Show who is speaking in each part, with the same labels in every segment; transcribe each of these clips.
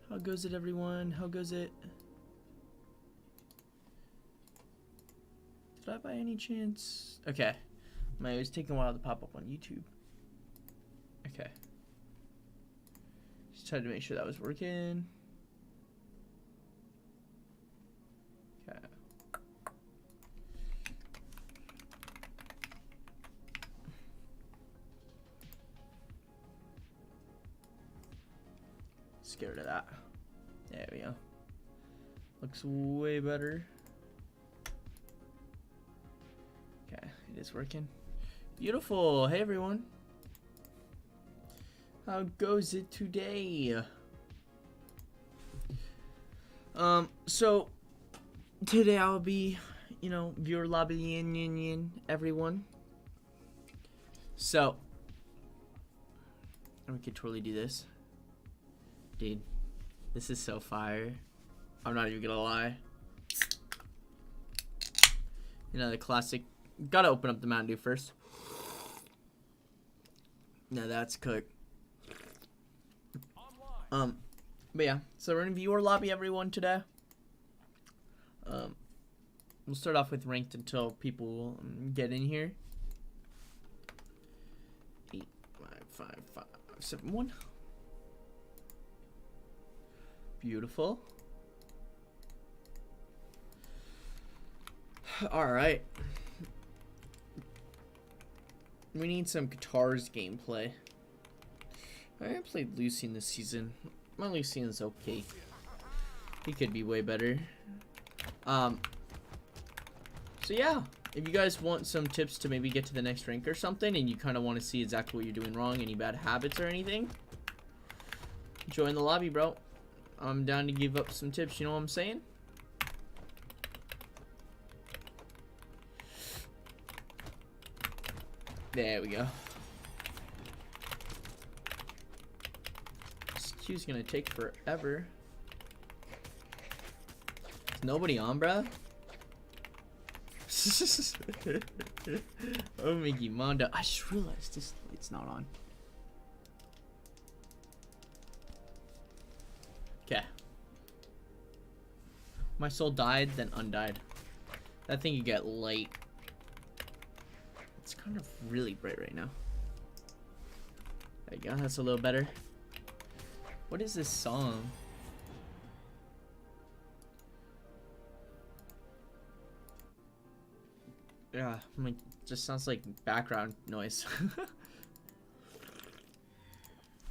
Speaker 1: How goes it, everyone? How goes it? Did I by any chance? Okay. It was taking a while to pop up on YouTube. Okay. Just tried to make sure that was working. Okay. Scared of that. There we go. Looks way better. Okay, it is working. Beautiful. Hey everyone. How goes it today? So today I'll be, viewer lobbying everyone. So we could totally do this. Dude, this is so fire. I'm not even gonna lie. The classic. Gotta open up the Mountain Dew first. Now that's cooked. But yeah, so we're in viewer lobby, everyone, today. We'll start off with ranked until people get in here. 8, 5, 5, 5, 7, 1. Beautiful. All right. We need some guitars gameplay. I haven't played Lucian this season. My Lucian's okay. He could be way better. So yeah, if you guys want some tips to maybe get to the next rank or something, and you kind of want to see exactly what you're doing wrong, any bad habits or anything, join the lobby, bro. I'm down to give up some tips, you know what I'm saying? There we go. This queue's gonna take forever. Is nobody on, bruh? Oh, Mickey Mondo. I just realized this light's not on. Okay. My soul died, then undied. That thing you get light. It's kind of really bright right now. There you go. That's a little better. What is this song? Yeah, just sounds like background noise.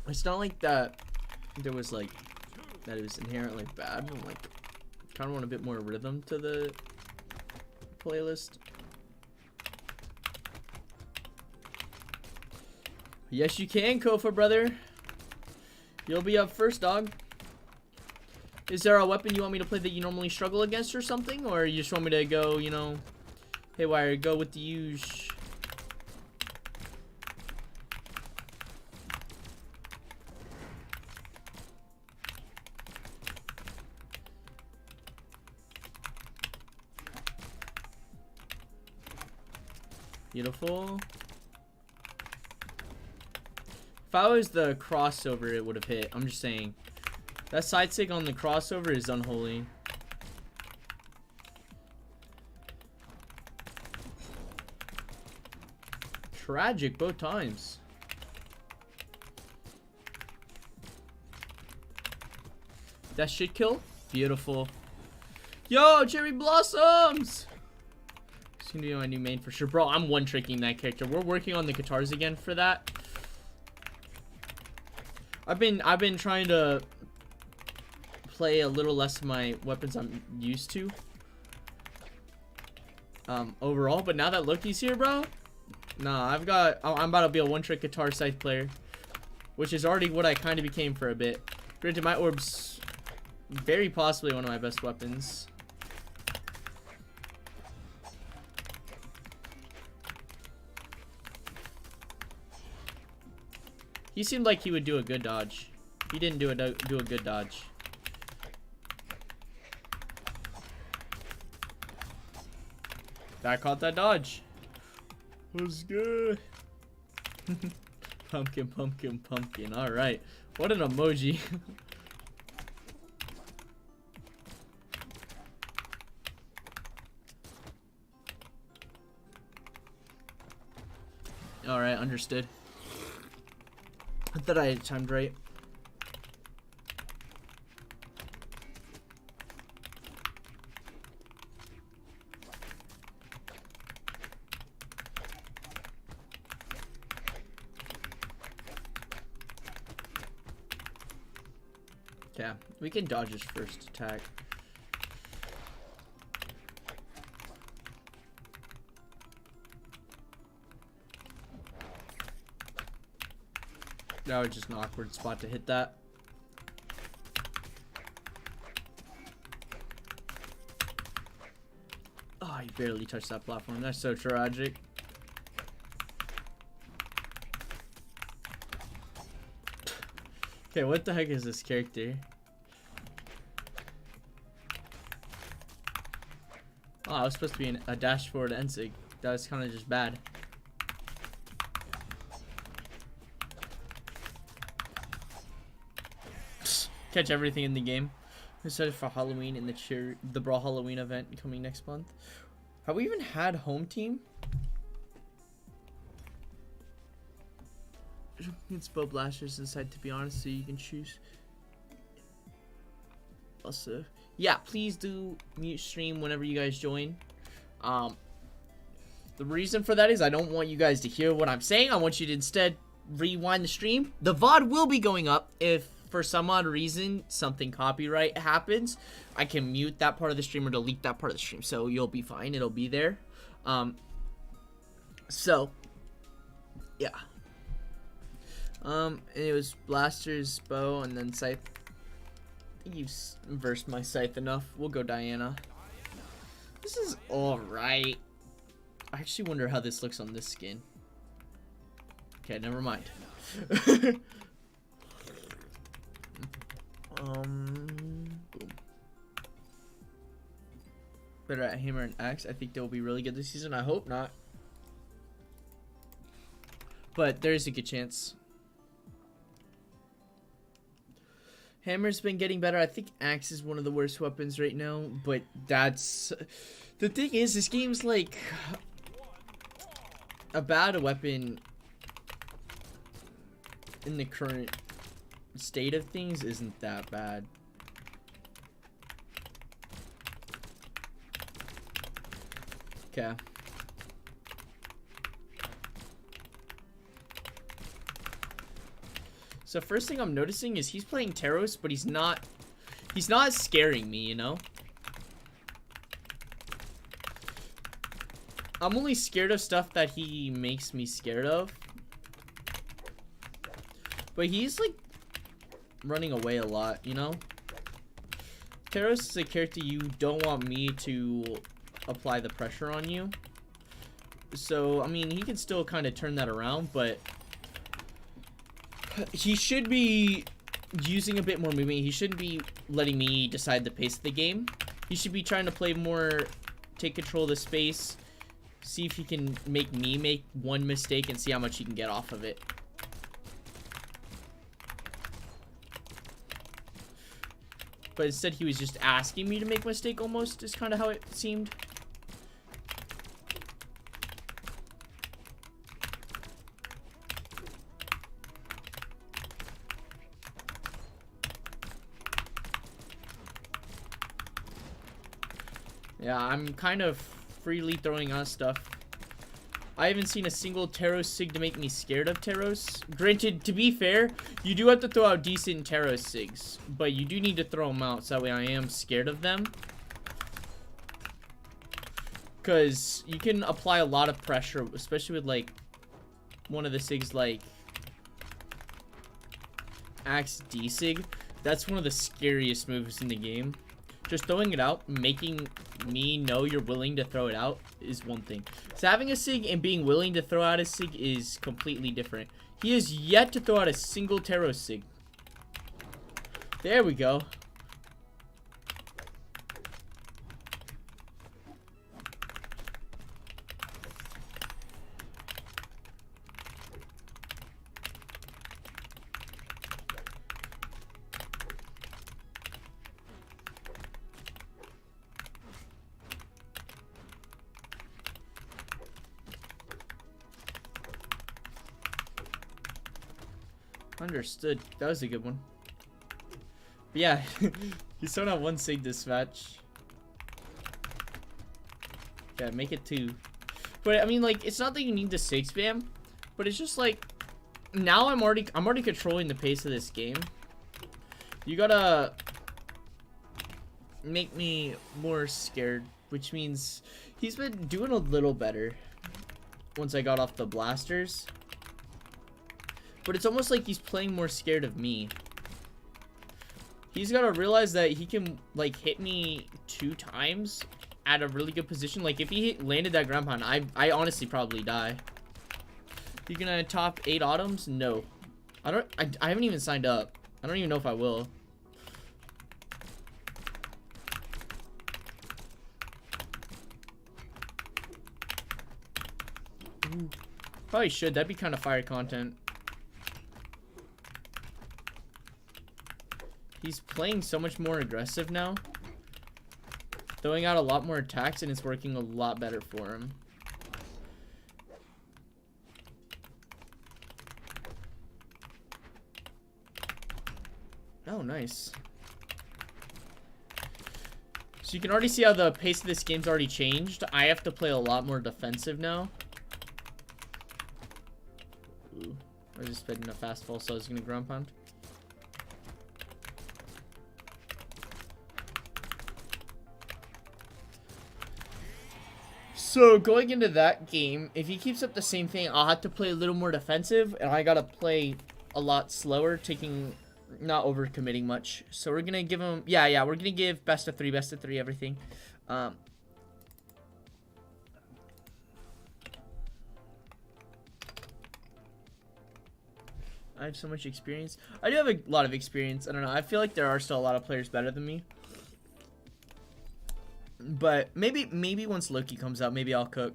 Speaker 1: It's not like that. There was like that it was inherently bad. I'm like, kind of want a bit more rhythm to the playlist. Yes, you can, Kofa, brother. You'll be up first, dog. Is there a weapon you want me to play that you normally struggle against or something? Or you just want me to go, haywire, go with the use? Beautiful. If I was the crossover, it would have hit. I'm just saying. That side stick on the crossover is unholy. Tragic both times. That shit kill? Beautiful. Yo, Cherry Blossoms! It's gonna be my new main for sure. Bro, I'm one-tricking that character. We're working on the guitars again for that. I've been trying to play a little less of my weapons I'm used to. Overall, but now that Loki's here, bro. Nah, I'm about to be a one-trick guitar scythe player, which is already what I kind of became for a bit. Granted, my orb's very possibly one of my best weapons. He seemed like he would do a good dodge. He didn't do a good dodge. That caught that dodge. Was good. Pumpkin, pumpkin, pumpkin. All right. What an emoji. Alright, understood. I thought I had timed right. Yeah, we can dodge his first attack. That was just an awkward spot to hit that. Oh, he barely touched that platform. That's so tragic. Okay, what the heck is this character? Oh, I was supposed to be a dash forward Ensig. That was kind of just bad. Catch everything in the game. Excited for Halloween and the Brawl Halloween event coming next month. Have we even had home team? It's Bo Blasters inside, to be honest, so you can choose. Also, yeah, please do mute stream whenever you guys join. The reason for that is I don't want you guys to hear what I'm saying. I want you to instead rewind the stream. The VOD will be going up. If for some odd reason something copyright happens, I can mute that part of the stream or delete that part of the stream, so you'll be fine. It'll be there. So yeah. It was Blasters, Bow, and then Scythe. I think you've versed my Scythe enough. We'll go Diana. This is alright. I actually wonder how this looks on this skin. Okay, never mind. Boom. Better at Hammer and Axe. I think they'll be really good this season. I hope not. But there's a good chance. Hammer's been getting better. I think Axe is one of the worst weapons right now, but that's... The thing is, this game's like... A bad weapon in the current state of things isn't that bad. Okay. So first thing I'm noticing is he's playing Taros, but he's not scaring me, you know? I'm only scared of stuff that he makes me scared of. But he's like running away a lot, you know? Taros is a character you don't want me to apply the pressure on you. So, I mean, he can still kind of turn that around, but he should be using a bit more movement. He shouldn't be letting me decide the pace of the game. He should be trying to play more, take control of the space, see if he can make me make one mistake and see how much he can get off of it. But instead he was just asking me to make a mistake almost, is kind of how it seemed. Yeah, I'm kind of freely throwing on stuff. I haven't seen a single Taros Sig to make me scared of Taros. Granted, to be fair, you do have to throw out decent Taros Sigs, but you do need to throw them out so that way I am scared of them. Because you can apply a lot of pressure, especially with like one of the Sigs like Axe D Sig. That's one of the scariest moves in the game. Just throwing it out, making me know you're willing to throw it out is one thing. So having a Sig and being willing to throw out a Sig is completely different. He has yet to throw out a single Taros Sig. There we go. Understood. That was a good one. But yeah, he's still not one sig this match. Yeah, make it 2. But I mean, like, it's not that you need the sig spam, but it's just like now I'm already controlling the pace of this game. You gotta make me more scared, which means he's been doing a little better once I got off the blasters. But it's almost like he's playing more scared of me. He's gotta realize that he can, like, hit me 2 times at a really good position. Like, if he landed that ground pound, I honestly probably die. You gonna top 8 autumns? No. I haven't even signed up. I don't even know if I will. Ooh. Probably should. That'd be kind of fire content. He's playing so much more aggressive now. Throwing out a lot more attacks, and it's working a lot better for him. Oh, nice. So you can already see how the pace of this game's already changed. I have to play a lot more defensive now. Ooh, I just sped in a fast fall, so I was gonna ground pound. So going into that game, if he keeps up the same thing, I'll have to play a little more defensive, and I gotta play a lot slower, not overcommitting much. So we're gonna give him, yeah, we're gonna give best of 3, everything. I have so much experience. I do have a lot of experience. I don't know. I feel like there are still a lot of players better than me. But maybe once Loki comes out, maybe I'll cook.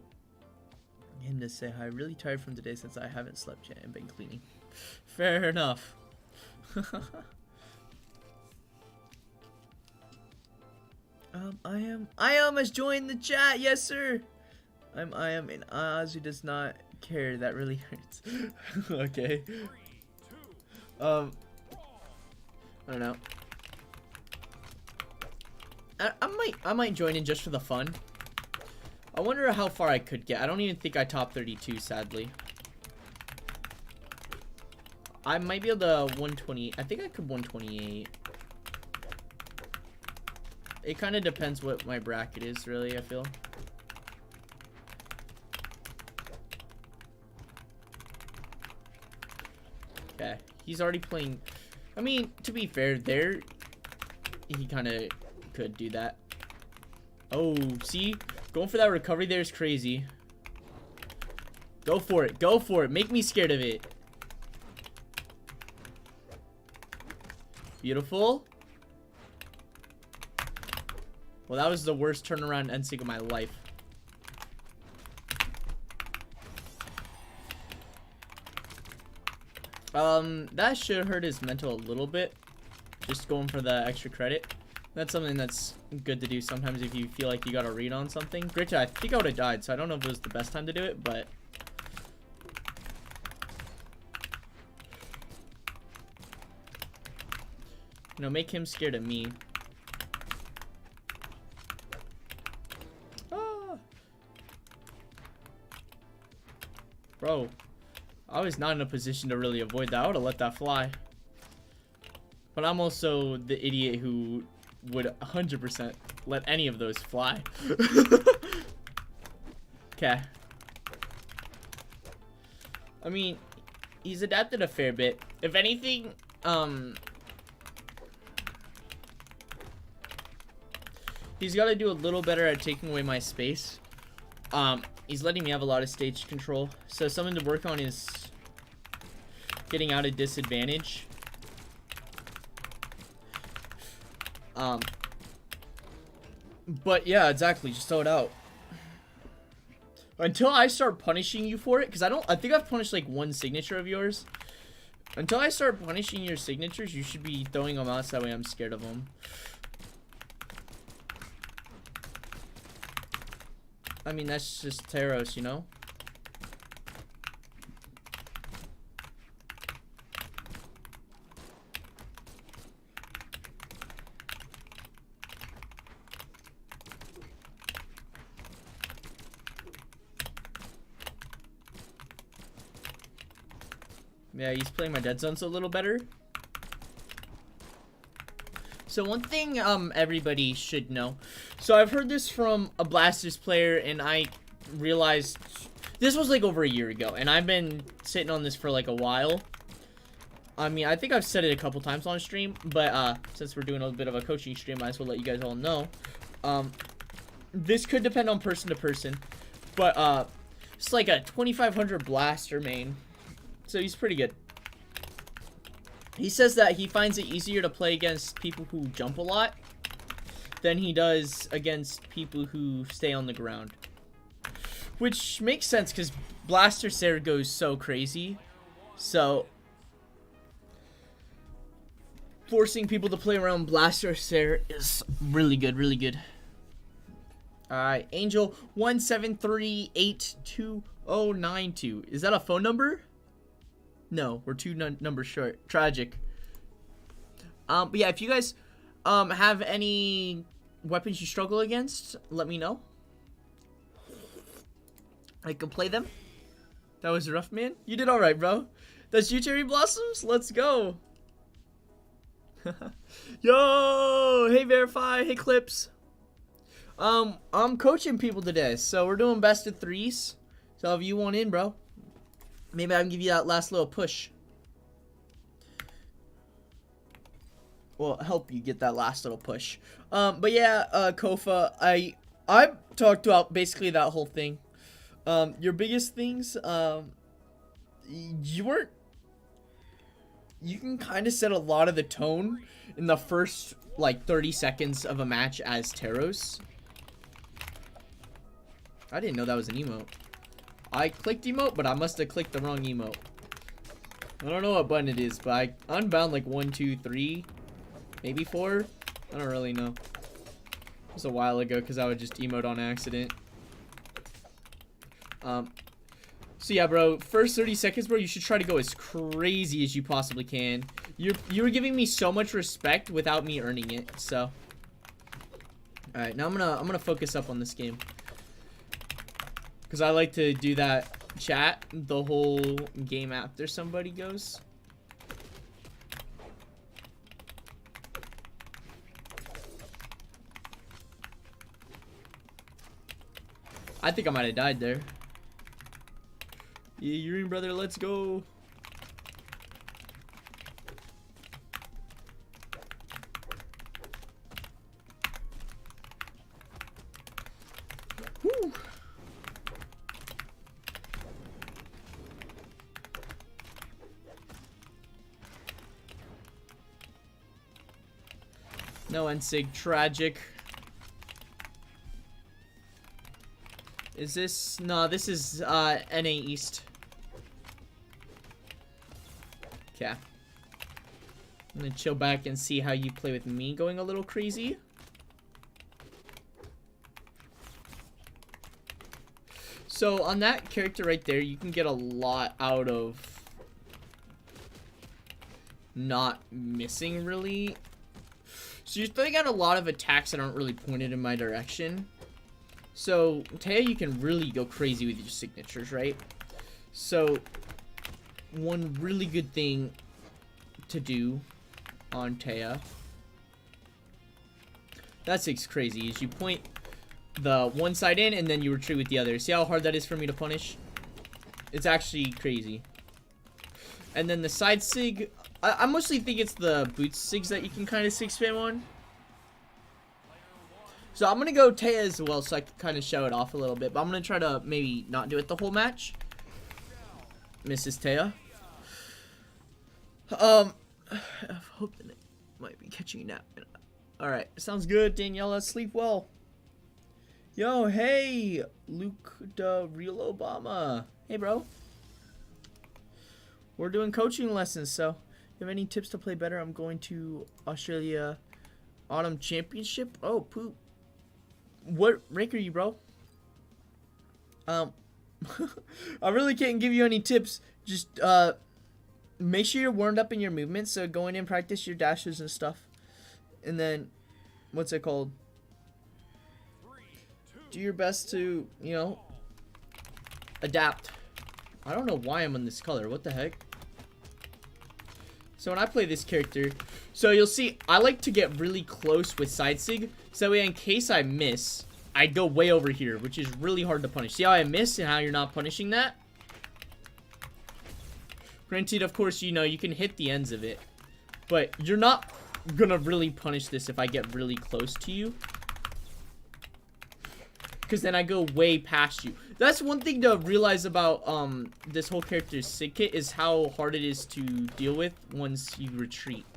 Speaker 1: Him to say hi. Really tired from today since I haven't slept yet and been cleaning. Fair enough. I am has joined the chat. Yes, sir. I am in Oz who does not care. That really hurts. Okay. I don't know. I might join in just for the fun. I wonder how far I could get. I don't even think I top 32, sadly. I might be able to 120. I think I could 128. It kind of depends what my bracket is, really, I feel. Okay. He's already playing. I mean, to be fair, he kind of could do that. Oh, see? Going for that recovery there is crazy. Go for it. Go for it. Make me scared of it. Beautiful. Well, that was the worst turnaround end sync of my life. That should hurt his mental a little bit. Just going for the extra credit. That's something that's good to do sometimes if you feel like you got to read on something. Gritcha, I think I would have died, so I don't know if it was the best time to do it, but... You know, make him scared of me. Ah! Bro, I was not in a position to really avoid that. I would have let that fly. But I'm also the idiot who would 100% let any of those fly. Okay. I mean, he's adapted a fair bit. If anything, he's got to do a little better at taking away my space. He's letting me have a lot of stage control. So something to work on is getting out of disadvantage. But yeah, exactly. Just throw it out. Until I start punishing you for it, because I think I've punished like 1 signature of yours. Until I start punishing your signatures, you should be throwing them out so that way I'm scared of them. I mean, that's just Taros, you know? Yeah, he's playing my dead zones a little better. So one thing everybody should know. So I've heard this from a Blasters player, and I realized this was like over a year ago, and I've been sitting on this for like a while. I mean, I think I've said it a couple times on stream, but since we're doing a bit of a coaching stream, I might as well let you guys all know. This could depend on person to person, but it's like a 2500 blaster main, so he's pretty good. He says that he finds it easier to play against people who jump a lot than he does against people who stay on the ground. Which makes sense, because Blaster Sarah goes so crazy. So, forcing people to play around Blaster Sarah is really good, really good. Alright, Angel 1738292. Is that a phone number? No, we're two numbers short. Tragic. But yeah, if you guys have any weapons you struggle against, let me know. I can play them. That was rough, man. You did alright, bro. That's you, Cherry Blossoms? Let's go. Yo! Hey, Verify. Hey, Clips. I'm coaching people today, so we're doing best of threes. So if you want in, bro, maybe I can give you that last little push. Well, help you get that last little push. But yeah, Kofa, I talked about basically that whole thing. Your biggest things, you can kind of set a lot of the tone in the first like 30 seconds of a match as Taros. I didn't know that was an emote. I clicked emote, but I must have clicked the wrong emote. I don't know what button it is, but I unbound like 1, 2, 3, maybe 4. I don't really know. It was a while ago because I would just emote on accident. So yeah, bro, first 30 seconds, bro, you should try to go as crazy as you possibly can. You were giving me so much respect without me earning it, so. All right, now I'm gonna focus up on this game. Cause I like to do that chat the whole game after somebody goes. I think I might have died there. Yeah, you're in, brother. Let's go. Woo. No Ensig, tragic. Is this? No, this is NA East. Okay. I'm gonna chill back and see how you play with me going a little crazy. So on that character right there, you can get a lot out of not missing really. So you're throwing out a lot of attacks that aren't really pointed in my direction. So Taya, you can really go crazy with your signatures, right? So one really good thing to do on Taya, that's crazy, is you point the one side in and then you retreat with the other. See how hard that is for me to punish? It's actually crazy. And then the side sig, I mostly think it's the boots sigs that you can kind of sig spam on. So I'm gonna go Taya as well, so I can kind of show it off a little bit. But I'm gonna try to maybe not do it the whole match. Mrs. Taya. I hope that it might be catching a nap. Alright, sounds good, Daniela. Sleep well. Yo, hey, Luke the Real Obama. Hey, bro. We're doing coaching lessons, so if you have any tips to play better, I'm going to Australia Autumn Championship. Oh, poop. What rank are you, bro? I really can't give you any tips. Just, make sure you're warmed up in your movements. So go in and practice your dashes and stuff. And then, what's it called? Do your best to, you know, adapt. I don't know why I'm in this color. What the heck? So when I play this character, so you'll see I like to get really close with side sig, so that way in case I miss, I go way over here, which is really hard to punish. See how I miss and how you're not punishing that? Granted, of course, you know, you can hit the ends of it, but you're not gonna really punish this if I get really close to you, because then I go way past you. That's one thing to realize about this whole character's sig kit, is how hard it is to deal with once you retreat.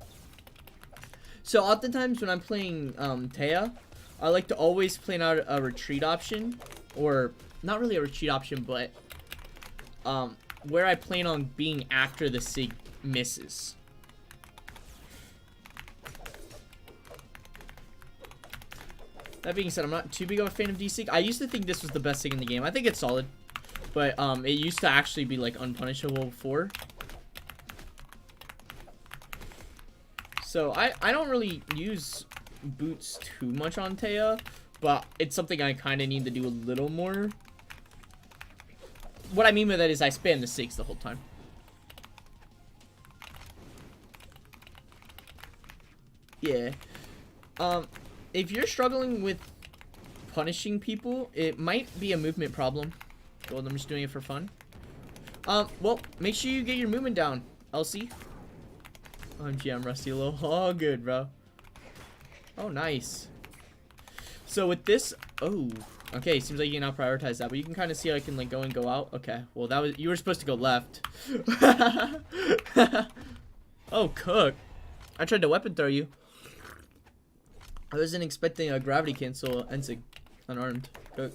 Speaker 1: So oftentimes when I'm playing Taya, I like to always plan out a retreat option, or not really a retreat option, but where I plan on being after the sig misses. That being said, I'm not too big of a fan of D-Sig. I used to think this was the best sig in the game. I think it's solid, but it used to actually be like unpunishable before. So I don't really use boots too much on Taya, but it's something I kind of need to do a little more. What I mean by that is I spam the sigs the whole time. Yeah. If you're struggling with punishing people, it might be a movement problem. Well, I'm just doing it for fun. Well, make sure you get your movement down, Elsie. OMG, I'm rusty a little. Oh, good, bro. Oh, nice. So with this, oh, okay, seems like you can now prioritize that, but you can kind of see how I can like go and go out. Okay, well that was, you were supposed to go left. Oh, cook. I tried to weapon throw you. I wasn't expecting a gravity cancel Ensig unarmed. Cook.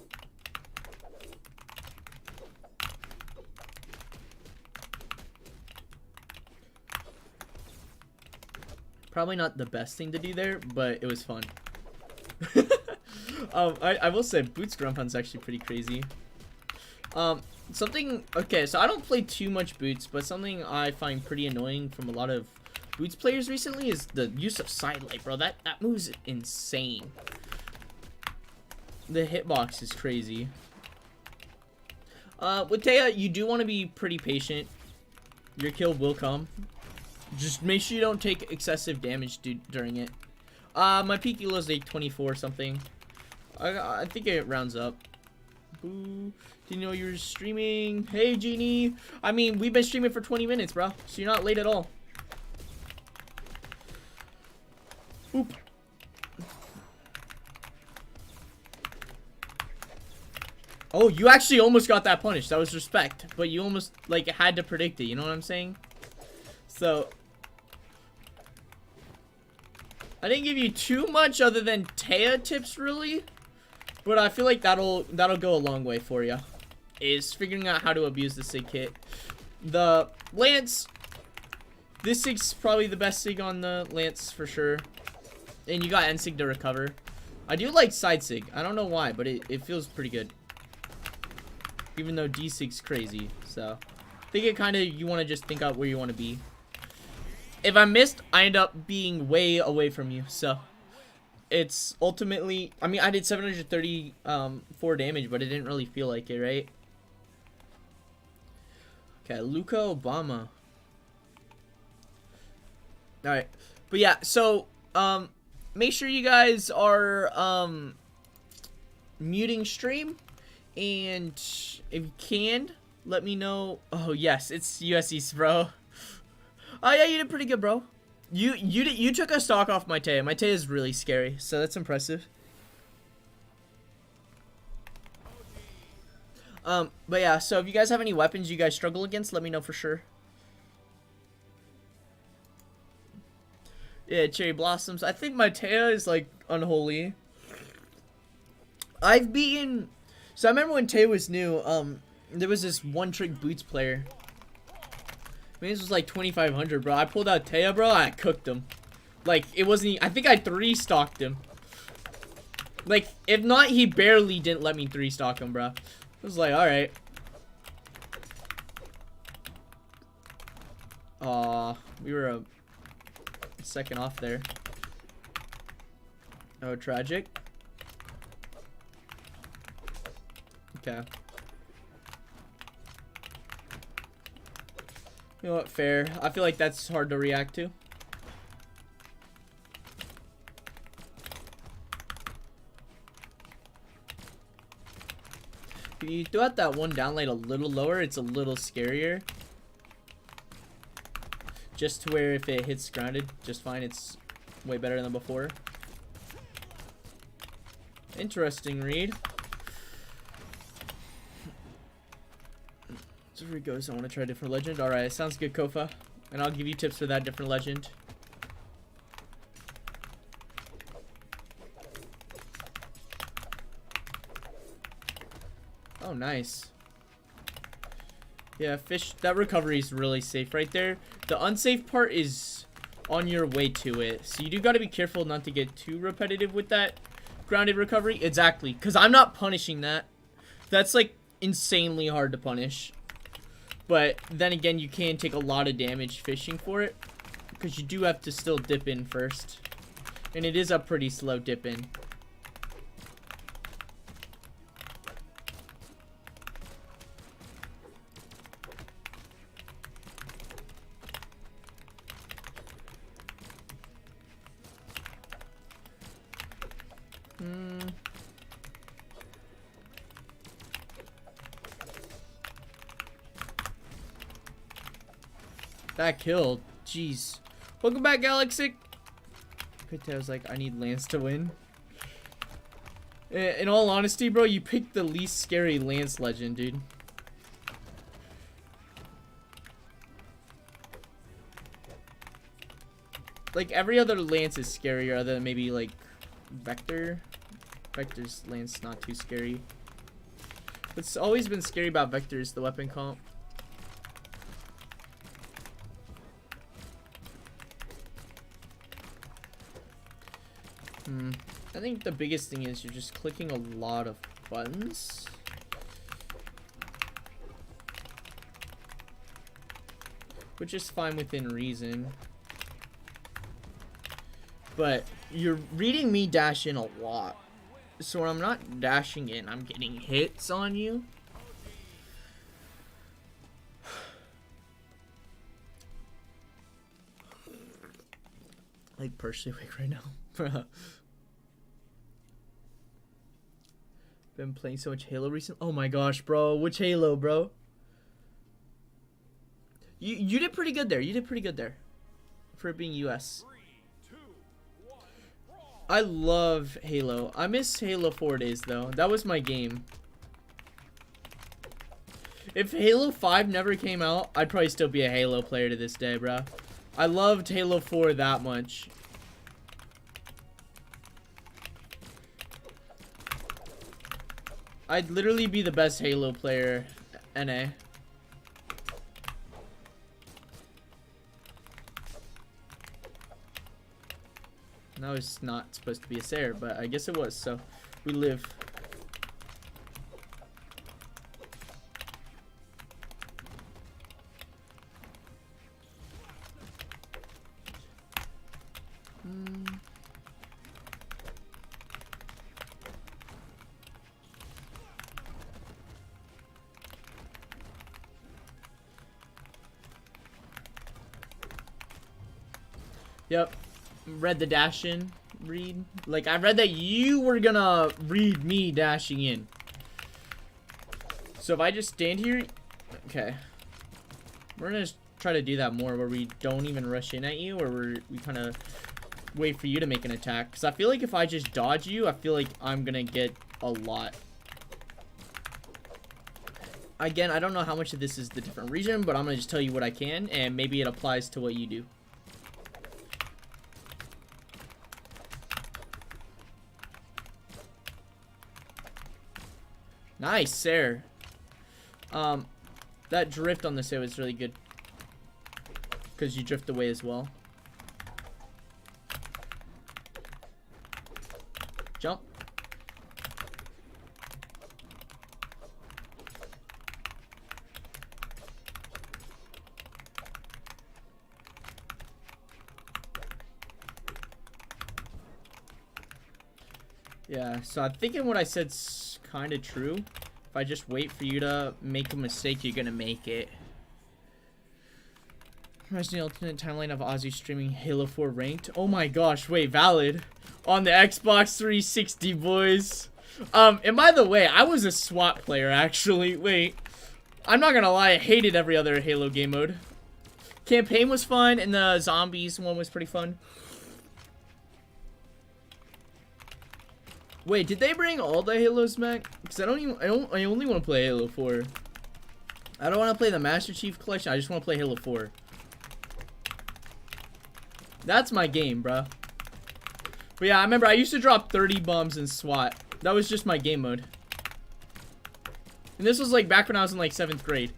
Speaker 1: Probably not the best thing to do there, but it was fun. I will say Boots Grump Hunt's actually pretty crazy. Okay, so I don't play too much Boots, but something I find pretty annoying from a lot of Boots players recently is the use of sidelight, bro. That move's insane. The hitbox is crazy. With Taya, you do want to be pretty patient. Your kill will come. Just make sure you don't take excessive damage during it. My peak elo is like 24 something. I think it rounds up. Boo. Didn't know you were streaming. Hey, Genie. I mean, we've been streaming for 20 minutes, bro. So you're not late at all. Oop. Oh, you actually almost got that punish. That was respect. But you almost, like, had to predict it. You know what I'm saying? So I didn't give you too much other than Taya tips, really. But I feel like that'll go a long way for you. Is figuring out how to abuse the sig kit. The Lance. This sig's probably the best sig on the Lance for sure. And you got N-Sig to recover. I do like side sig. I don't know why, but it feels pretty good. Even though D-Sig's crazy. So I think it kind of, you want to just think out where you want to be. If I missed, I end up being way away from you. So it's ultimately, I mean, I did 734 damage, but it didn't really feel like it, right? Okay, Luca Obama. Alright. But yeah, so make sure you guys are muting stream, and if you can, let me know. Oh yes, it's USEs, bro. Oh yeah, you did pretty good, bro. You took a stock off my Taya. My Taya is really scary, so that's impressive. But yeah, so if you guys have any weapons you guys struggle against, let me know for sure. Yeah, Cherry Blossoms. I think my Taya is like unholy. I've beaten. So I remember when Taya was new. There was this one-trick Boots player. I mean, this was like 2,500, bro. I pulled out Taya, bro. I cooked him. Like it wasn't. I think I 3-stocked him. Like if not, he barely didn't let me 3-stock him, bro. I was like, all right. Aw, we were a second off there. Oh, tragic. Okay. You know what? Fair. I feel like that's hard to react to. If you throw out that one down light a little lower, it's a little scarier. Just to where if it hits grounded just fine, it's way better than before. Interesting read. So here he goes. I want to try a different legend. Alright, sounds good, Kofa. And I'll give you tips for that different legend. Oh, nice. Yeah, fish, that recovery is really safe right there. The unsafe part is on your way to it. So you do got to be careful not to get too repetitive with that grounded recovery. Exactly, because I'm not punishing that. That's like insanely hard to punish. But then again, you can take a lot of damage fishing for it, because you do have to still dip in first. And it is a pretty slow dip in. That killed. Jeez. Welcome back, Galaxy. Pit was like, I need Lance to win. In all honesty, bro, you picked the least scary Lance legend, dude. Like, every other Lance is scarier other than maybe, like, Vector. Vector's Lance not too scary. What's always been scary about Vector is the weapon comp. I think the biggest thing is you're just clicking a lot of buttons. Which is fine within reason. But you're reading me dash in a lot. So when I'm not dashing in, I'm getting hits on you. Like personally awake right now. Been playing so much Halo recently. Oh my gosh, bro. Which Halo, bro? You did pretty good there. You did pretty good there. For it being US. 3, 2, 1, I love Halo. I miss Halo 4 days though. That was my game. If Halo 5 never came out, I'd probably still be a Halo player to this day, bro. I loved Halo 4 that much. I'd literally be the best Halo player, NA. That was not supposed to be a Sayer, but I guess it was, so we live. Yep. Read the dash in read. Like, I read that you were gonna read me dashing in. So if I just stand here. Okay. We're gonna just try to do that more where we don't even rush in at you, or we kind of wait for you to make an attack. Because I feel like if I just dodge you, I feel like I'm gonna get a lot. Again, I don't know how much of this is the different region, but I'm gonna just tell you what I can, and maybe it applies to what you do. Nice, Sarah. That drift on the Sarah was really good. Because you drift away as well. Jump. Yeah, so I'm thinking what I said's kind of true. If I just wait for you to make a mistake, you're gonna make it. Imagine the alternate timeline of Ozzy streaming Halo 4 ranked. Oh my gosh, wait, valid. On the Xbox 360, boys. And by the way, I was a SWAT player, actually. Wait. I'm not gonna lie, I hated every other Halo game mode. Campaign was fun, and the zombies one was pretty fun. Wait, did they bring all the Halos back? Because I only want to play Halo 4. I don't want to play the Master Chief Collection, I just want to play Halo 4. That's my game, bruh. But yeah, I remember I used to drop 30 bombs in SWAT. That was just my game mode. And this was like back when I was in like 7th grade.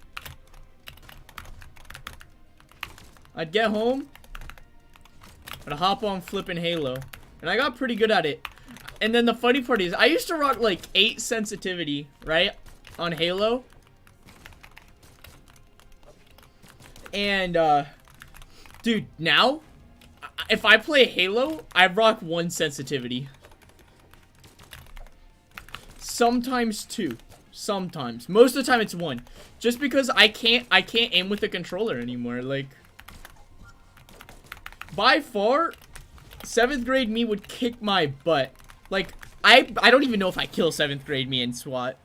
Speaker 1: I'd get home. I'd hop on flipping Halo. And I got pretty good at it. And then the funny part is, I used to rock like 8 sensitivity, right? On Halo. And, dude, now, if I play Halo, I rock 1 sensitivity. Sometimes 2. Sometimes. Most of the time it's 1. Just because I can't aim with the controller anymore. Like, by far, 7th grade me would kick my butt. Like, I don't even know if I kill 7th grade me in SWAT.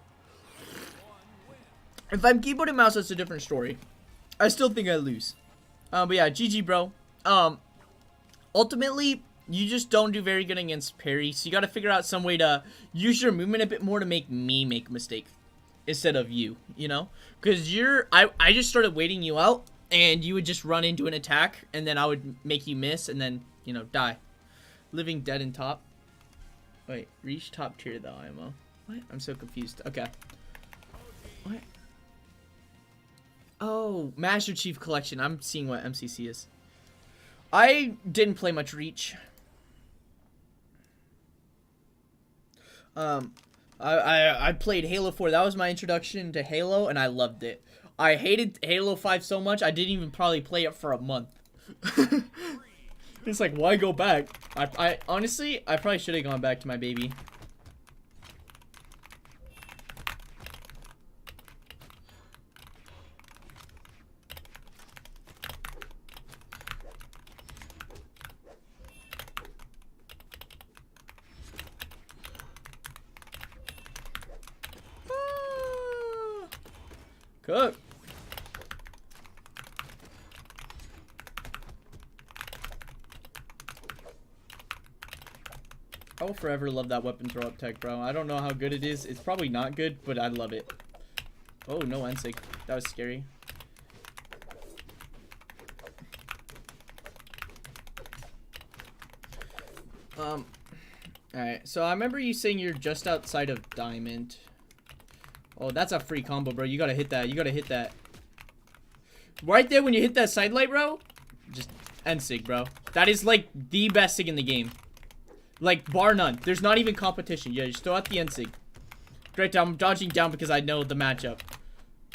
Speaker 1: If I'm keyboard and mouse, that's a different story. I still think I lose. But yeah, GG, bro. Ultimately, you just don't do very good against parry, so you gotta figure out some way to use your movement a bit more to make me make a mistake instead of you, you know? Because I just started waiting you out, and you would just run into an attack, and then I would make you miss, and then, you know, die. Living dead in top. Wait, reach top tier though, IMO. What? I'm so confused. Okay. What? Oh, Master Chief Collection. I'm seeing what MCC is. I didn't play much Reach. I played Halo 4. That was my introduction to Halo, and I loved it. I hated Halo 5 so much, I didn't even probably play it for a month. It's like, why go back? I honestly, I probably should have gone back to my baby. Cook. I will forever love that weapon throw up tech, bro. I don't know how good it is. It's probably not good, but I love it. Oh, no NSIG. That was scary. Alright, so I remember you saying you're just outside of Diamond. Oh, that's a free combo, bro. You gotta hit that. You gotta hit that. Right there when you hit that side light, bro. Just NSIG, bro. That is like the best SIG in the game. Like, bar none. There's not even competition. Yeah, just throw out the NSIG. Great, I'm dodging down because I know the matchup.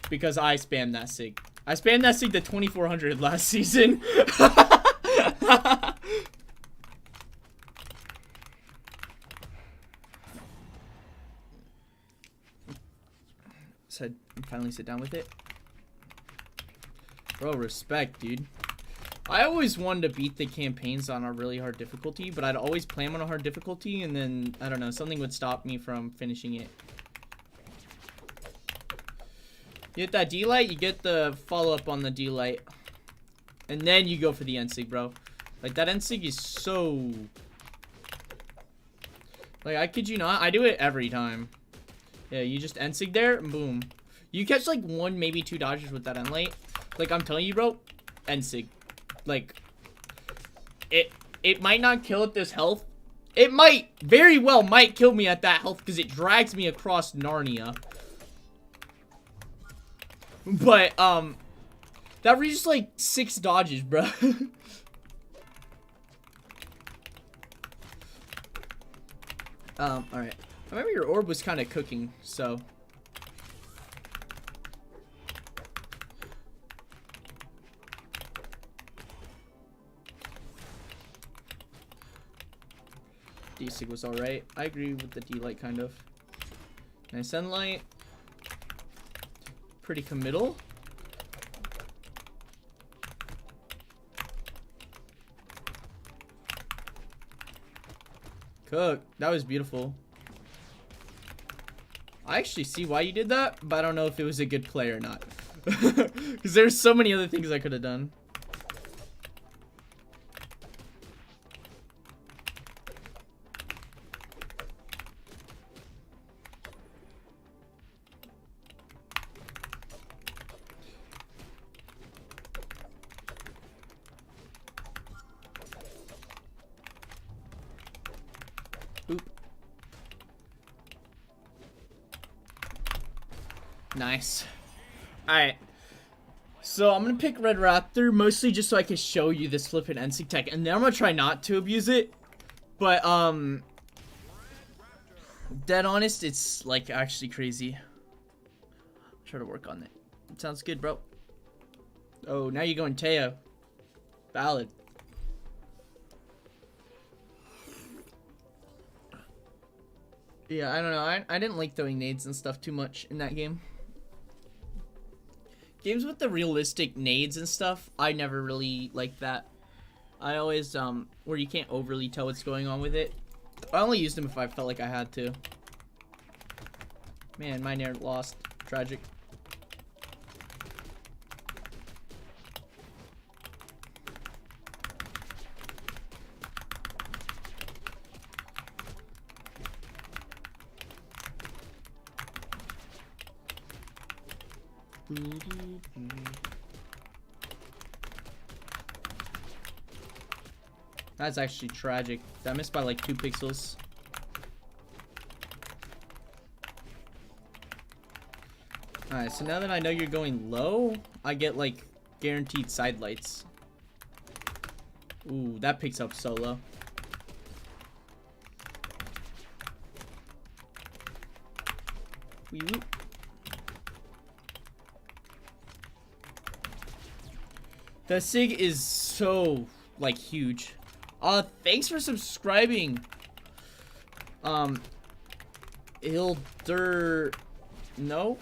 Speaker 1: Because I spammed that SIG. I spammed that SIG to 2400 last season. Said finally sit down with it. Bro, respect, dude. I always wanted to beat the campaigns on a really hard difficulty, but I'd always play them on a hard difficulty, and then, I don't know, something would stop me from finishing it. You get that D-Light, you get the follow-up on the D-Light. And then you go for the NSIG, bro. Like, that NSIG is so... Like, I kid you not, I do it every time. Yeah, you just NSIG there, and boom. You catch, like, 1, maybe 2 dodges with that N-Light. Like, I'm telling you, bro, NSIG. Like, it might not kill at this health. It might, very well might kill me at that health because it drags me across Narnia. But, that reaches like 6 dodges, bro. Alright. I remember your orb was kind of cooking, so... D-Sig was alright. I agree with the D-Light, kind of. Nice N-Light. Pretty committal. Cook. That was beautiful. I actually see why you did that, but I don't know if it was a good play or not. Because there's so many other things I could have done. Oop. Nice. Alright. So I'm gonna pick Red Raptor mostly just so I can show you this flippin' NSYNC tech, and then I'm gonna try not to abuse it. But dead honest, it's like actually crazy. Try to work on it. Sounds good, bro. Oh, now you're going Teo. Valid. Yeah, I don't know. I didn't like throwing nades and stuff too much in that game. Games with the realistic nades and stuff, I never really liked that. I always, where you can't overly tell what's going on with it. I only used them if I felt like I had to. Man, my nair lost. Tragic. That's actually tragic. I missed by like 2 pixels. Alright, so now that I know you're going low, I get like guaranteed side lights. Ooh, that picks up so low. Wee woo. The SIG is so like huge. Thanks for subscribing. Ilder. No.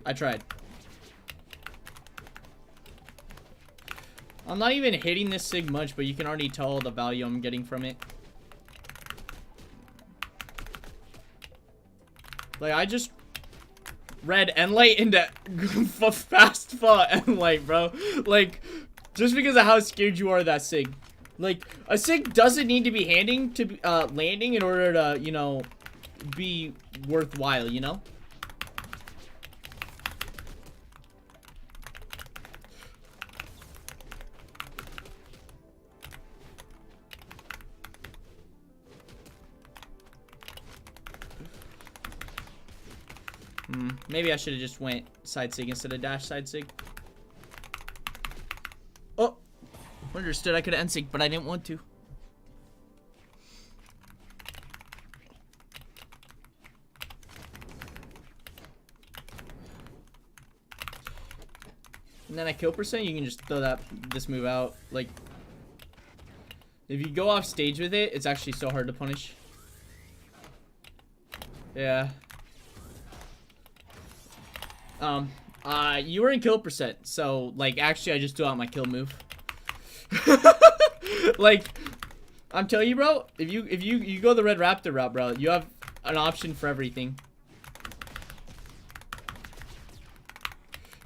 Speaker 1: I tried. I'm not even hitting this SIG much, but you can already tell the value I'm getting from it. Like, I just read Enlight into fast fought Enlight, bro. Like, just because of how scared you are of that SIG. Like, a SIG doesn't need to be landing in order to, you know, be worthwhile, you know? Maybe I should have just went side sig instead of dash side sig. Oh, understood. I could have end sig, but I didn't want to. And then at kill percent, you can just throw this move out. Like, if you go off stage with it, it's actually so hard to punish. Yeah. You were in kill percent, so like actually I just threw out my kill move. Like, I'm telling you, bro, if you go the Red Raptor route, bro, you have an option for everything.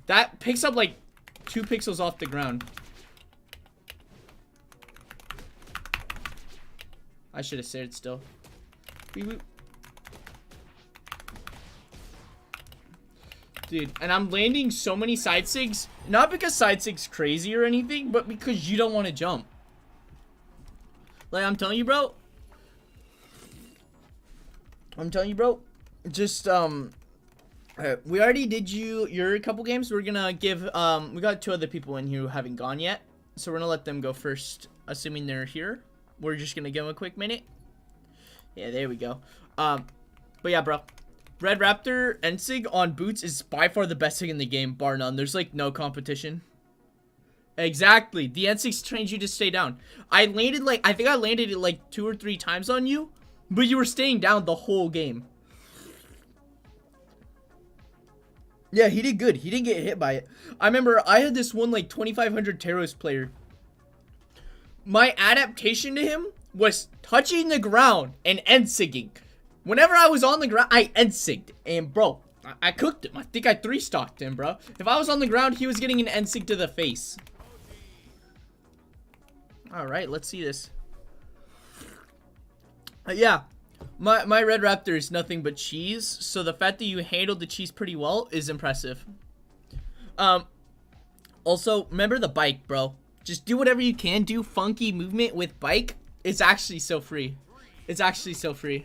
Speaker 1: That picks up like 2 pixels off the ground. I should have stayed still. Wee woo. Dude, and I'm landing so many side sigs, not because side sig's crazy or anything, but because you don't want to jump. Like, I'm telling you, bro. Just, we already did your couple games. We're gonna give, we got 2 other people in here who haven't gone yet. So we're gonna let them go first, assuming they're here. We're just gonna give them a quick minute. Yeah, there we go. But yeah, bro. Red Raptor NSYG on boots is by far the best thing in the game, bar none. There's like no competition. Exactly. The NSYG trains you to stay down. I think I landed it like 2 or 3 times on you, but you were staying down the whole game. Yeah, he did good. He didn't get hit by it. I remember I had this one like 2500 Taros player. My adaptation to him was touching the ground and end-sigging. Whenever I was on the ground, I end-sigged. And bro, I cooked him. I think I 3-stocked him, bro. If I was on the ground, he was getting an end-sig to the face. Alright, let's see this. Yeah. My Red Raptor is nothing but cheese. So the fact that you handled the cheese pretty well is impressive. Also, remember the bike, bro. Just do whatever you can. Do funky movement with bike. It's actually so free. It's actually so free.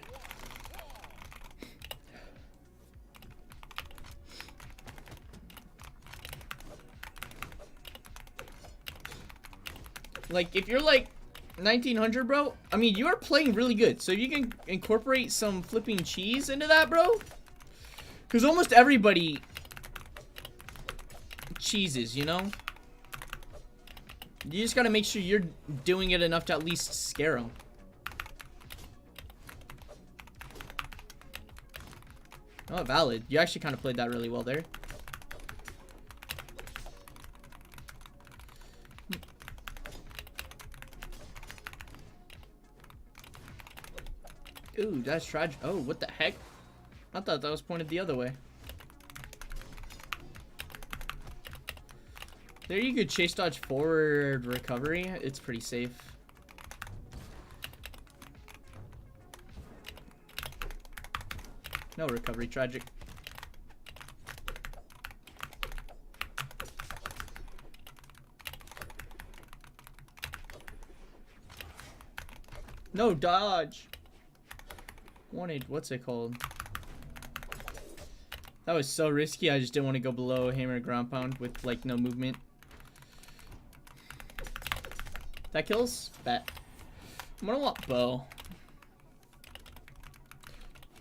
Speaker 1: Like, if you're like 1900, bro, I mean, you are playing really good. So you can incorporate some flipping cheese into that, bro. Because almost everybody cheeses, you know? You just gotta make sure you're doing it enough to at least scare them. Oh, valid. You actually kind of played that really well there. Ooh, that's tragic. Oh, what the heck? I thought that was pointed the other way. There you could chase dodge forward recovery. It's pretty safe. No recovery, tragic. No dodge. Wanted, what's it called? That was so risky. I just didn't want to go below hammer ground pound with like no movement. That kills? Bet. I'm gonna want bow.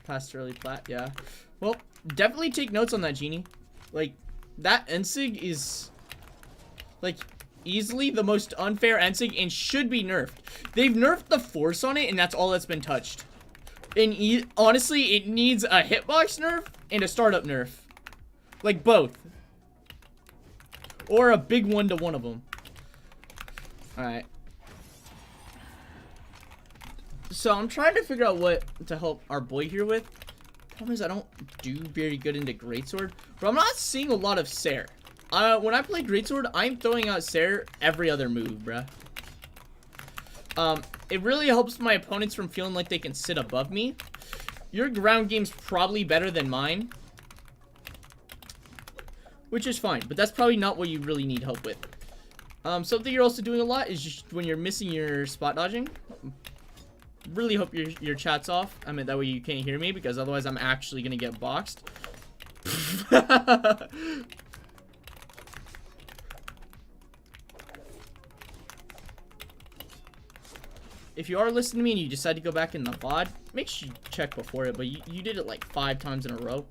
Speaker 1: Past early plat, yeah. Well, definitely take notes on that, Genie. Like, that Ensig is like easily the most unfair Ensig and should be nerfed. They've nerfed the force on it and that's all that's been touched. And honestly, it needs a hitbox nerf and a startup nerf. Like both. Or a big one to one of them. Alright. So I'm trying to figure out what to help our boy here with. Problem is I don't do very good into Greatsword. But I'm not seeing a lot of Sair. When I play Greatsword, I'm throwing out Sair every other move, bruh. It really helps my opponents from feeling like they can sit above me. Your ground game's probably better than mine. Which is fine, but that's probably not what you really need help with. Something you're also doing a lot is just when you're missing your spot dodging. Really hope your chat's off. I mean, that way you can't hear me, because otherwise I'm actually gonna get boxed. If you are listening to me and you decide to go back in the VOD, make sure you check before it, but you did it like 5 times in a row.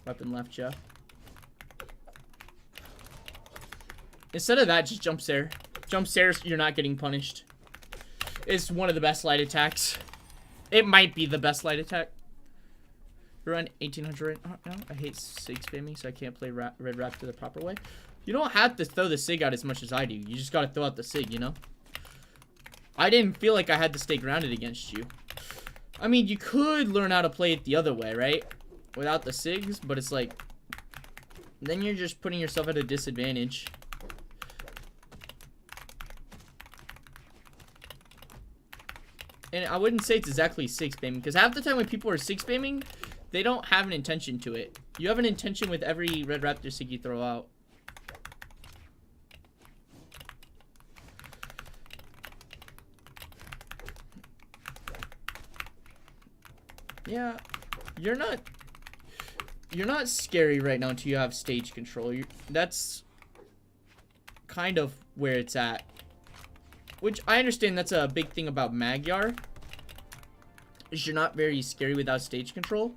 Speaker 1: Weapon left, Jeff. Instead of that, just jump Sair. Jump Sair, you're not getting punished. It's one of the best light attacks. It might be the best light attack. You're on 1800 right now. I hate Sig spamming, so I can't play Red Raptor the proper way. You don't have to throw the Sig out as much as I do. You just gotta throw out the Sig, you know? I didn't feel like I had to stay grounded against you. I mean, you could learn how to play it the other way, right? Without the Sigs, but it's like... then you're just putting yourself at a disadvantage. And I wouldn't say it's exactly Sig spamming, because half the time when people are Sig spamming, they don't have an intention to it. You have an intention with every Red Raptor Sig you throw out. Yeah, you're not scary right now until you have stage control. That's kind of where it's at. Which I understand that's a big thing about Magyar. Is you're not very scary without stage control.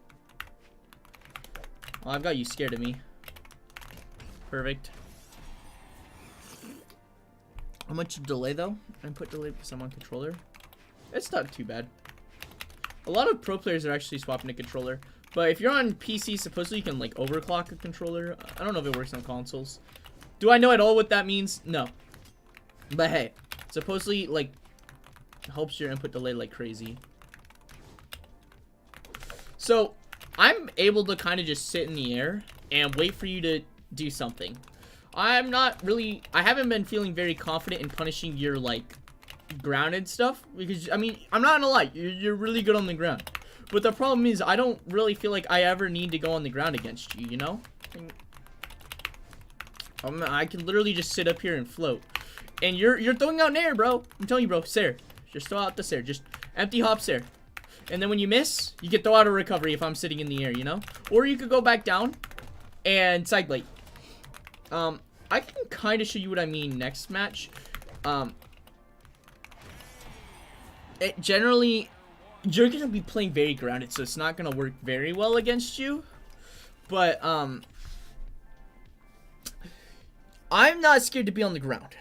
Speaker 1: Oh, I've got you scared of me. Perfect. How much delay though? Input delay because I'm on controller. It's not too bad. A lot of pro players are actually swapping to controller. But if you're on PC, supposedly you can like overclock a controller. I don't know if it works on consoles. Do I know at all what that means? No. But hey, Supposedly, like, helps your input delay like crazy. So, I'm able to kind of just sit in the air and wait for you to do something. I haven't been feeling very confident in punishing your, like, grounded stuff. Because, I mean, I'm not gonna lie, you're really good on the ground. But the problem is, I don't really feel like I ever need to go on the ground against you, you know? I can literally just sit up here and float. And you're throwing out nair, bro. I'm telling you, bro. Sair. Just throw out the Sair. Just empty hop Sair. And then when you miss, you can throw out a recovery if I'm sitting in the air, you know? Or you could go back down and side blade. I can kind of show you what I mean next match. Generally, you're going to be playing very grounded, so it's not going to work very well against you. But, I'm not scared to be on the ground.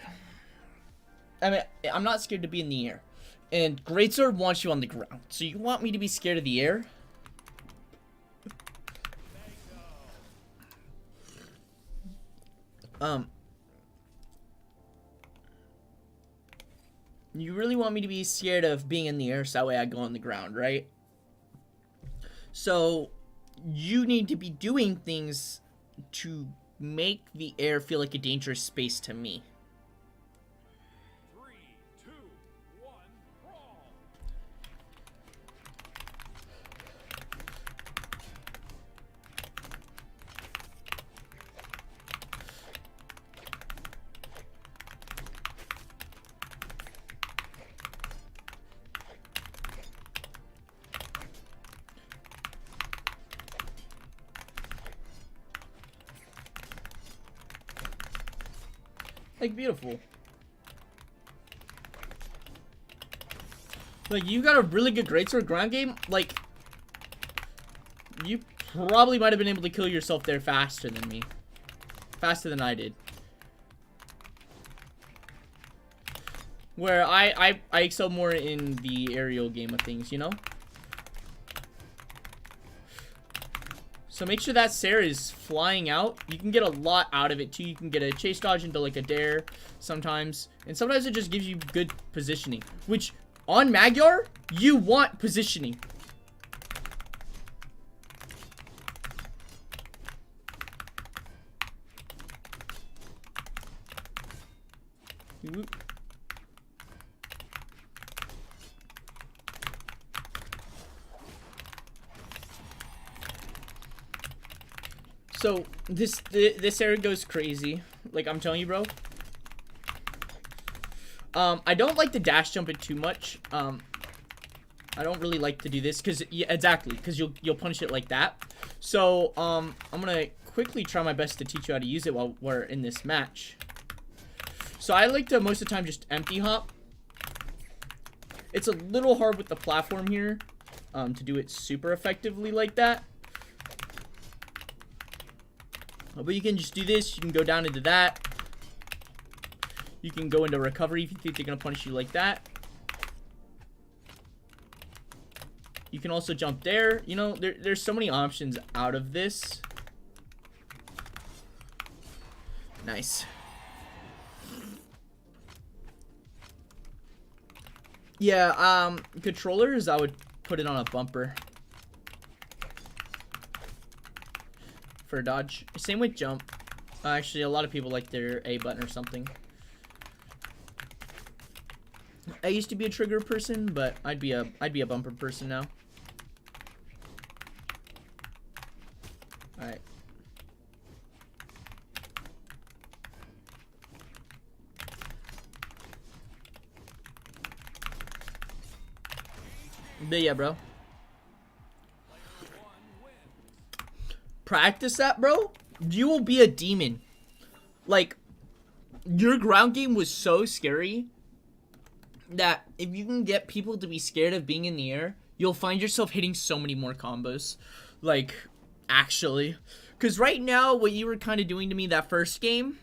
Speaker 1: I mean, I'm not scared to be in the air. And Greatsword wants you on the ground. So you want me to be scared of the air? You really want me to be scared of being in the air so that way I go on the ground, right? So you need to be doing things to make the air feel like a dangerous space to me.
Speaker 2: 3, 2, 1, brawl.
Speaker 1: Like, beautiful. Like, you got a really good Greatsword ground game. Like, you probably might have been able to kill yourself there faster than me. Faster than I did. Where I excel more in the aerial game of things, you know? So make sure that Sair is flying out. You can get a lot out of it too. You can get a chase dodge into like a dare sometimes. And sometimes it just gives you good positioning. Which, on Magyar, you want positioning. So this area goes crazy, like I'm telling you, bro. I don't like to dash jump it too much. I don't really like to do this because, yeah, exactly, because you'll punish it like that. So I'm gonna quickly try my best to teach you how to use it while we're in this match. So I like to most of the time just empty hop. It's a little hard with the platform here to do it super effectively like that. But you can just do this. You can go down into that. You can go into recovery if you think they're going to punish you like that. You can also jump there. You know, there's so many options out of this. Nice. Yeah, controllers, I would put it on a bumper. For dodge. Same with jump. Actually, a lot of people like their A button or something. I used to be a trigger person, but I'd be a bumper person now. All right. But yeah, bro. Practice that, bro. You will be a demon. Like, your ground game was so scary that if you can get people to be scared of being in the air, you'll find yourself hitting so many more combos. Like, actually. Because right now, what you were kind of doing to me that first game,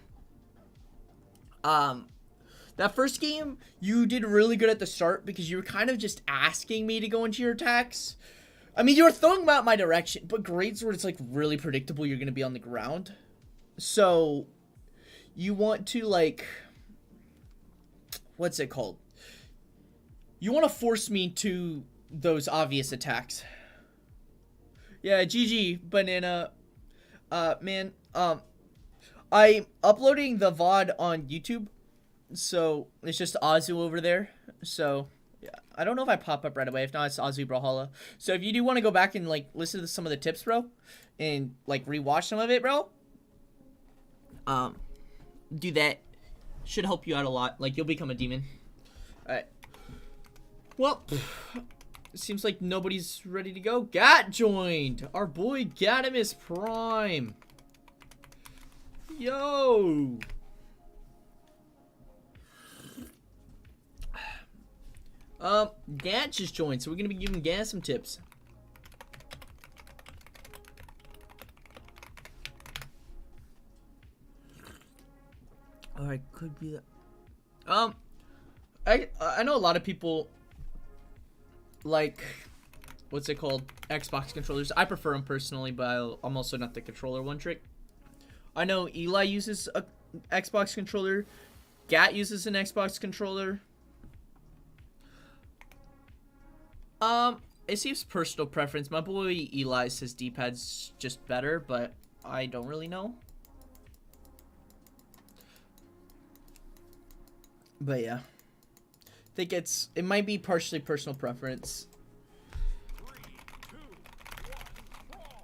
Speaker 1: you did really good at the start because you were kind of just asking me to go into your attacks. I mean, you were throwing them out my direction, but Greatsword, it's like really predictable you're going to be on the ground. So, you want to like, what's it called? You want to force me to those obvious attacks. Yeah, GG, banana. Man, I'm uploading the VOD on YouTube, so it's just Azu over there. So, yeah, I don't know if I pop up right away. If not, it's Azu Brawlhalla. So if you do want to go back and, like, listen to some of the tips, bro, and, like, rewatch some of it, bro, do that. Should help you out a lot. Like, you'll become a demon. Alright. Well, it seems like nobody's ready to go. Gat joined. Our boy Gatimus Prime. Yo. Gat just joined, so we're gonna be giving Gat some tips. Alright, could be that. I know a lot of people like, what's it called, Xbox controllers. I prefer them personally, but I'm also not the controller one trick. I know Eli uses a Xbox controller. Gat uses an Xbox controller. It seems personal preference. My boy Eli says D-pad's just better, but I don't really know. But yeah, I think it might be partially personal preference.
Speaker 2: 3, 2, 1,
Speaker 1: brawl.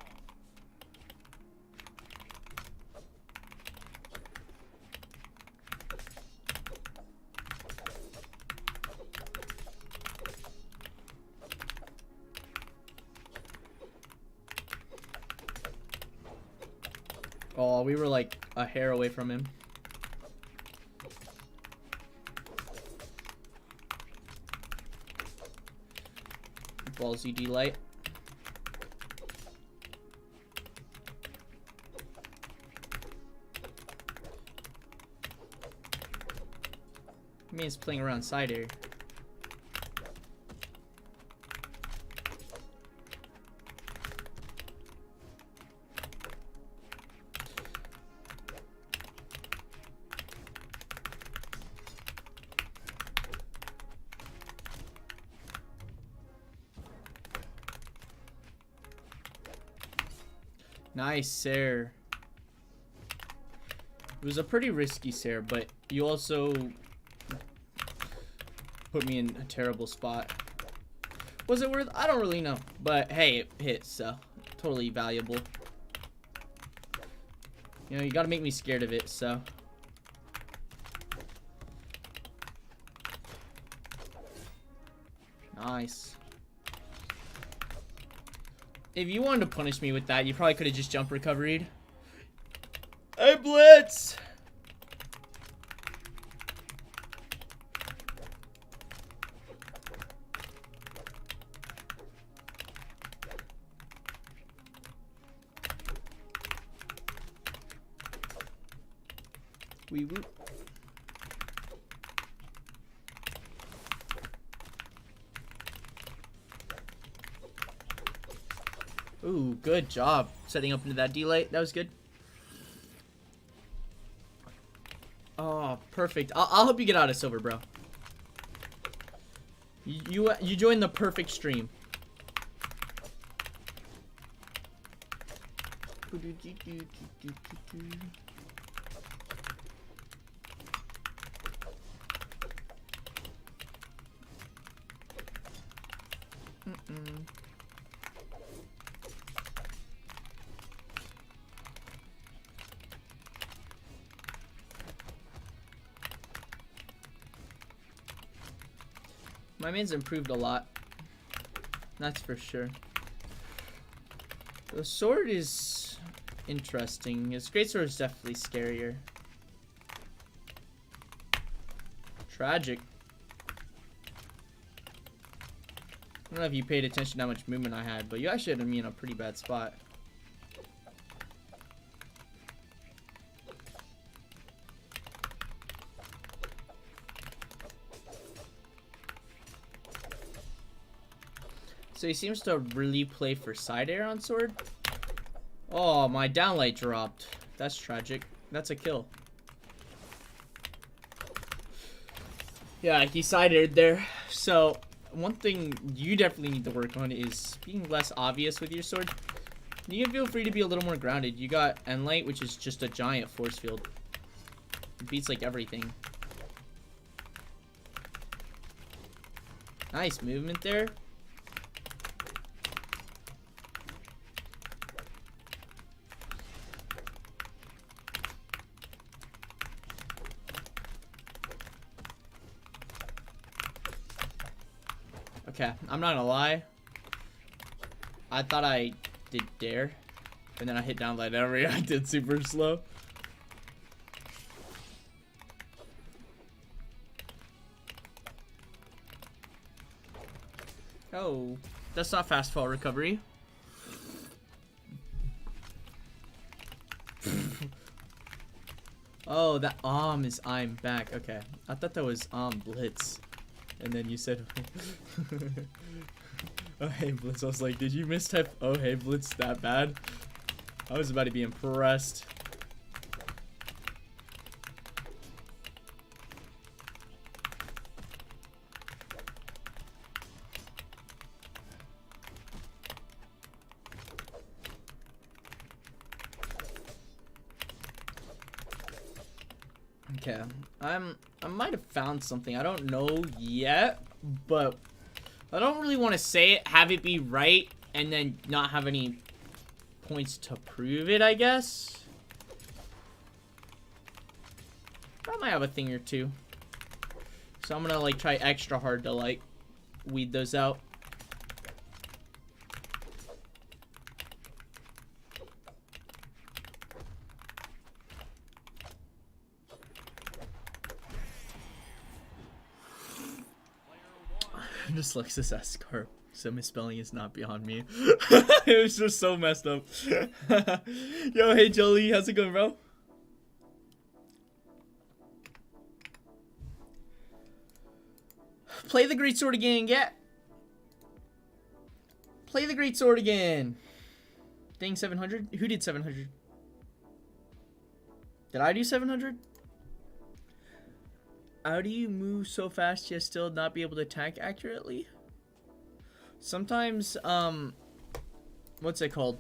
Speaker 1: Oh, we were like a hair away from him. Ballsy D-Light. I mean, it's playing around side air. Nice, Sare. It was a pretty risky Sare, but you also put me in a terrible spot. Was it worth? I don't really know. But hey, it hit, so totally valuable. You know, you gotta make me scared of it, so. Nice. If you wanted to punish me with that, you probably could have just jump recovered. Hey, Blitz! Wee woo. Ooh, good job setting up into that D-Light. That was good. Oh, perfect. I'll help you get out of silver, bro. You joined the perfect stream. My man's improved a lot. That's for sure. The sword is interesting. His greatsword is definitely scarier. Tragic. I don't know if you paid attention to how much movement I had, but you actually had me in a pretty bad spot. So he seems to really play for side air on sword. Oh, my downlight dropped. That's tragic. That's a kill. Yeah, he side-aired there. So, one thing you definitely need to work on is being less obvious with your sword. You can feel free to be a little more grounded. You got Enlight, which is just a giant force field. It beats like everything. Nice movement there. Okay, I'm not gonna lie. I thought I did dare, and then I hit down light every. I did super slow. Oh, that's not fast fall recovery. Oh, that is I'm back. Okay, I thought that was blitz, and then you said oh hey blitz. I was like, did you mistype oh hey blitz that bad? I was about to be impressed. Okay, I might have found something. I don't know yet, but I don't really want to say it, have it be right, and then not have any points to prove it, I guess. I might have a thing or two. So I'm gonna like try extra hard to like weed those out. Dyslexis Escar. So misspelling is not beyond me. It was just so messed up. Yo, hey Jolie, how's it going, bro? Play the great sword again, get. Play the great sword again. Dang, 700. Who did 700? Did I do 700? How do you move so fast yet still not be able to attack accurately? Sometimes, what's it called?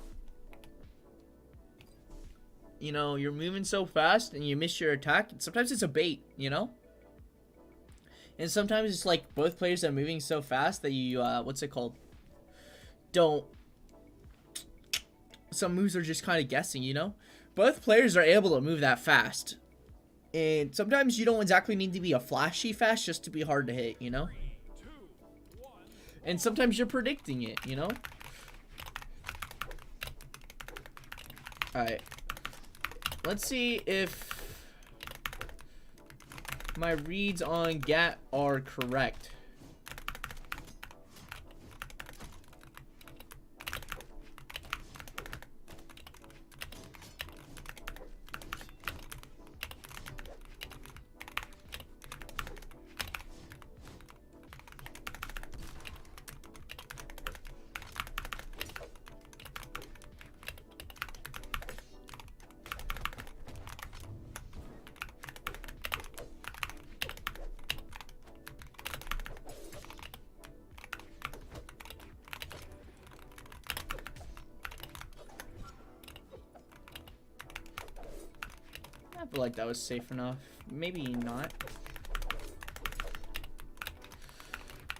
Speaker 1: You know, you're moving so fast and you miss your attack. Sometimes it's a bait, you know? And sometimes it's like both players are moving so fast that you, what's it called? Don't. Some moves are just kind of guessing, you know? Both players are able to move that fast. And sometimes you don't exactly need to be a flashy fast just to be hard to hit, you know? And sometimes you're predicting it, you know? Alright. Let's see if my reads on GAT are correct. I feel like that was safe enough. Maybe not.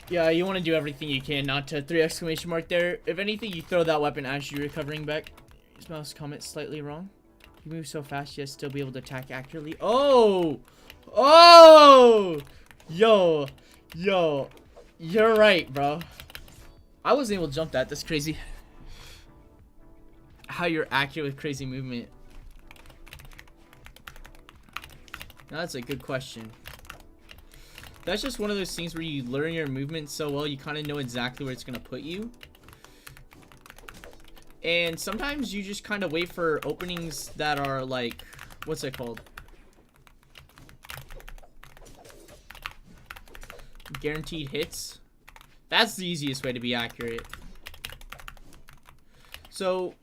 Speaker 1: Yeah, you want to do everything you can not to 3 exclamation mark there. If anything, you throw that weapon as you're recovering back. His mouse comment slightly wrong. You move so fast, yet still be able to attack accurately. Oh! Oh! Yo. Yo. You're right, bro. I wasn't able to jump that. That's crazy. How you're accurate with crazy movement. Now, that's a good question. That's just one of those things where you learn your movement so well, you kind of know exactly where it's going to put you. And sometimes you just kind of wait for openings that are like, what's it called? Guaranteed hits. That's the easiest way to be accurate. So,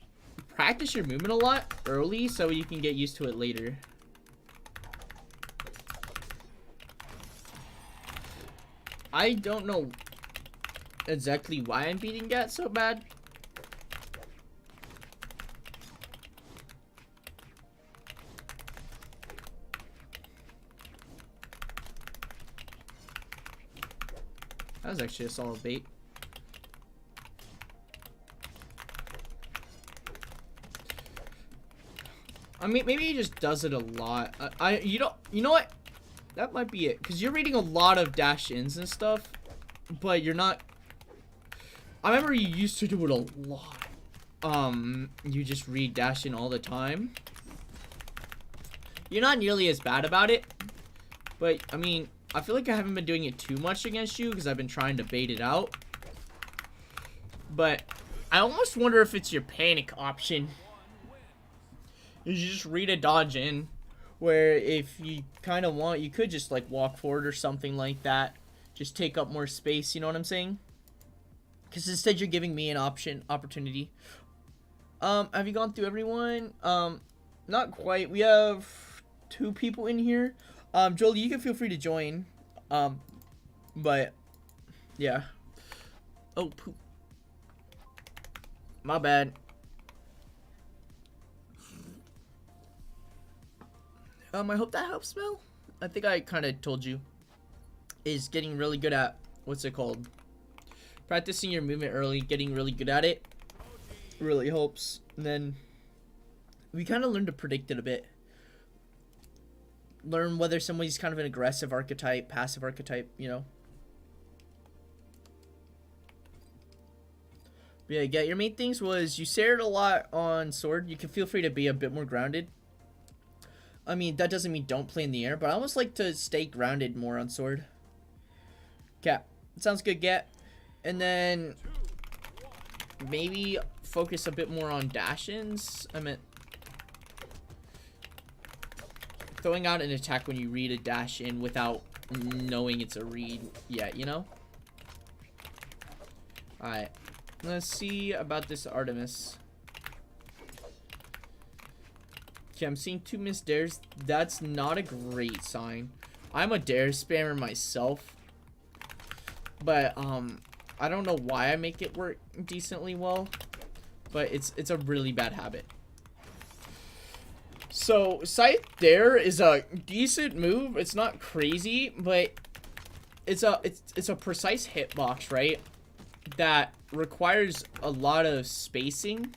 Speaker 1: practice your movement a lot early so you can get used to it later. I don't know exactly why I'm beating Gat so bad. That was actually a solid bait. I mean, maybe he just does it a lot. You know what? That might be it. Because you're reading a lot of dash-ins and stuff. But you're not... I remember you used to do it a lot. You just read dash-in all the time. You're not nearly as bad about it. But, I mean, I feel like I haven't been doing it too much against you. Because I've been trying to bait it out. But, I almost wonder if it's your panic option. You just read a dodge in, where if you kind of want, you could just like walk forward or something like that. Just take up more space, you know what I'm saying? Because instead you're giving me an opportunity. Have you gone through everyone? Not quite. We have 2 people in here. Jolie, you can feel free to join. But, yeah. Oh, poop. My bad. I hope that helps, Mel. I think I kind of told you. Is getting really good at, what's it called? Practicing your movement early, getting really good at it. Really helps. And then, we kind of learn to predict it a bit. Learn whether somebody's kind of an aggressive archetype, passive archetype, you know. But yeah, your main things was, you sared a lot on sword. You can feel free to be a bit more grounded. I mean, that doesn't mean don't play in the air, but I almost like to stay grounded more on sword. Cat. Sounds good, Gat. And then maybe focus a bit more on dash-ins. I meant throwing out an attack when you read a dash-in without knowing it's a read yet, you know? Alright. Let's see about this Artemis. Okay, I'm seeing 2 missed dares. That's not a great sign. I'm a dare spammer myself. But, I don't know why I make it work decently well. But it's a really bad habit. So, Scythe Dare is a decent move. It's not crazy, but it's a precise hitbox, right? That requires a lot of spacing.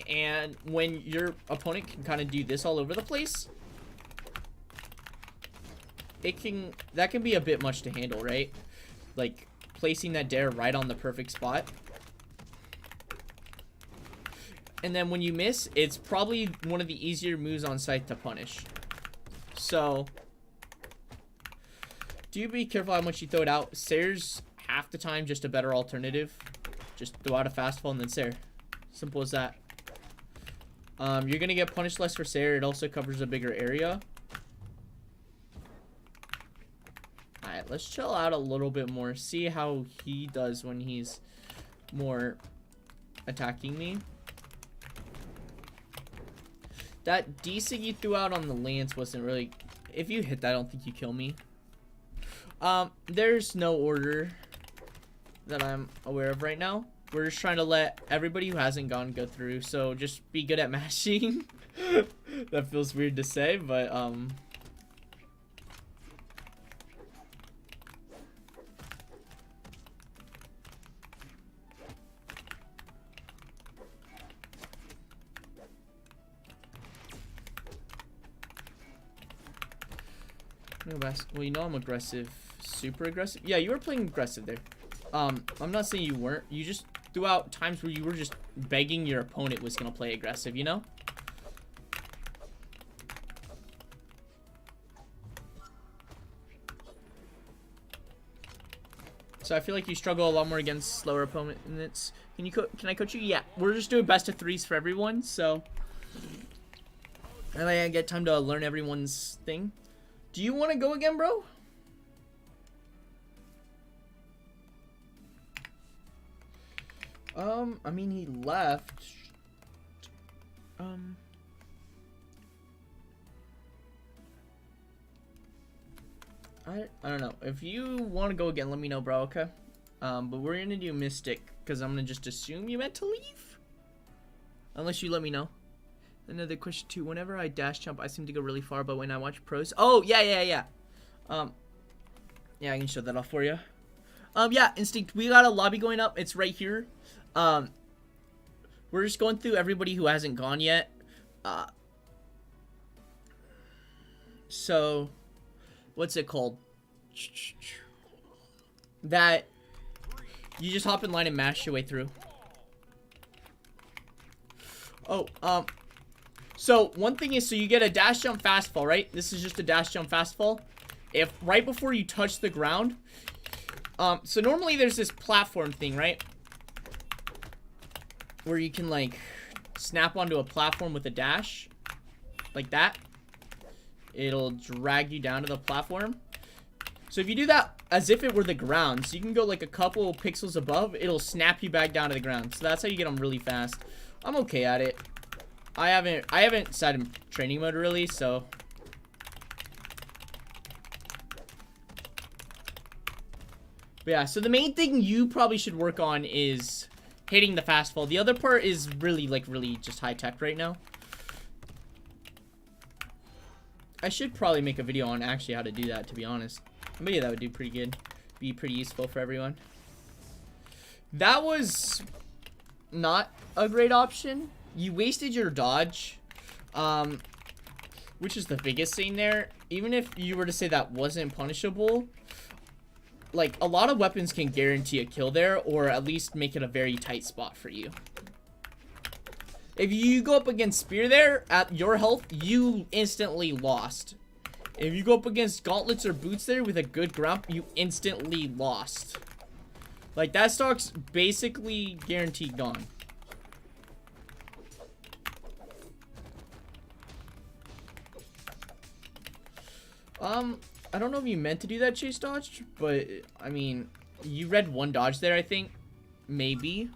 Speaker 1: And when your opponent can kind of do this all over the place, that can be a bit much to handle, right? Like placing that dare right on the perfect spot. And then when you miss, it's probably one of the easier moves on site to punish. So do be careful how much you throw it out. Sair's half the time just a better alternative. Just throw out a fastfall and then Sair. Simple as that. You're gonna get punished less for Sair. It also covers a bigger area. Alright, let's chill out a little bit more. See how he does when he's more attacking me. That decent you threw out on the lance wasn't really... If you hit that, I don't think you kill me. There's no order that I'm aware of right now. We're just trying to let everybody who hasn't gone go through, so just be good at mashing. That feels weird to say, but no best. Well, you know I'm aggressive, super aggressive. Yeah, you were playing aggressive there. I'm not saying you weren't. You just threw out times where you were just begging your opponent was gonna play aggressive, you know? So I feel like you struggle a lot more against slower opponents. Can I coach you? Yeah, we're just doing best of 3s for everyone, so and I get time to learn everyone's thing. Do you want to go again, bro? I mean, he left. I don't know. If you want to go again, let me know, bro, okay? But we're gonna do Mystic, because I'm gonna just assume you meant to leave. Unless you let me know. Another question too. Whenever I dash jump, I seem to go really far, but when I watch pros... Oh, yeah. Yeah, I can show that off for you. Yeah, Instinct, we got a lobby going up. It's right here. We're just going through everybody who hasn't gone yet. So, what's it called? That you just hop in line and mash your way through. Oh, so one thing is, so you get a dash jump fast fall, right? This is just a dash jump fast fall. If right before you touch the ground, so normally there's this platform thing, right? Where you can like snap onto a platform with a dash, like that. It'll drag you down to the platform. So if you do that as if it were the ground, so you can go like a couple pixels above, it'll snap you back down to the ground. So that's how you get them really fast. I'm okay at it. I haven't sat in training mode really, so. But yeah, so the main thing you probably should work on is hitting the fast fall. The other part is really just high tech right now. I should probably make a video on actually how to do that, to be honest. Maybe that would do pretty good. Be pretty useful for everyone. That was not a great option. You wasted your dodge, which is the biggest thing there. Even if you were to say that wasn't punishable, like, a lot of weapons can guarantee a kill there, or at least make it a very tight spot for you. If you go up against Spear there, at your health, you instantly lost. If you go up against Gauntlets or Boots there with a good grump, you instantly lost. Like, that stock's basically guaranteed gone. I don't know if you meant to do that chase dodge, but, I mean, you read one dodge there, I think. Maybe.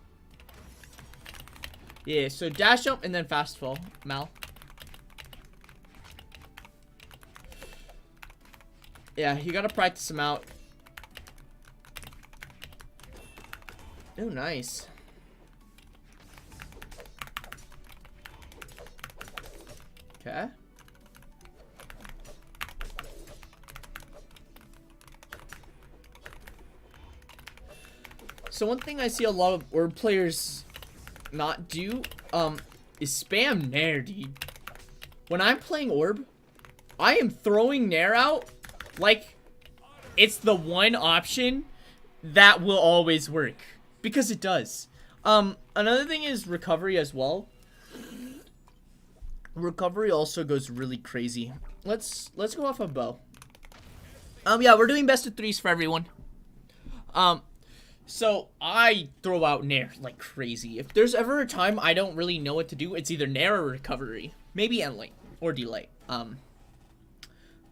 Speaker 1: Yeah, so dash jump and then fast fall, Mal. Yeah, you gotta practice them out. Oh, nice. Okay. So one thing I see a lot of orb players not do, is spam Nair, dude. When I'm playing orb, I am throwing Nair out like it's the one option that will always work. Because it does. Another thing is recovery as well. Recovery also goes really crazy. Let's go off a bow. Yeah, we're doing best of threes for everyone. So I throw out Nair like crazy. If there's ever a time I don't really know what to do, it's either Nair or recovery. Maybe end lane or delay.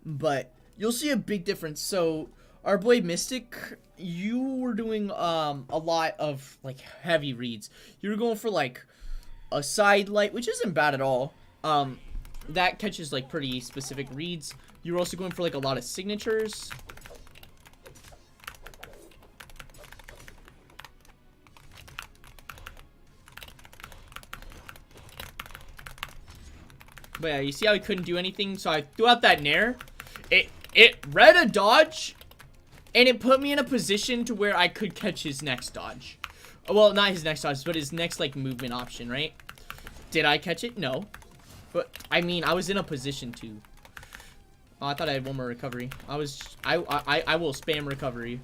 Speaker 1: But you'll see a big difference. So our boy Mystic, you were doing a lot of like heavy reads. You were going for like a side light, which isn't bad at all. That catches like pretty specific reads. You were also going for like a lot of signatures. But yeah, you see how he couldn't do anything? So I threw out that Nair. It read a dodge, and it put me in a position to where I could catch his next dodge. Well, not his next dodge, but his next, like, movement option, right? Did I catch it? No. But, I mean, I was in a position to. Oh, I thought I had one more recovery. I will spam recovery.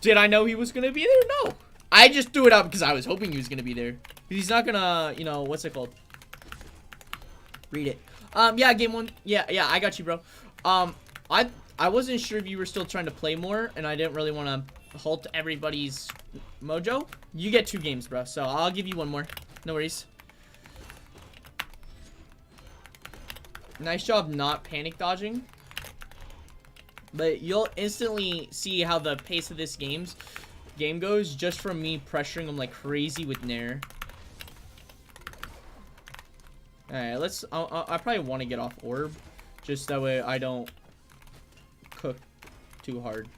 Speaker 1: Did I know he was going to be there? No. I just threw it out because I was hoping he was going to be there. He's not going to, you know, what's it called? Read it. Yeah, game one. Yeah, I got you, bro. I wasn't sure if you were still trying to play more, and I didn't really want to halt everybody's mojo. You get 2 games, bro, so I'll give you one more. No worries. Nice job not panic dodging. But you'll instantly see how the pace of this game goes just from me pressuring him like crazy with Nair. Alright, I probably want to get off orb. Just that way I don't cook too hard.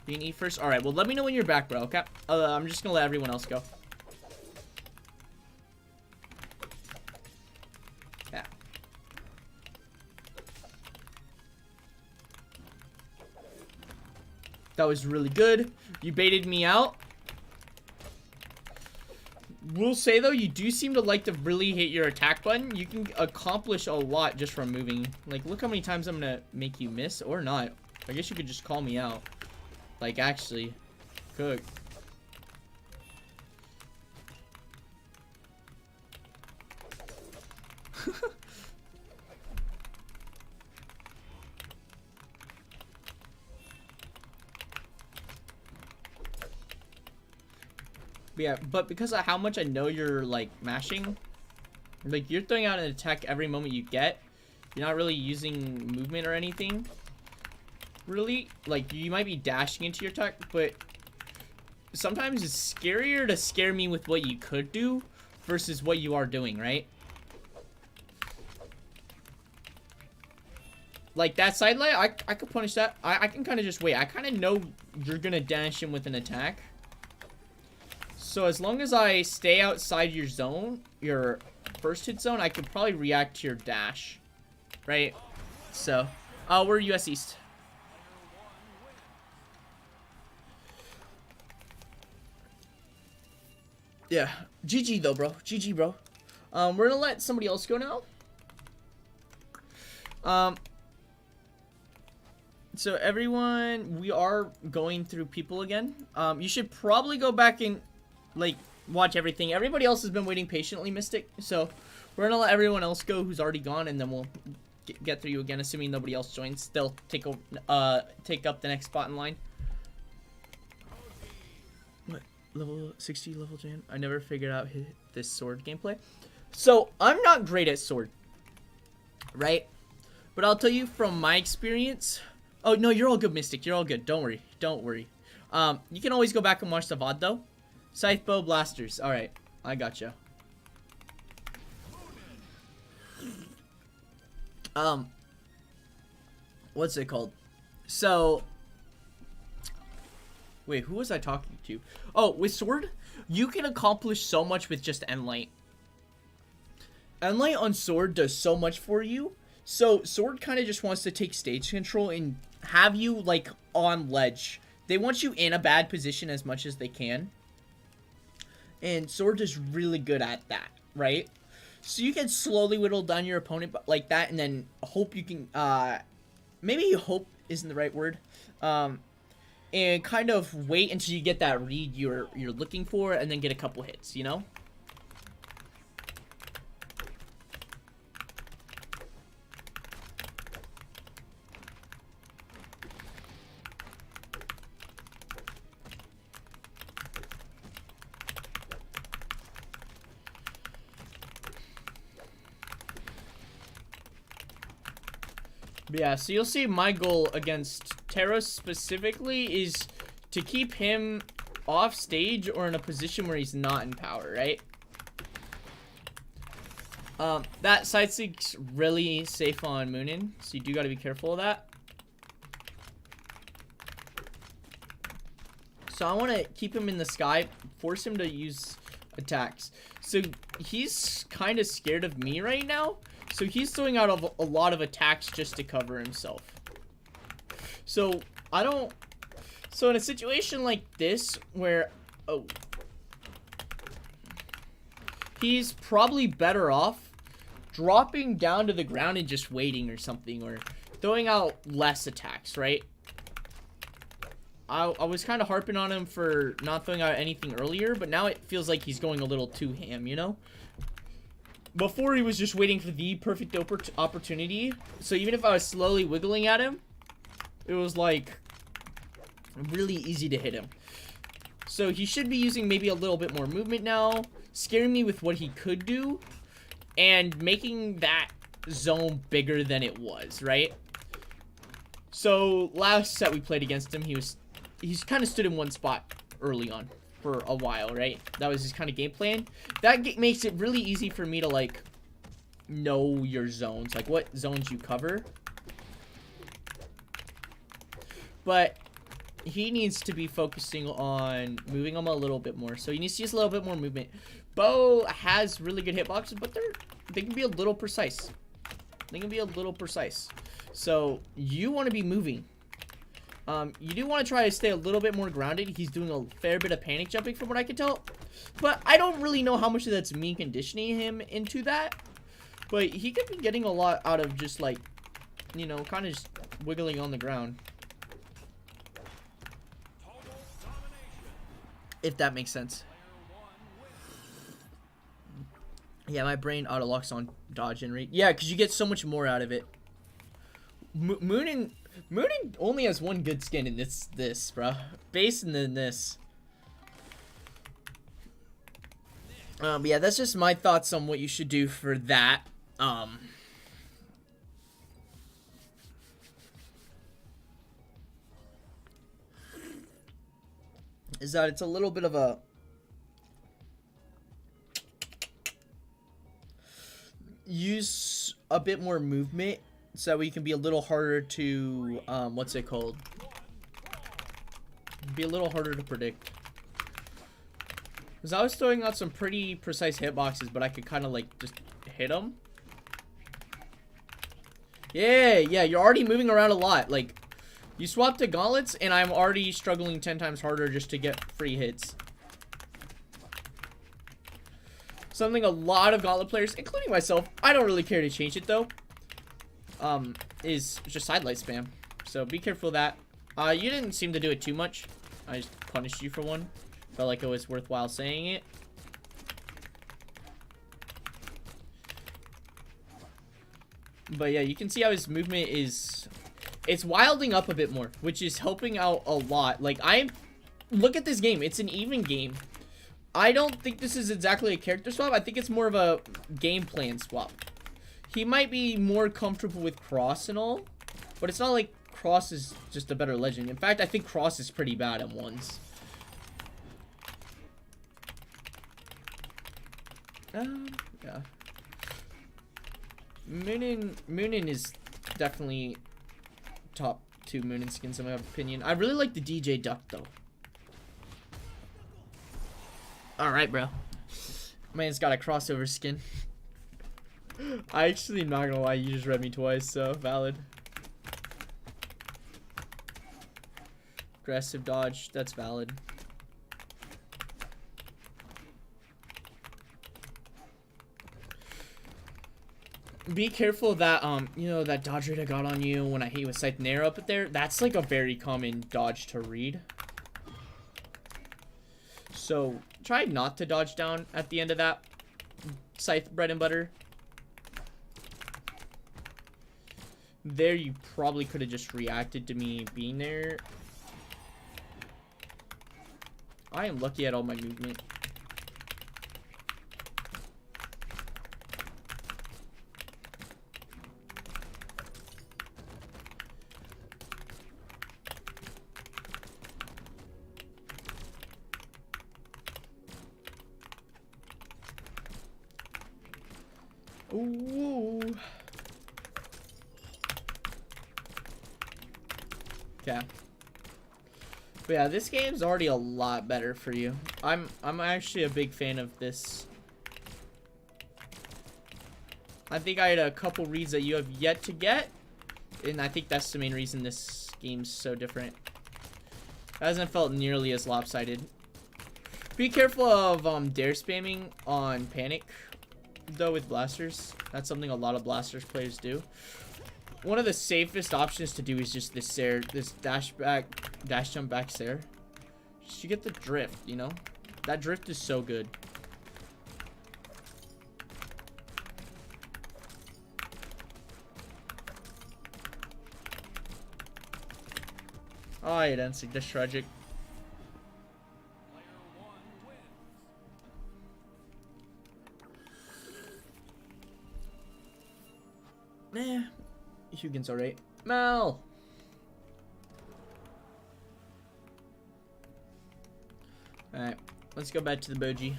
Speaker 1: Being E first? Alright, well, let me know when you're back, bro, okay? I'm just gonna let everyone else go. Yeah. That was really good. You baited me out. Will say, though, you do seem to like to really hit your attack button. You can accomplish a lot just from moving. Like, look how many times I'm gonna make you miss, or not. I guess you could just call me out. Like, actually, cook. Yeah, but because of how much I know you're, like, mashing, like, you're throwing out an attack every moment you get. You're not really using movement or anything. Really, like, you might be dashing into your attack, but sometimes it's scarier to scare me with what you could do versus what you are doing, right? Like, that side light, I could punish that. I can kind of just wait. I kind of know you're gonna dash him with an attack. So as long as I stay outside your zone, your first hit zone, I could probably react to your dash, right? So, we're US East. Yeah, GG though, bro. GG, bro. We're gonna let somebody else go now. So everyone, we are going through people again. You should probably go back and, like, watch everything. Everybody else has been waiting patiently, Mystic. So we're gonna let everyone else go who's already gone, and then we'll get through you again, assuming nobody else joins. They'll take up the next spot in line. What? Level 60, level Jan? I never figured out this sword gameplay. So I'm not great at sword, right? But I'll tell you from my experience. Oh no, you're all good, Mystic. You're all good. Don't worry. Don't worry. You can always go back and watch the VOD though. Scythe bow blasters. All right, I gotcha. What's it called? So, wait, who was I talking to? Oh, with sword, you can accomplish so much with just Endlight. Endlight on sword does so much for you. So sword kind of just wants to take stage control and have you, like, on ledge. They want you in a bad position as much as they can. And sword is really good at that, right? So you can slowly whittle down your opponent like that, and then hope you can, maybe hope isn't the right word, and kind of wait until you get that read you're looking for, and then get a couple hits, you know? Yeah, so you'll see my goal against Taros specifically is to keep him off stage or in a position where he's not in power, right? That side seek's really safe on Moonin, so you do gotta be careful of that. So I want to keep him in the sky, force him to use attacks. So he's kind of scared of me right now. So he's throwing out a lot of attacks just to cover himself. So so in a situation like this where, he's probably better off dropping down to the ground and just waiting or something, or throwing out less attacks, right? I was kind of harping on him for not throwing out anything earlier, but now it feels like he's going a little too ham, you know? Before, he was just waiting for the perfect opportunity. So even if I was slowly wiggling at him, it was, like, really easy to hit him. So he should be using maybe a little bit more movement now, scaring me with what he could do, and making that zone bigger than it was, right? So last set we played against him, he's kind of stood in one spot early on. for a while, right? That was his kind of game plan. That makes it really easy for me to, like, know your zones, like what zones you cover. But he needs to be focusing on moving them a little bit more. So he needs to use a little bit more movement. Bo has really good hitboxes, but they can be a little precise. They can be a little precise. So you want to be moving. You do want to try to stay a little bit more grounded. He's doing a fair bit of panic jumping from what I can tell. But I don't really know how much of that's me conditioning him into that. But he could be getting a lot out of just, like, you know, kind of just wiggling on the ground. If that makes sense. Yeah, my brain auto-locks on dodge and rate. Yeah, because you get so much more out of it. Moonin only has one good skin, and it's this, bro. Base and then this. But yeah, that's just my thoughts on what you should do for that. Is that it's a little bit of a use a bit more movement so we can be a little harder to what's it called? Be a little harder to predict. Because I was throwing out some pretty precise hitboxes, but I could kind of like just hit them. Yeah, you're already moving around a lot. Like, you swap to gauntlets, and I'm already struggling 10 times harder just to get free hits. Something a lot of gauntlet players, including myself, I don't really care to change it though, is just sidelight spam. So be careful of that. You didn't seem to do it too much. I just punished you for one. Felt like it was worthwhile saying it. But yeah, you can see how his movement is... It's wilding up a bit more, which is helping out a lot. Like, look at this game. It's an even game. I don't think this is exactly a character swap. I think it's more of a game plan swap. He might be more comfortable with Cross and all, but it's not like Cross is just a better legend. In fact, I think Cross is pretty bad at ones. Yeah. Moonin is definitely top 2 Moonin skins in my opinion. I really like the DJ Duck though. Alright, bro. Man's got a crossover skin. I actually am not gonna lie, you just read me twice, so valid. Aggressive dodge, that's valid. Be careful that, you know, that dodge rate I got on you when he was sighting the arrow up there. That's like a very common dodge to read. So, try not to dodge down at the end of that scythe bread and butter. There, you probably could have just reacted to me being there. I am lucky at all my movement. Ooh. Okay. But yeah, this game's already a lot better for you. I'm actually a big fan of this. I think I had a couple reads that you have yet to get, and I think that's the main reason this game's so different. It hasn't felt nearly as lopsided. Be careful of dare spamming on panic though with blasters. That's something a lot of blasters players do. One of the safest options to do is just this dash jump back Sair. Just you get the drift, you know? That drift is so good. Oh, yeah, that's tragic. Nah, Hugin's alright. Mal! Alright, Let's go back to the Boji.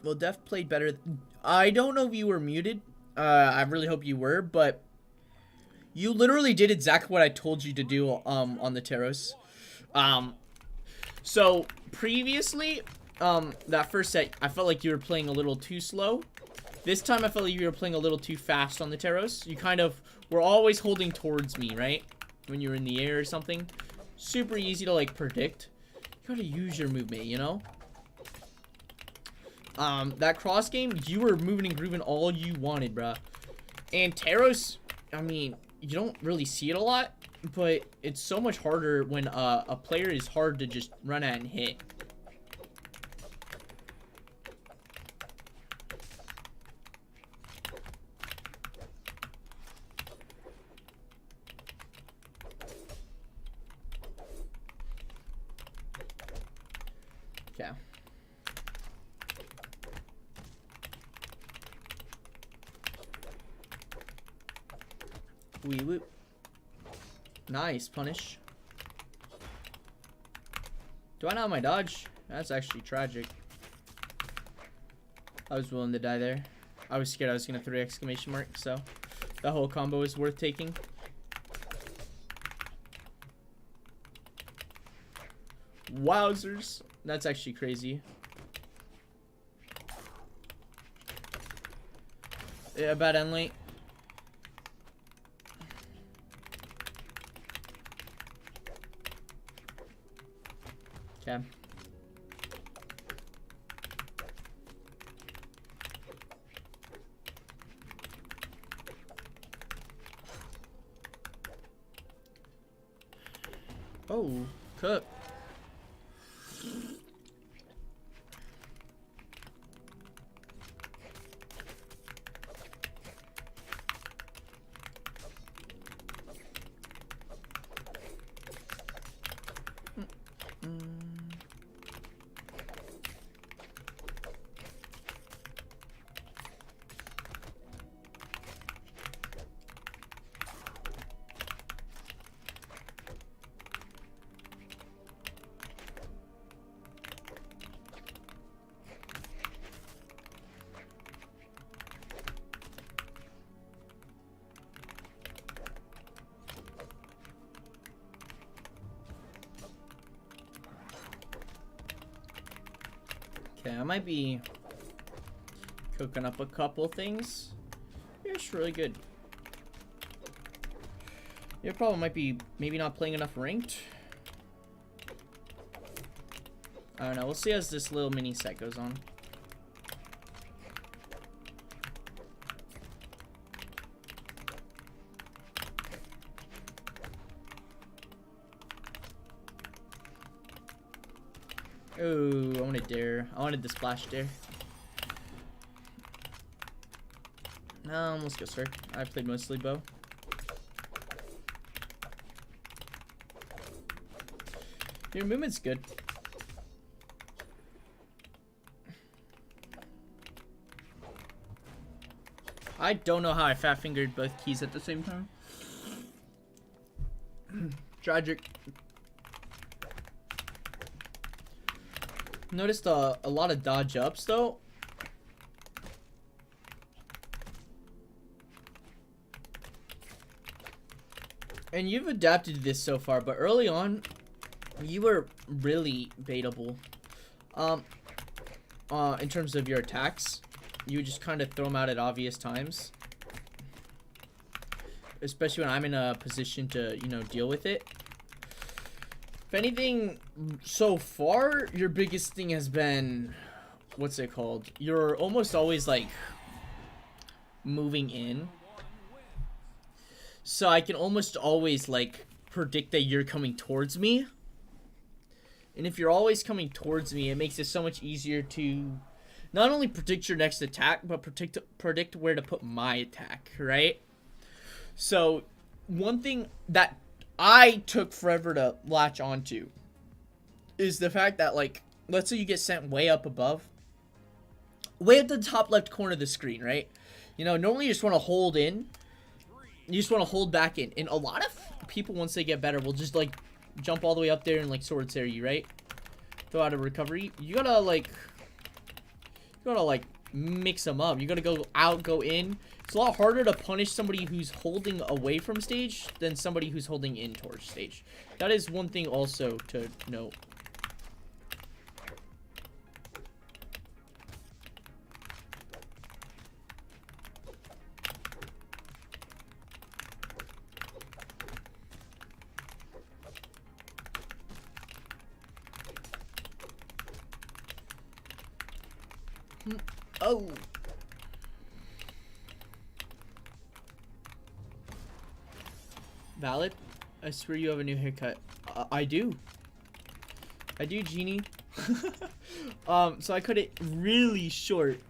Speaker 1: Well, Def played better. I don't know if you were muted. I really hope you were, but you literally did exactly what I told you to do on the Taros. So previously, that first set, I felt like you were playing a little too slow. This time, I felt like you were playing a little too fast on the Taros. You kind of were always holding towards me, right? When you were in the air or something. Super easy to, like, predict. You gotta use your movement, you know? That cross game, you were moving and grooving all you wanted, bruh. And Taros, I mean, you don't really see it a lot, but it's so much harder when a player is hard to just run at and hit. Okay. Wee whoop. Nice, punish. Do I not have my dodge? That's actually tragic. I was willing to die there. I was scared I was gonna 3 exclamation mark, so that whole combo is worth taking. Wowzers. That's actually crazy. Yeah, bad end late. Okay. Oh, cook. Okay, I might be cooking up a couple things. Yeah, it's really good. Your problem might be maybe not playing enough ranked. I don't know. We'll see as this little mini set goes on. Oh, I wanted dare. I wanted the splash dare. Let's go, sir. I played mostly bow. Your movement's good. I don't know how I fat fingered both keys at the same time. Tragic. Noticed a lot of dodge ups though. And you've adapted to this so far, but early on, you were really baitable. In terms of your attacks, you would just kind of throw them out at obvious times. Especially when I'm in a position to, you know, deal with it. If anything, so far, your biggest thing has been, what's it called? You're almost always, like, moving in. So I can almost always, like, predict that you're coming towards me. And if you're always coming towards me, it makes it so much easier to not only predict your next attack, but predict where to put my attack, right? So, one thing that I took forever to latch onto is the fact that, like, let's say you get sent way up above, way at the top left corner of the screen, right? You know, normally you just want to hold in. You just want to hold back in. And a lot of people, once they get better, will just, like, jump all the way up there and, like, sword tear you, right? Throw out a recovery. You gotta, like, mix them up. You gotta go out, go in. It's a lot harder to punish somebody who's holding away from stage than somebody who's holding in towards stage. That is one thing also to note. Oh. Valid? I swear you have a new haircut. I do. I do, Genie. So I cut it really short.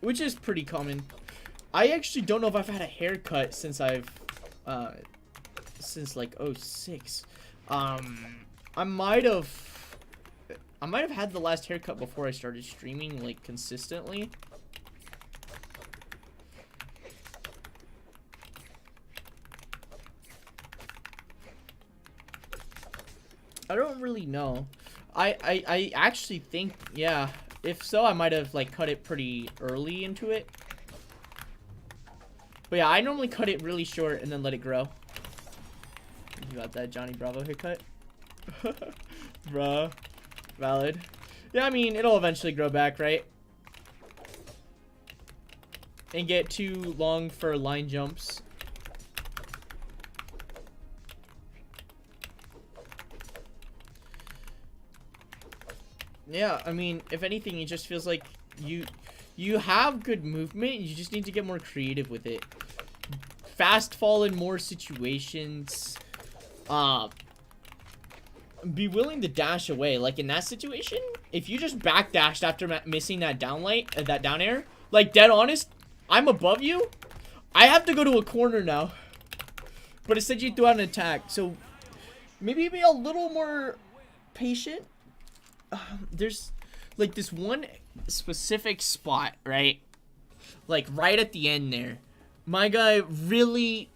Speaker 1: Which is pretty common. I actually don't know if I've had a haircut since since like '06. I might have had the last haircut before I started streaming, like, consistently. I don't really know. I actually think, yeah. If so, I might have, like, cut it pretty early into it. But yeah, I normally cut it really short and then let it grow. You got that Johnny Bravo haircut? Bruh. Valid. Yeah, I mean, it'll eventually grow back, right? And get too long for line jumps. Yeah, I mean, if anything, it just feels like you have good movement. You just need to get more creative with it. Fast fall in more situations. Be willing to dash away. Like in that situation, if you just backdashed after missing that down air, like, dead honest, I'm above you. I have to go to a corner now. But instead you threw out an attack. So maybe be a little more patient. There's like this one specific spot, right? Like right at the end there. My guy really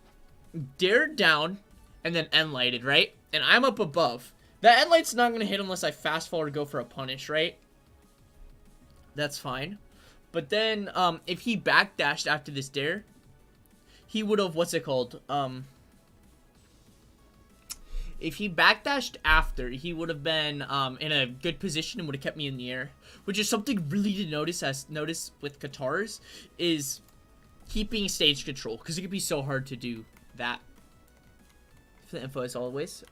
Speaker 1: dared down and then end lighted, right? And I'm up above. That end light's not going to hit unless I fast fall or go for a punish, right? That's fine. But then, if he backdashed after this dare, he would have, what's it called? If he backdashed after, he would have been in a good position and would have kept me in the air. Which is something really to notice with Katars, is keeping stage control. Because it can be so hard to do that. For the info as always.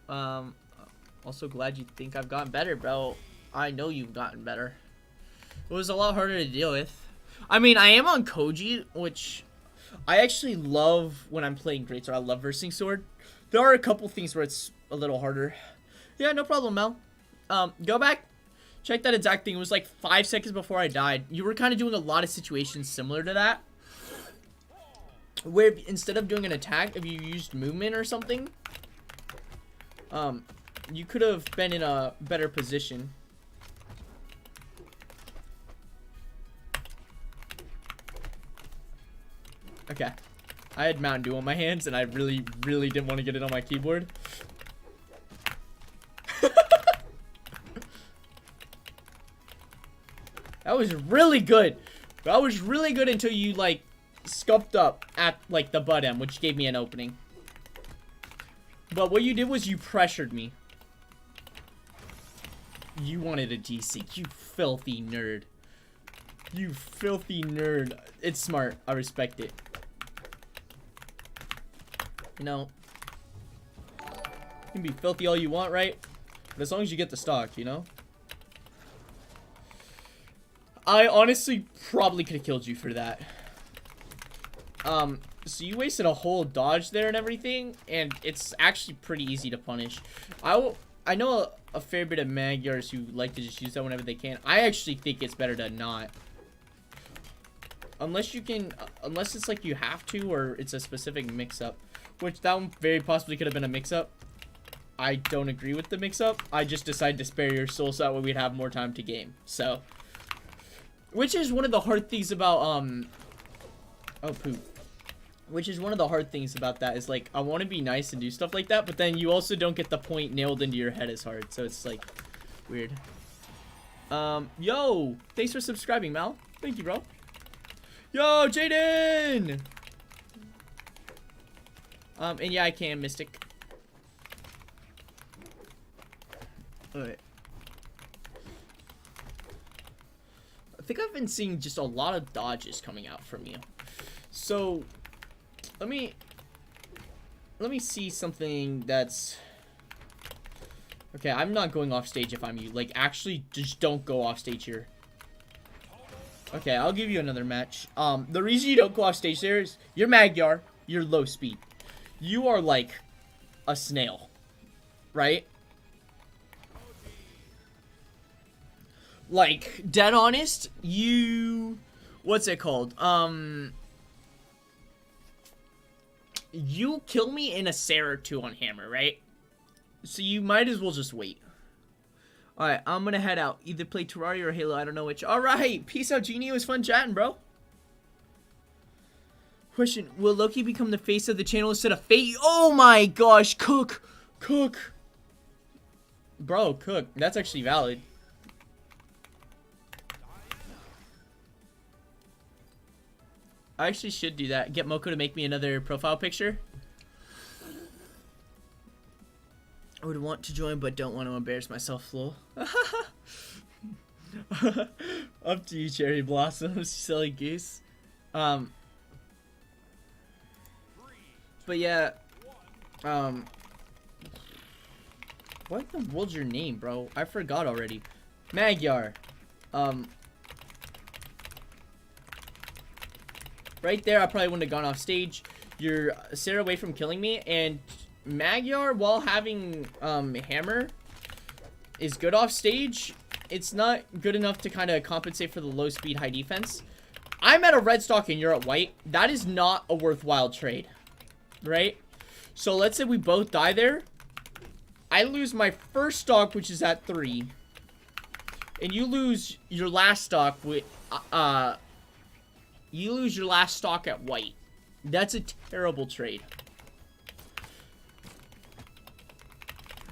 Speaker 1: Also glad you think I've gotten better, bro. I know you've gotten better. It was a lot harder to deal with. I mean, I am on Koji, which I actually love when I'm playing Greatsword. I love versing sword. There are a couple things where it's a little harder. Yeah, no problem, Mel. Go back. Check that exact thing. It was like 5 seconds before I died. You were kind of doing a lot of situations similar to that. Where instead of doing an attack, if you used movement or something, you could have been in a better position. Okay. I had Mountain Dew on my hands, and I really didn't want to get it on my keyboard. That was really good. That was really good until you, like, scuffed up at, like, the butt end, which gave me an opening. But what you did was you pressured me. You wanted a GC, you filthy nerd. You filthy nerd. It's smart. I respect it. You know, you can be filthy all you want, right? But as long as you get the stock, you know? I honestly probably could have killed you for that. So you wasted a whole dodge there and everything, and it's actually pretty easy to punish. I know a fair bit of Magyars who like to just use that whenever they can. I actually think it's better to not. Unless you can, unless it's like you have to, or it's a specific mix-up. Which that one very possibly could have been a mix-up. I don't agree with the mix-up. I just decided to spare your soul so that way we'd have more time to game. So, Which is one of the hard things about, oh, poop. Which is one of the hard things about that is, like, I want to be nice and do stuff like that, but then you also don't get the point nailed into your head as hard, so it's, like, weird. Yo! Thanks for subscribing, Mal. Thank you, bro. Yo, Jaden! And yeah, I can, Mystic. Alright. I think I've been seeing just a lot of dodges coming out from you. So, let me see something that's... Okay, I'm not going off stage if I'm you. Like, actually, just don't go off stage here. Okay, I'll give you another match. The reason you don't go off stage there is you're Magyar, you're low speed. You are like a snail, right? Like, dead honest, you... What's it called? You kill me in a Sarah or two on hammer, right? So you might as well just wait. Alright, I'm gonna head out. Either play Terraria or Halo, I don't know which. Alright, peace out, Genie. It was fun chatting, bro. Question, will Loki become the face of the channel instead of Fate? Oh my gosh, Cook! Cook! Bro, Cook. That's actually valid. I actually should do that. Get Moko to make me another profile picture. I would want to join, but don't want to embarrass myself, lol. Up to you, Cherry Blossoms, silly goose. But yeah, what in the world's your name, bro? I forgot already. Magyar. Right there, I probably wouldn't have gone off stage. You're Sarah away from killing me, and Magyar, while having hammer, is good off stage. It's not good enough to kind of compensate for the low speed, high defense. I'm at a red stock and you're at white. That is not a worthwhile trade, right? So let's say we both die there. I lose my first stock, which is at 3, and you lose your last stock with you lose your last stock at white. That's a terrible trade.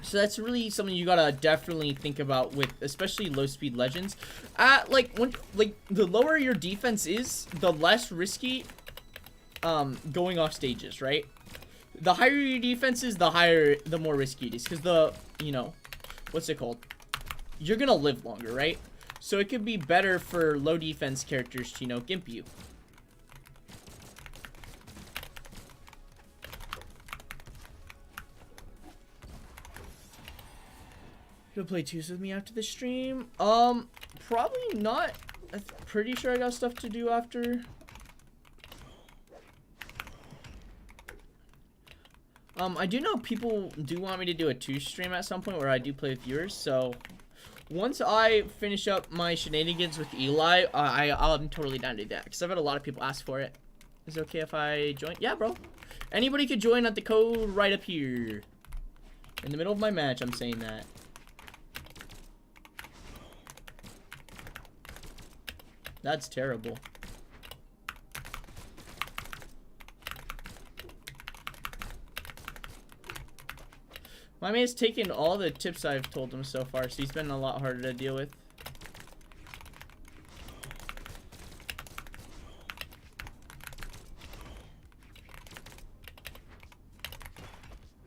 Speaker 1: So that's really something you gotta definitely think about with, especially low speed legends. Like the lower your defense is, the less risky going off stages, right? The higher your defense is, the more risky it is, because you know, what's it called? You're gonna live longer, right? So it could be better for low defense characters to, you know, gimp you. You'll play twos with me after the stream? Probably not. I'm pretty sure I got stuff to do after. I do know people do want me to do a 2 stream at some point where I do play with viewers, so once I finish up my shenanigans with Eli, I'm totally down to do that, because I've had a lot of people ask for it. Is it okay if I join? Yeah, bro. Anybody could join at the code right up here. In the middle of my match, I'm saying that. That's terrible. My mate's taken all the tips I've told him so far, so he's been a lot harder to deal with.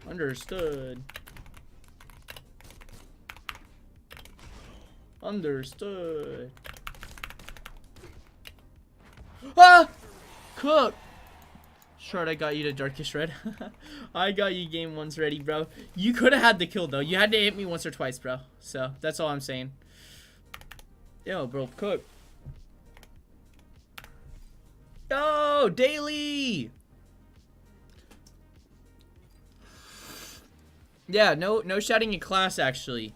Speaker 1: Understood. Understood. Ah! Cook! Short, I got you to Darkest Red. I got you game 1's ready, bro. You could have had the kill, though. You had to hit me once or twice, bro. So, that's all I'm saying. Yo, bro, Cook. Yo, Daily! Yeah, no shouting in class, actually.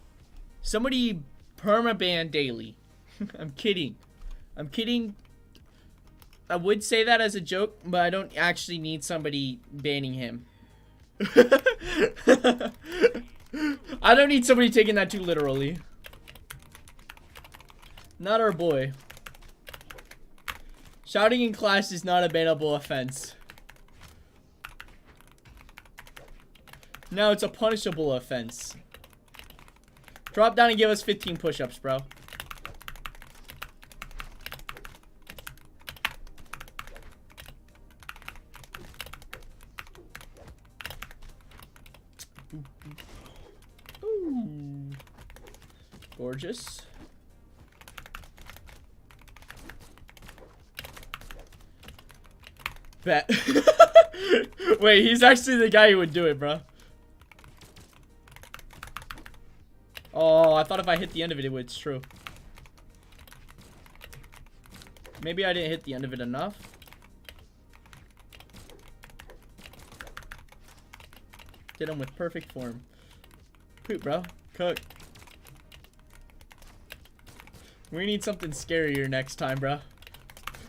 Speaker 1: Somebody permaban Daily. I'm kidding. I'm kidding. I would say that as a joke, but I don't actually need somebody banning him. I don't need somebody taking that too literally. Not our boy. Shouting in class is not a bannable offense. No, it's a punishable offense. Drop down and give us 15 push-ups, bro. Ooh. Gorgeous. Bet. Wait, he's actually the guy who would do it, bro. Oh, I thought if I hit the end of it, it's true. Maybe I didn't hit the end of it enough. Did him with perfect form. Poop, bro. Cook. We need something scarier next time, bro.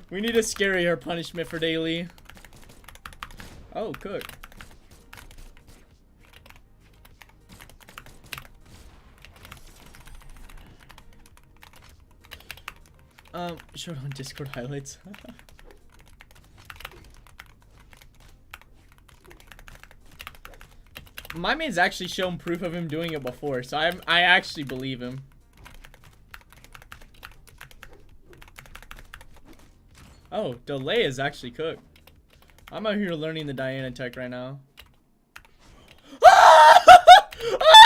Speaker 1: We need a scarier punishment for daily. Oh, cook. Showed on Discord highlights. My man's actually shown proof of him doing it before, so I actually believe him. Oh, delay is actually cooked. I'm out here learning the Diana tech right now.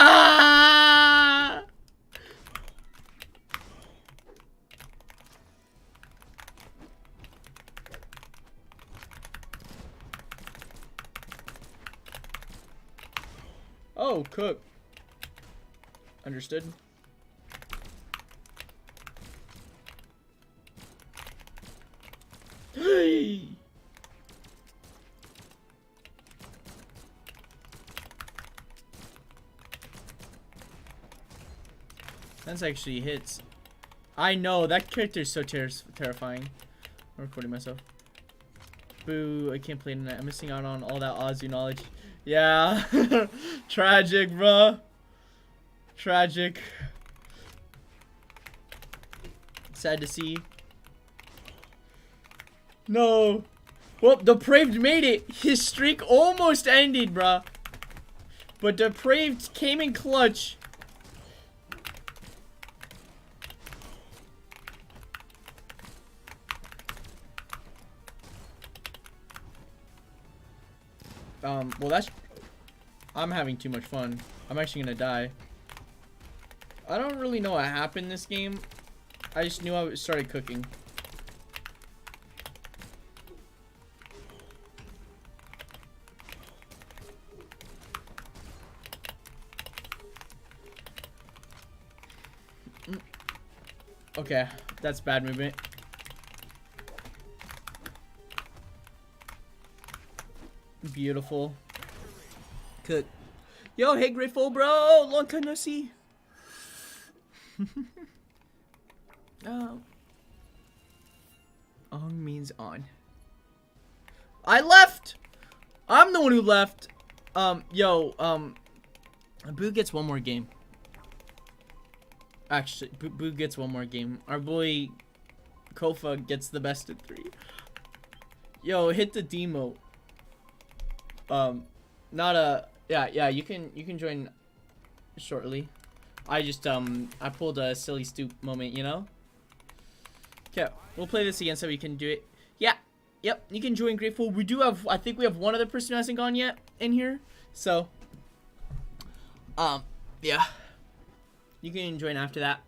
Speaker 1: Ah! Oh, cook. Understood. Hey! That's actually hits. I know, that character is so terrifying. I'm recording myself. Boo, I can't play tonight. I'm missing out on all that Aussie knowledge. Yeah. Tragic, bruh. Tragic. Sad to see. No. Well, Depraved made it. His streak almost ended, bruh. But Depraved came in clutch. Well, that's... I'm having too much fun. I'm actually gonna die. I don't really know what happened this game. I just knew I started cooking. Okay, that's bad movement. Beautiful. Cook. Yo, hey Grateful, bro. Long time no see. Oh. On means on. I left. I'm the one who left. Boo gets one more game. Actually, Boo gets one more game. Our boy Kofa gets the best of 3. Yo, hit the demo. Yeah, you can join shortly. I just I pulled a silly stoop moment, you know. Okay, we'll play this again so we can do it. Yeah, yep, you can join Grateful. We do have, I think we have one other person who hasn't gone yet in here, so yeah, you can join after that.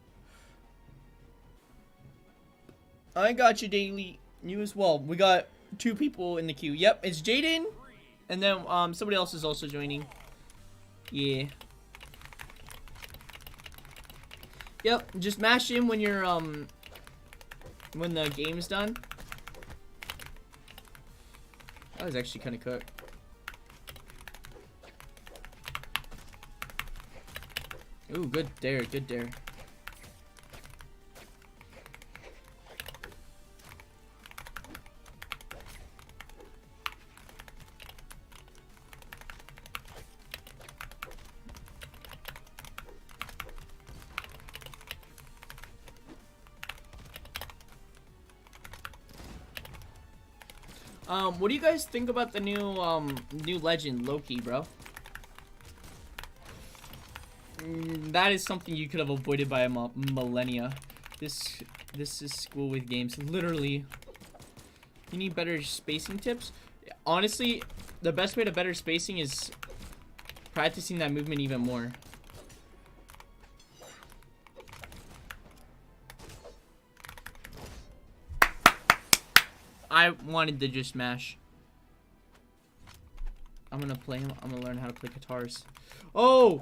Speaker 1: I got you, Daily. You as well. We got 2 people in the queue. Yep, it's Jaden. And then somebody else is also joining. Yeah. Yep, just mash in when you're when the game's done. That was actually kind of cooked. Ooh, good dare, good dare. What do you guys think about the new legend Loki, bro? That is something you could have avoided by a millennia. This is school with games. Literally, you need better spacing tips. Honestly, the best way to better spacing is practicing that movement even more. I wanted to just mash. I'm gonna play him. I'm gonna learn how to play guitars. Oh,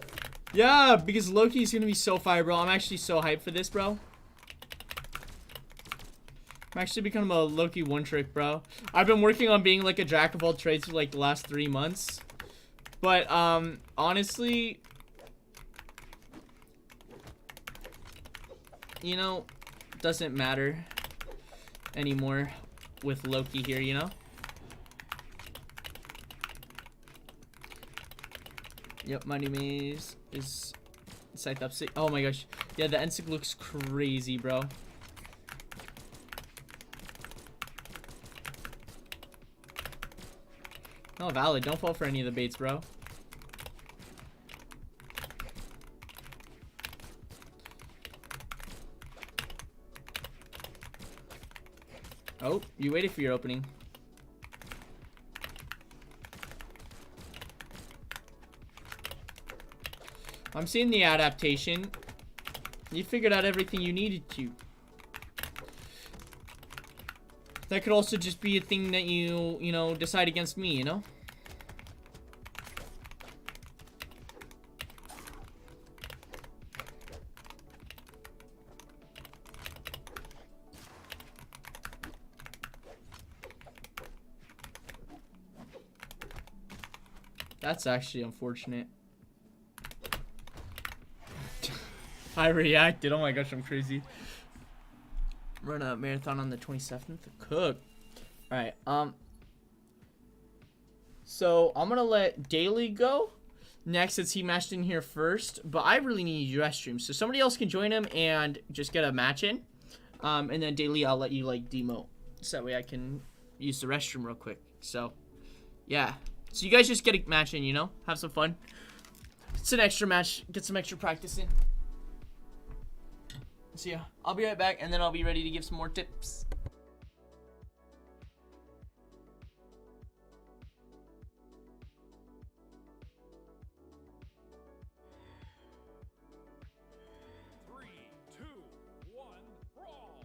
Speaker 1: yeah, because Loki's gonna be so fire, bro. I'm actually so hyped for this, bro. I'm actually becoming a Loki one trick, bro. I've been working on being like a jack of all trades for like the last 3 months. But, honestly, you know, doesn't matter anymore with Loki here, you know? Yep, Money Maze is scythe up 6. Oh my gosh. Yeah, the NSYNC looks crazy, bro. No, valid. Don't fall for any of the baits, bro. Oh, you waited for your opening. I'm seeing the adaptation. You figured out everything you needed to. That could also just be a thing that you know, decide against me, you know? That's actually unfortunate. I reacted. Oh my gosh, I'm crazy. Run a marathon on the 27th. Cook. Alright, so I'm gonna let Daily go next since he matched in here first. But I really need to restroom. So somebody else can join him and just get a match in. And then Daily, I'll let you like demote. So that way I can use the restroom real quick. So, yeah. So you guys just get a match in, you know? Have some fun. It's an extra match. Get some extra practice in. So yeah, I'll be right back and then I'll be ready to give some more tips.
Speaker 2: Three, two, one, brawl.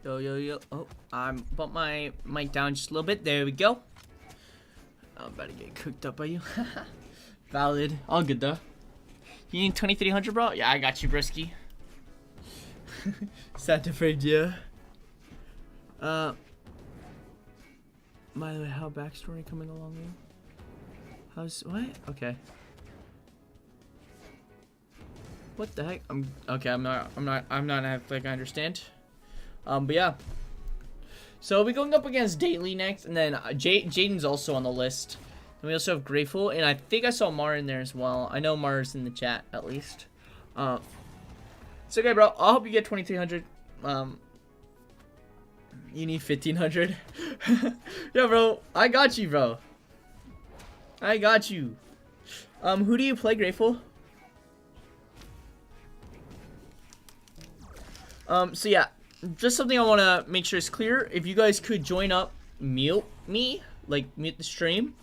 Speaker 1: Yo. Oh, I'm bump my mic down just a little bit. There we go. I'm about to get cooked up by you. Valid. All good though. You need 2300, bro? Yeah, I got you, brisky. Sad to afraid, yeah. By the way, how backstory coming along here? How's what? Okay. What the heck? Okay. I'm not like I understand. But yeah. So we'll be going up against Daily next, and then Jaden's also on the list. And we also have Grateful, and I think I saw Mar in there as well. I know Mar's in the chat at least. It's okay, bro. I'll help you get 2,300. You need 1,500. Yeah, bro. I got you, bro. I got you. Who do you play, Grateful? So yeah, just something I want to make sure is clear. If you guys could join up, mute me, like mute the stream,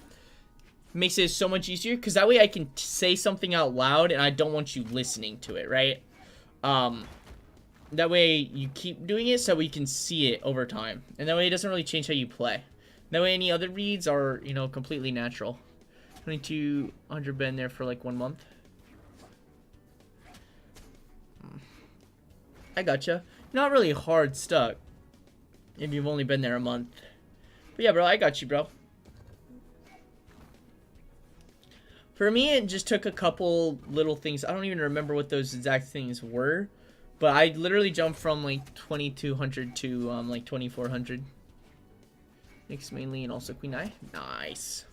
Speaker 1: makes it so much easier, because that way I can say something out loud and I don't want you listening to it, right? That way you keep doing it so we can see it over time, and that way it doesn't really change how you play. That way any other reads are, you know, completely natural. 2,200 been there for like 1 month. I gotcha. Not really hard stuck if you've only been there a month. But yeah, bro, I got you, bro. For me, it just took a couple little things. I don't even remember what those exact things were. But I literally jumped from like 2,200 to like 2,400. Mix mainly and also Queen Eye. Nice.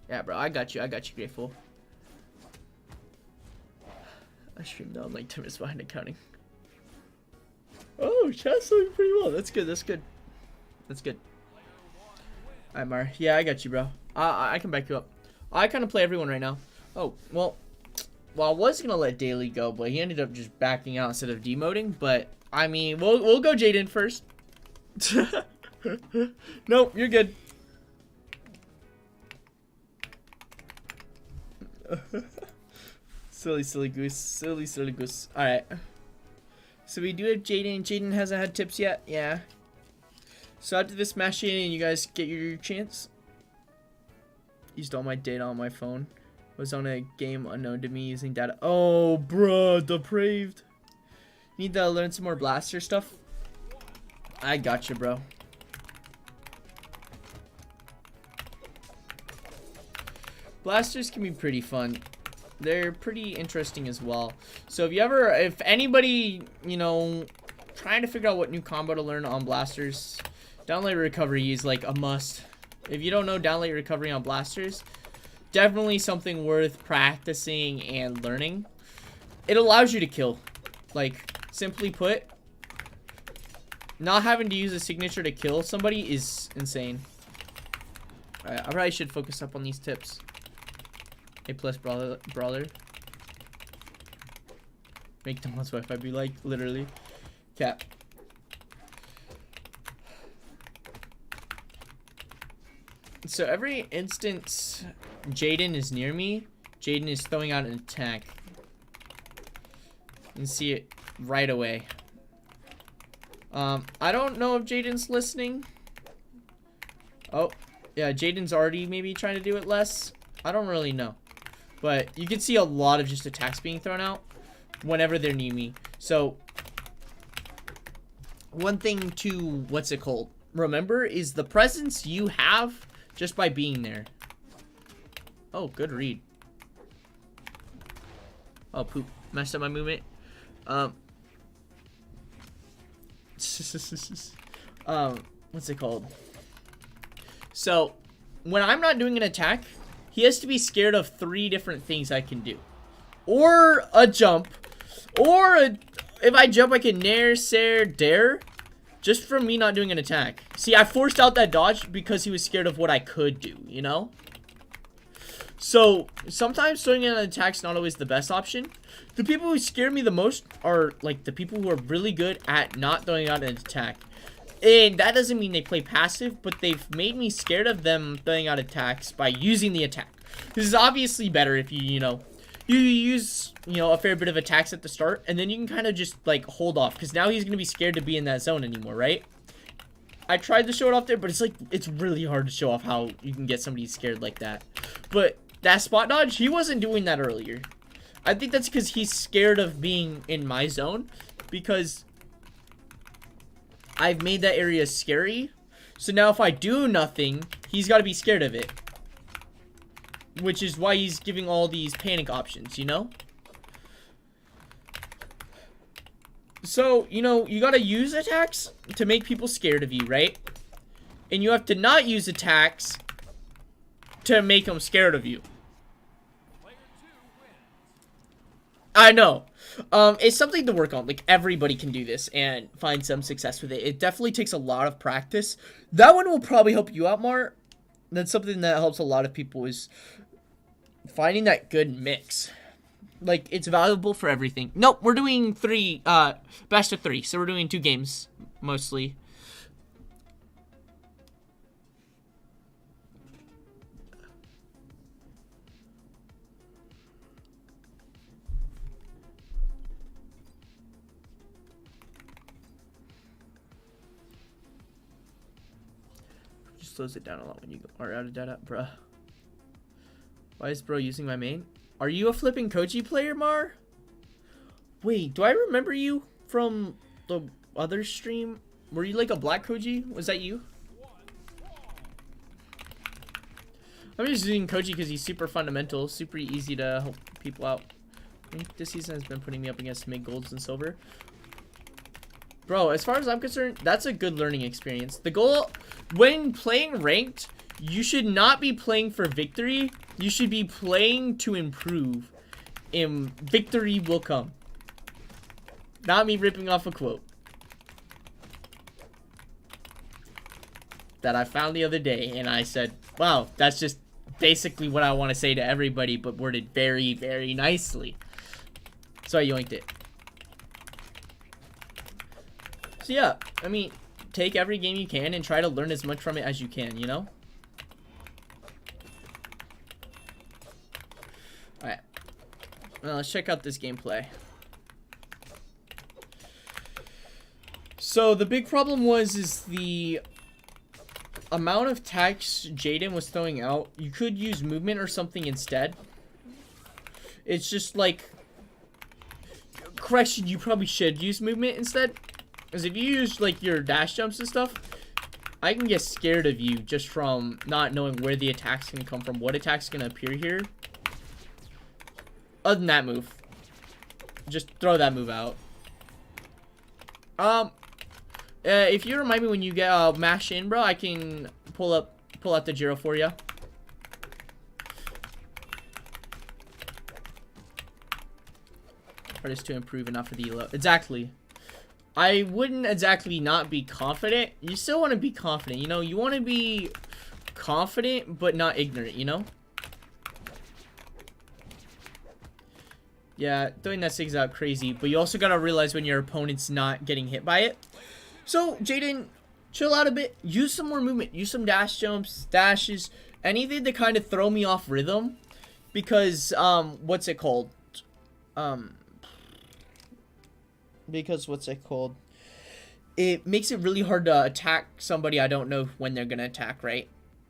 Speaker 1: Yeah, bro, I got you. I got you, Grateful. I streamed on like 10 minutes behind accounting. Oh, chat's doing pretty well. That's good. That's good. That's good. Alright, Mar. Yeah, I got you, bro. I can back you up. I kind of play everyone right now. Oh, well, I was gonna let Daily go, but he ended up just backing out instead of demoting. But I mean, we'll go Jaden first. Nope, you're good. Silly goose. Silly goose. All right. So we do have Jaden. Jaden hasn't had tips yet. Yeah. So after this smash in and you guys get your chance. Used all my data on my phone. Was on a game unknown to me using data. Oh, bruh, depraved. Need to learn some more blaster stuff. I gotcha, bro. Blasters can be pretty fun. They're pretty interesting as well. So if anybody, you know, trying to figure out what new combo to learn on blasters, downlight recovery is like a must. If you don't know downlight recovery on blasters, definitely something worth practicing and learning. It allows you to kill. Like, simply put, not having to use a signature to kill somebody is insane. Alright, I probably should focus up on these tips. A plus brawler. Make Damon's wife, I'd be like, literally. Cap. So every instance Jaden is near me, Jaden is throwing out an attack. You can see it right away. I don't know if Jaden's listening. Oh, yeah, Jaden's already maybe trying to do it less. I don't really know. But you can see a lot of just attacks being thrown out whenever they're near me. So, one thing to, what's it called? Remember is the presence you have just by being there. Oh, good read. Oh, poop. Messed up my movement. What's it called? So, when I'm not doing an attack, he has to be scared of 3 different things I can do. Or a jump. Or if I jump, I can nair, sair, dare. Just from me not doing an attack. See, I forced out that dodge because he was scared of what I could do, you know? So, sometimes throwing in an attack's not always the best option. The people who scare me the most are, like, the people who are really good at not throwing out an attack. And that doesn't mean they play passive, but they've made me scared of them throwing out attacks by using the attack. This is obviously better if you use, a fair bit of attacks at the start, and then you can kind of just, like, hold off, because now he's going to be scared to be in that zone anymore, right? I tried to show it off there, but it's really hard to show off how you can get somebody scared like that. But that spot dodge, he wasn't doing that earlier. I think that's because he's scared of being in my zone, because I've made that area scary. So now if I do nothing, he's got to be scared of it. Which is why he's giving all these panic options, you know? So, you know, you got to use attacks to make people scared of you, right? And you have to not use attacks to make them scared of you. I know. It's something to work on. Like, everybody can do this and find some success with it. It definitely takes a lot of practice. That one will probably help you out more. That's something that helps a lot of people, is finding that good mix. Like, it's valuable for everything. Nope, we're doing best of 3. So we're doing 2 games, mostly. Just slows it down a lot when you are out of data, bruh. Why is bro using my main? Are you a flipping Koji player, Mar? Wait, do I remember you from the other stream? Were you like a black Koji? Was that you? I'm just using Koji because he's super fundamental, super easy to help people out. I think this season has been putting me up against mid golds and silver. Bro, as far as I'm concerned, that's a good learning experience. The goal, when playing ranked, you should not be playing for victory. You should be playing to improve. And victory will come. Not me ripping off a quote that I found the other day, and I said, wow, that's just basically what I want to say to everybody, but worded very, very nicely. So I yoinked it. So yeah, I mean, take every game you can and try to learn as much from it as you can, you know? Alright. Well, let's check out this gameplay. So the big problem is the amount of attacks Jaden was throwing out. You could use movement or something instead. It's just like, correction, you probably should use movement instead. Because if you use like your dash jumps and stuff, I can get scared of you just from not knowing where the attack's gonna come from, what attack's gonna appear here. Other than that move, just throw that move out. If you remind me when you get mash in, bro, I can pull out the Jiro for you. Artist to improve enough for the elo. Exactly. I wouldn't exactly not be confident. You still want to be confident, you know? You want to be confident, but not ignorant, you know? Yeah, throwing that Sig's out crazy, but you also gotta realize when your opponent's not getting hit by it. So, Jaden, chill out a bit. Use some more movement. Use some dash jumps, dashes, anything to kind of throw me off rhythm. Because, what's it called? It makes it really hard to attack somebody I don't know when they're gonna attack, right?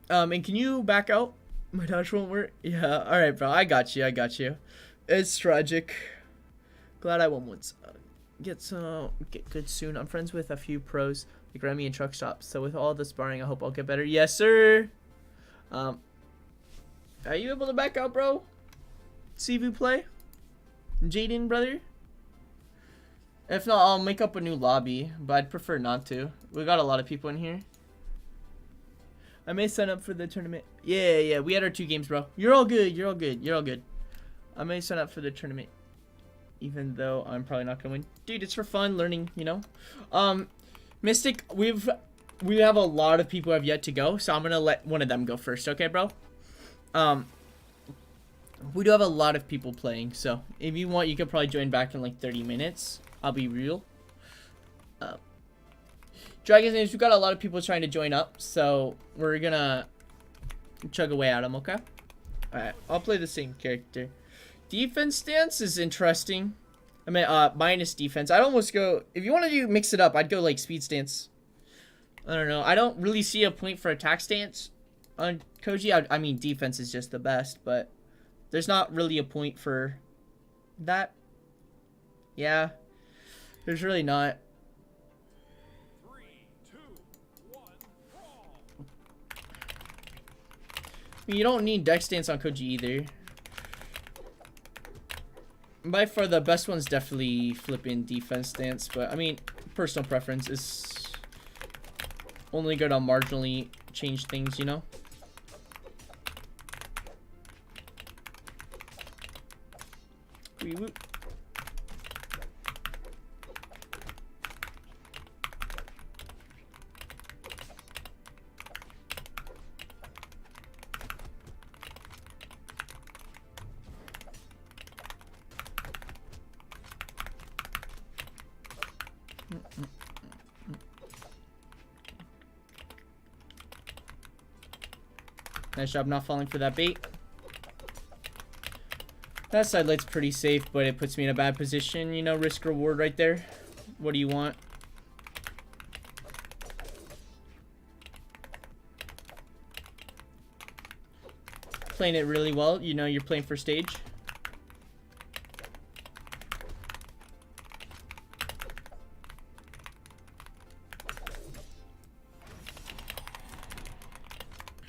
Speaker 1: And can you back out? My dash won't work. Yeah, alright, bro. I got you. It's tragic. Glad I won once. Get good soon. I'm friends with a few pros like Remy and Truck Stop. So with all the sparring, I hope I'll get better. Yes, sir. Are you able to back out, bro? See if you play. Jaden, brother. If not, I'll make up a new lobby, but I'd prefer not to. We got a lot of people in here. I may sign up for the tournament. Yeah. We had our 2 games, bro. You're all good. I may sign up for the tournament, even though I'm probably not gonna win. Dude, it's for fun, learning, you know. Mystic, we have a lot of people who have yet to go, so I'm gonna let one of them go first, okay, bro? We do have a lot of people playing, so if you want, you could probably join back in like 30 minutes. I'll be real. Dragon's names, we got a lot of people trying to join up, so we're gonna chug away at them, okay? Alright, I'll play the same character. Defense stance is interesting. I mean, minus defense. I'd almost go, if you want to mix it up, I'd go like speed stance. I don't know. I don't really see a point for attack stance on Koji. I mean, defense is just the best, but there's not really a point for that. Yeah, there's really not.
Speaker 2: 3, 2, 1, brawl.
Speaker 1: You don't need dex stance on Koji either. By far the best one's definitely flipping defense stance, but I mean, personal preference is only good on marginally change things, you know? Wee woo. Nice job not falling for that bait. That side light's pretty safe, but it puts me in a bad position. You know, risk reward right there. What do you want? Playing it really well. You know you're playing for stage.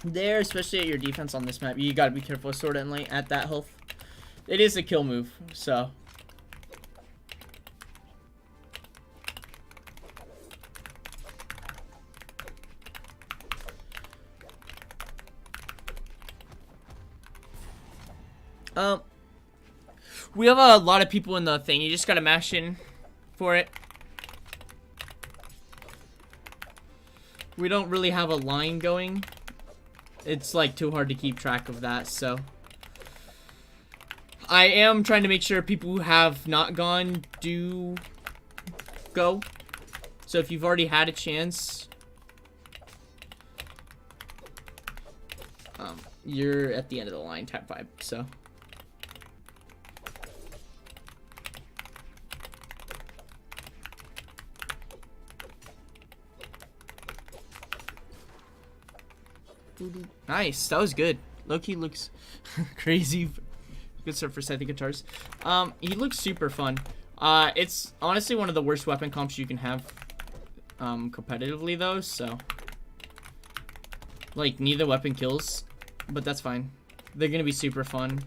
Speaker 1: There, especially at your defense on this map, you gotta be careful with sword and light at that health. It is a kill move, so. We have a lot of people in the thing. You just gotta mash in for it. We don't really have a line going. It's like too hard to keep track of that, so I am trying to make sure people who have not gone do go. So if you've already had a chance, you're at the end of the line type vibe, so. Nice, that was good. Loki looks crazy. Good stuff for setting guitars. He looks super fun. It's honestly one of the worst weapon comps you can have competitively though, so like neither weapon kills, but that's fine. They're gonna be super fun.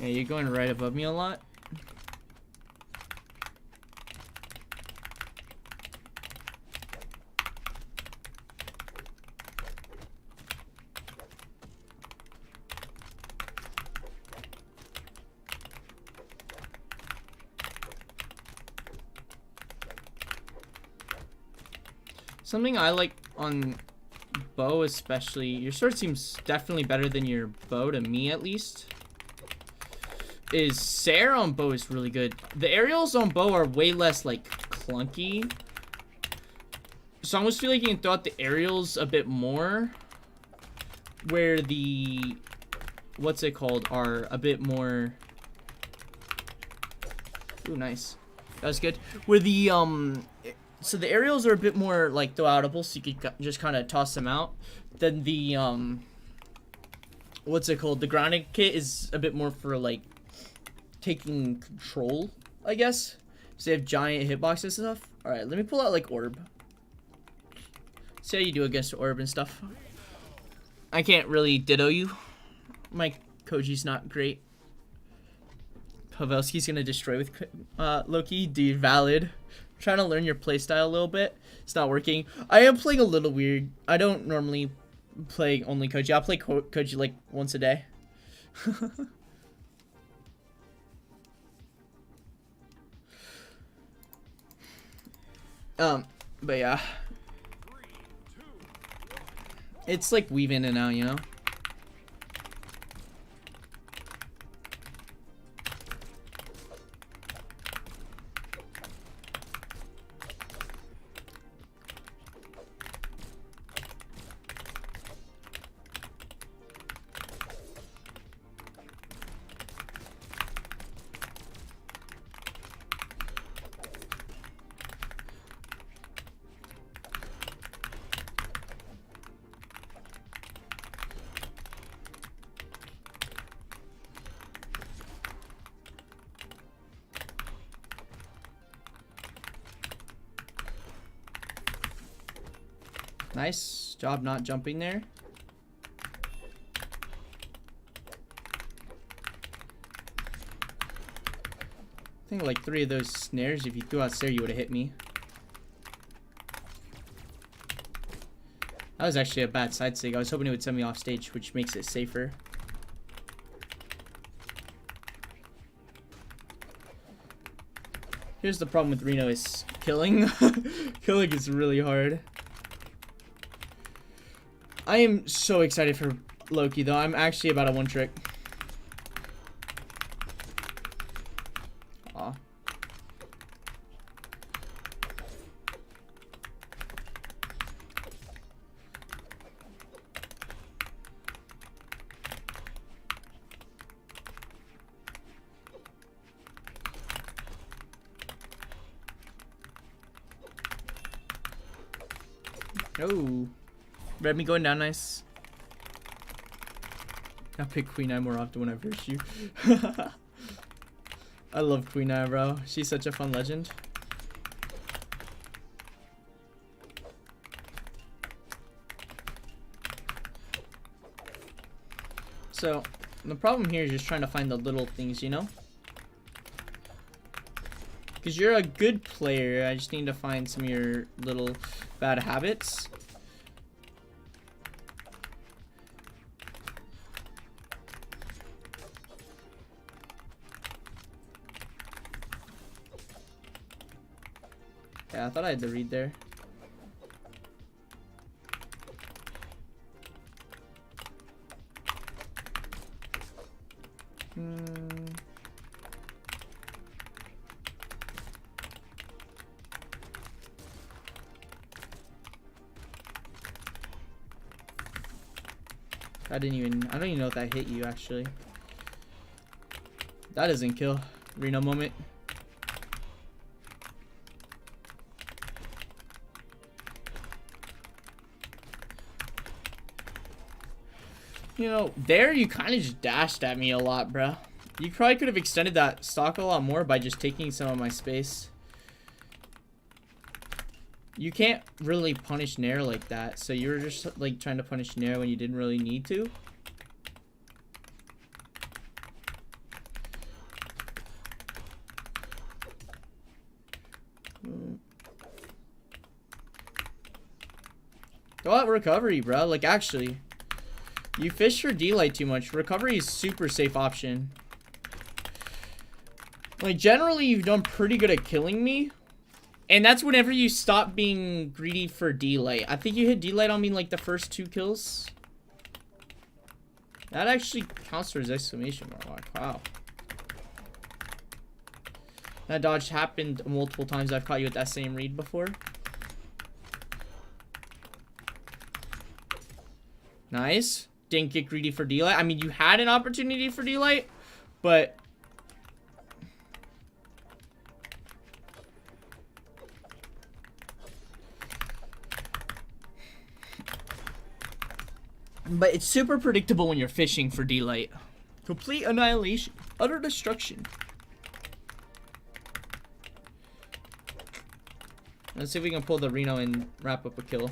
Speaker 1: Yeah, you're going right above me a lot. Something I like on bow especially, your sword seems definitely better than your bow to me at least, is Sarah on bow is really good. The aerials on bow are way less like clunky. So I almost feel like you can throw out the aerials a bit more, where the what's it called are a bit more. Ooh, nice. That was good. Where the so the aerials are a bit more like throw outable, so you could just kind of toss them out. Then the what's it called? The grounding kit is a bit more for like taking control, I guess. So they have giant hitboxes and stuff. All right, let me pull out like orb. See how you do against orb and stuff. I can't really ditto you. My Koji's not great. Pavelski's gonna destroy with Loki. Dude, valid. I'm trying to learn your playstyle a little bit. It's not working. I am playing a little weird. I don't normally play only Koji. I'll play Koji like once a day. But yeah. It's like weave in and out, you know? Nice job not jumping there. I think like 3 of those snares, if you threw out there, you would have hit me. That was actually a bad side sig. I was hoping it would send me off stage, which makes it safer. Here's the problem with Reno is killing. Killing is really hard. I am so excited for Loki, though. I'm actually about a one trick. Aw. Oh. Red me going down nice. I pick Queen Eye more often when I verse you. I love Queen Eye, bro. She's such a fun legend. So, the problem here is just trying to find the little things, you know? Because you're a good player, I just need to find some of your little bad habits. Yeah, I thought I had the read there. I don't even know if that hit you, actually. That doesn't kill. Reno moment. You know, there you kind of just dashed at me a lot, bro. You probably could have extended that stock a lot more by just taking some of my space. You can't really punish Nair like that, so you were just like trying to punish Nair when you didn't really need to. Go out recovery, bro. Like, actually, you fish for D-Light too much. Recovery is super safe option. Like, generally, you've done pretty good at killing me. And that's whenever you stop being greedy for D-Light. I think you hit D-Light on me like the first 2 kills. That actually counts for his exclamation mark. Wow. That dodge happened multiple times. I've caught you with that same read before. Nice. Didn't get greedy for D-Light. I mean, you had an opportunity for D-Light, but... But it's super predictable when you're fishing for D-Light. Complete annihilation. Utter destruction. Let's see if we can pull the Reno and wrap up a kill.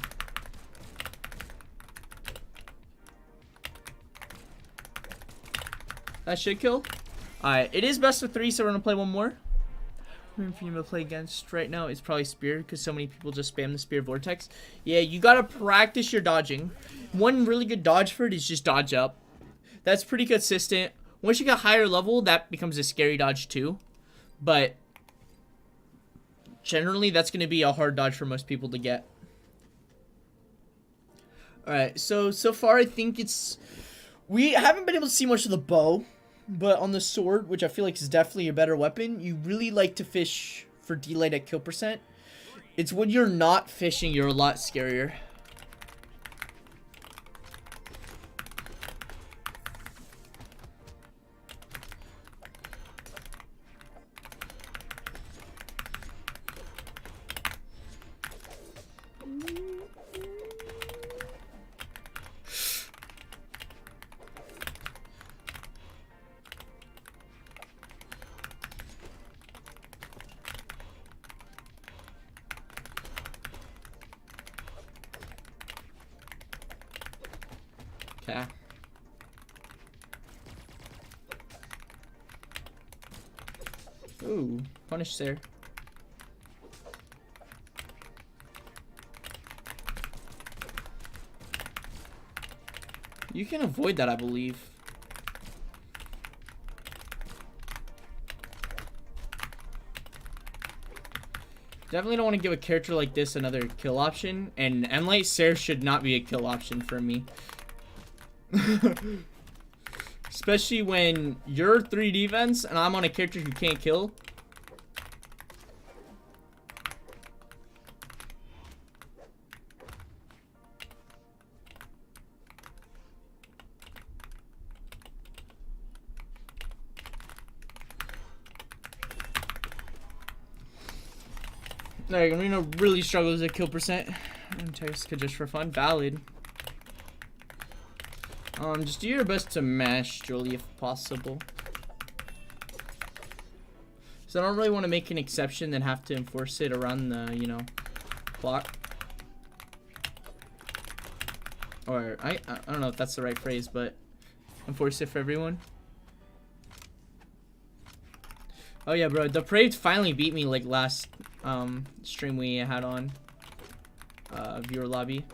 Speaker 1: That should kill. Alright, it is best of 3, so we're going to play one more. For you to play against right now is probably Spear, because so many people just spam the Spear Vortex. Yeah, you gotta practice your dodging. One really good dodge for it is just dodge up. That's pretty consistent. Once you get higher level, that becomes a scary dodge too. But generally, that's gonna be a hard dodge for most people to get. Alright, so far I think it's... We haven't been able to see much of the bow. But on the sword, which I feel like is definitely a better weapon, you really like to fish for D-Light at kill percent. It's when you're not fishing, you're a lot scarier. Ooh, punish there. You can avoid that, I believe. Definitely don't want to give a character like this another kill option, and Enlight Sarah should not be a kill option for me. Especially when you're 3 defense and I'm on a character who can't kill. Like, Reno really struggles at kill percent. And Tex could just for fun. Valid. Just do your best to mash Jolie if possible. So I don't really want to make an exception and have to enforce it around the, you know, clock. Or, I don't know if that's the right phrase, but enforce it for everyone. Oh yeah, bro, the Parade finally beat me like last stream we had on viewer lobby.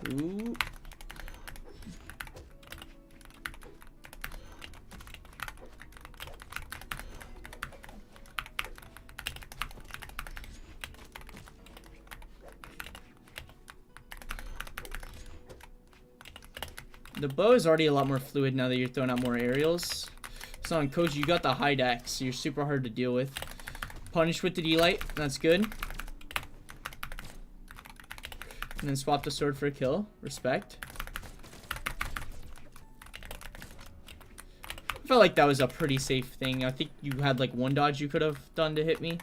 Speaker 1: Ooh. The bow is already a lot more fluid now that you're throwing out more aerials. So on Koji, you got the high dex, so you're super hard to deal with. Punish with the D-Light, that's good. And then swap the sword for a kill. Respect. I felt like that was a pretty safe thing. I think you had like one dodge you could have done to hit me.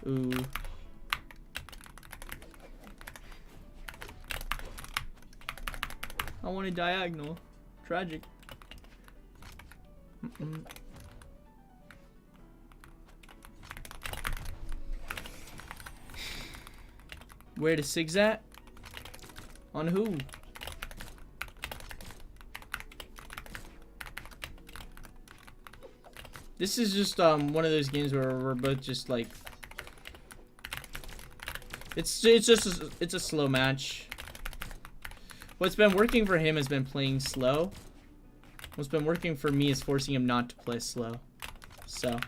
Speaker 1: Ooh. I want a diagonal. Tragic. Where the Sigs at? On who? This is just one of those games where we're both just like it's a slow match. What's been working for him has been playing slow. What's been working for me is forcing him not to play slow. So.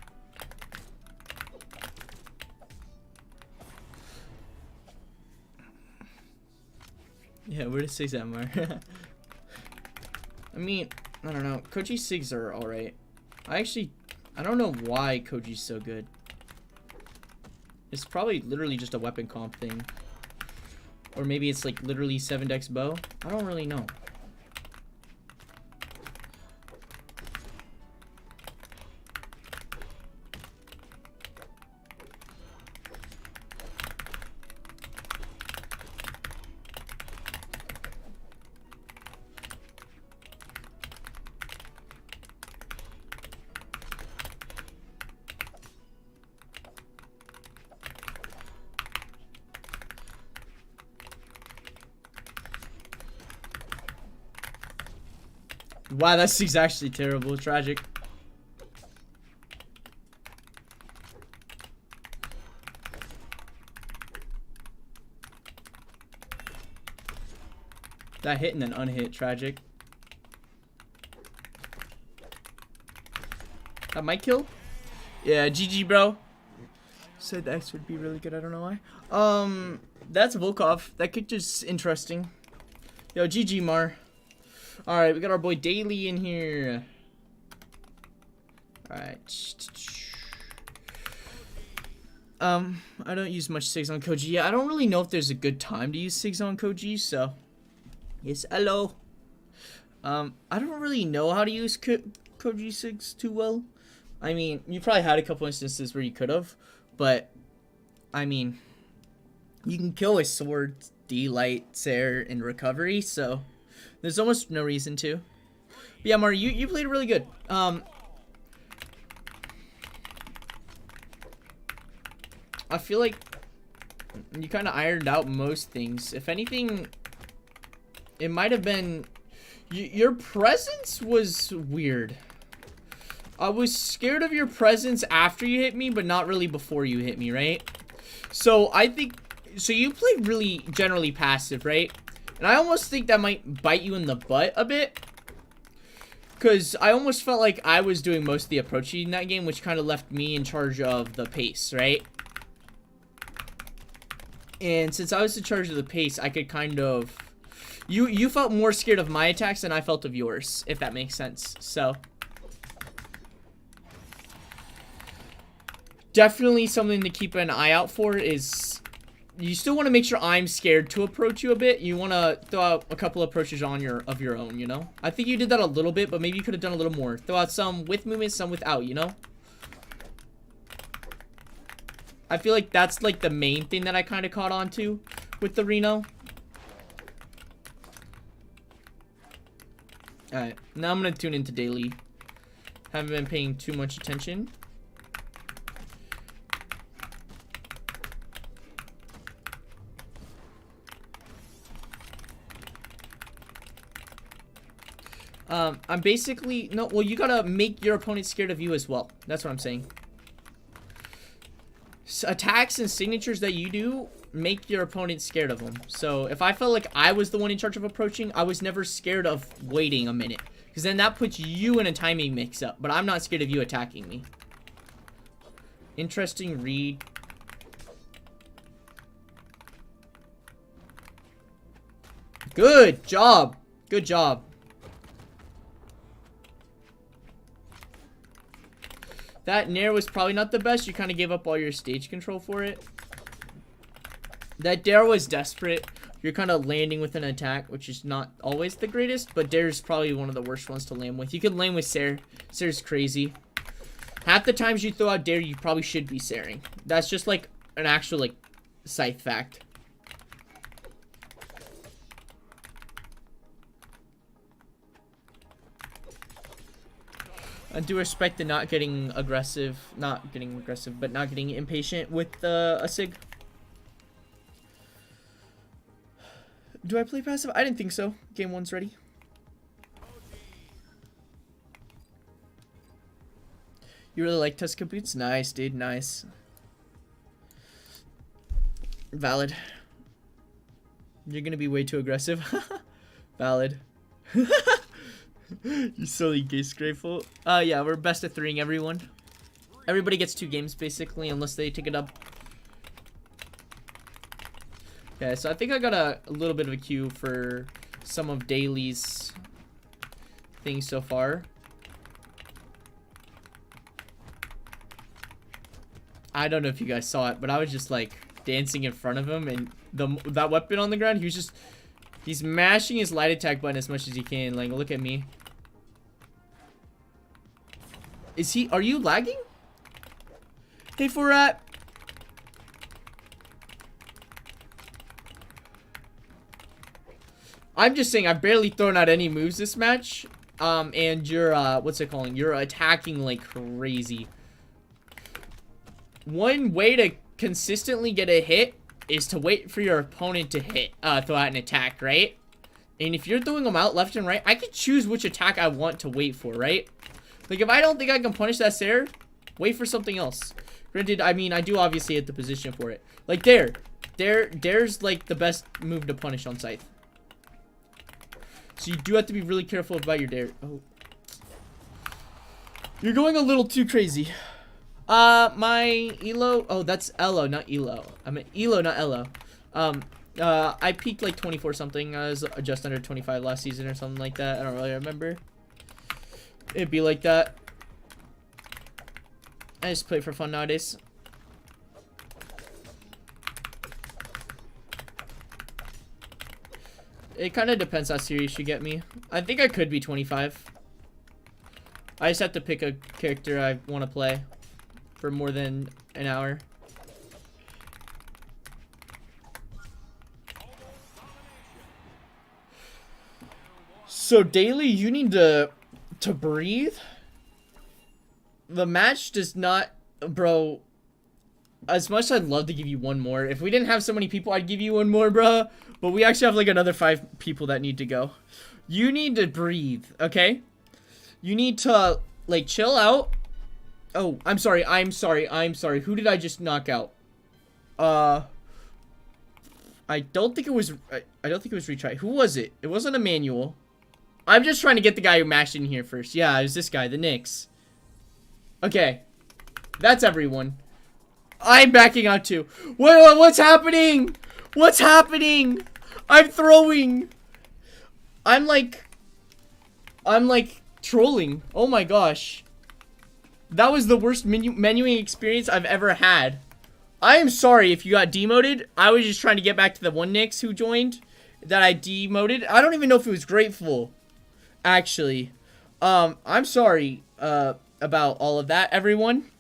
Speaker 1: Yeah, where does Sigs at, Mar? I mean, I don't know. Koji Sigs are alright. I don't know why Koji's so good. It's probably literally just a weapon comp thing. Or maybe it's like literally 7 dex bow. I don't really know. Wow, that Sig's actually terrible. Tragic. That hit and then unhit. Tragic. That might kill? Yeah, GG, bro. Said the X would be really good. I don't know why. That's Volkov. That kick is interesting. Yo, GG, Mar. Alright, we got our boy Daily in here. Alright. I don't use much Sigs on Koji. Yeah, I don't really know if there's a good time to use Sigs on Koji, so. Yes, hello. I don't really know how to use Koji Sigs too well. I mean, you probably had a couple instances where you could have, but, I mean, you can kill a sword, D-Light, Sair, and recovery, so. There's almost no reason to. But yeah, Mario, you played really good. I feel like you kind of ironed out most things. If anything, it might have been... your presence was weird. I was scared of your presence after you hit me, but not really before you hit me, right? So I think... so you play really generally passive, right? And I almost think that might bite you in the butt a bit. Because I almost felt like I was doing most of the approaching in that game, which kind of left me in charge of the pace, right? And since I was in charge of the pace, I could kind of... You felt more scared of my attacks than I felt of yours, if that makes sense. So... definitely something to keep an eye out for is... you still want to make sure I'm scared to approach you a bit. You want to throw out a couple approaches on of your own, you know? I think you did that a little bit, but maybe you could have done a little more. Throw out some with movement, some without, you know? I feel like that's like the main thing that I kind of caught on to with the Reno. Alright, now I'm going to tune into daily. Haven't been paying too much attention. I'm basically... no, well, you gotta make your opponent scared of you as well. That's what I'm saying. Attacks and signatures that you do make your opponent scared of them. So if I felt like I was the one in charge of approaching, I was never scared of waiting a minute, because then that puts you in a timing mix-up. But I'm not scared of you attacking me. Interesting read. Good job. Good job. That Nair was probably not the best. You kind of gave up all your stage control for it. That Dare was desperate. You're kind of landing with an attack, which is not always the greatest, but Dare's probably one of the worst ones to land with. You can land with Sair. Sair's crazy. Half the times you throw out Dare, you probably should be Sairing. That's just like an actual like scythe fact. I do respect the not getting aggressive, but not getting impatient with a Sig. Do I play passive? I didn't think so. Game 1's ready. You really like Tuska Boots? Nice, dude, nice. Valid. You're gonna be way too aggressive. Valid. You silly geese grateful. Yeah, we're best of 3ing everyone. Everybody gets 2 games basically, unless they take it up. Okay, so I think I got a little bit of a cue for some of Daily's things so far. I don't know if you guys saw it, but I was just like dancing in front of him, and that weapon on the ground, he's mashing his light attack button as much as he can. Like, look at me. Are you lagging? Hey, Forat. I'm just saying, I've barely thrown out any moves this match. And you're, what's it calling? You're attacking like crazy. One way to consistently get a hit is to wait for your opponent to throw out an attack, right? And if you're throwing them out left and right, I can choose which attack I want to wait for, right? Like, if I don't think I can punish that Sair, wait for something else. Granted, I mean, I do obviously hit the position for it. Like, Dare's like the best move to punish on Scythe. So you do have to be really careful about your Dare. Oh. You're going a little too crazy. My Elo, oh, that's Elo, not Elo. I mean Elo, not Elo. I peaked like 24 something. I was just under 25 last season or something like that. I don't really remember. It'd be like that. I just play for fun nowadays. It kind of depends how serious you get me. I think I could be 25. I just have to pick a character I want to play for more than an hour. So Daily, you need to breathe. The match does not, bro. as much as I'd love to give you one more, if we didn't have so many people, I'd give you one more, bro. But we actually have like another 5 people that need to go. You need to breathe, okay? You need to like chill out. Oh, I'm sorry. Who did I just knock out? I don't think it was retry. Who was it? It wasn't Emmanuel. I'm just trying to get the guy who mashed in here first. Yeah, it was this guy, the Knicks. Okay. That's everyone. I'm backing out too. What's happening? What's happening? I'm throwing. I'm like trolling. Oh my gosh. That was the worst menuing experience I've ever had. I am sorry if you got demoted. I was just trying to get back to the one Knicks who joined that I demoted. I don't even know if it was grateful, actually. I'm sorry about all of that, everyone.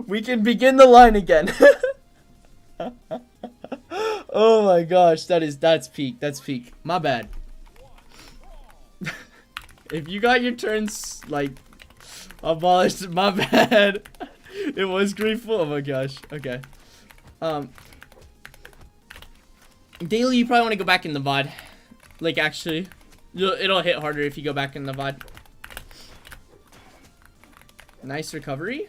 Speaker 1: We can begin the line again. Oh my gosh, that's peak. That's peak. My bad. If you got your turns like abolished, my bad. It was grateful. Oh my gosh. Okay. Daily, you probably want to go back in the VOD. Like actually, it'll hit harder if you go back in the VOD. Nice recovery.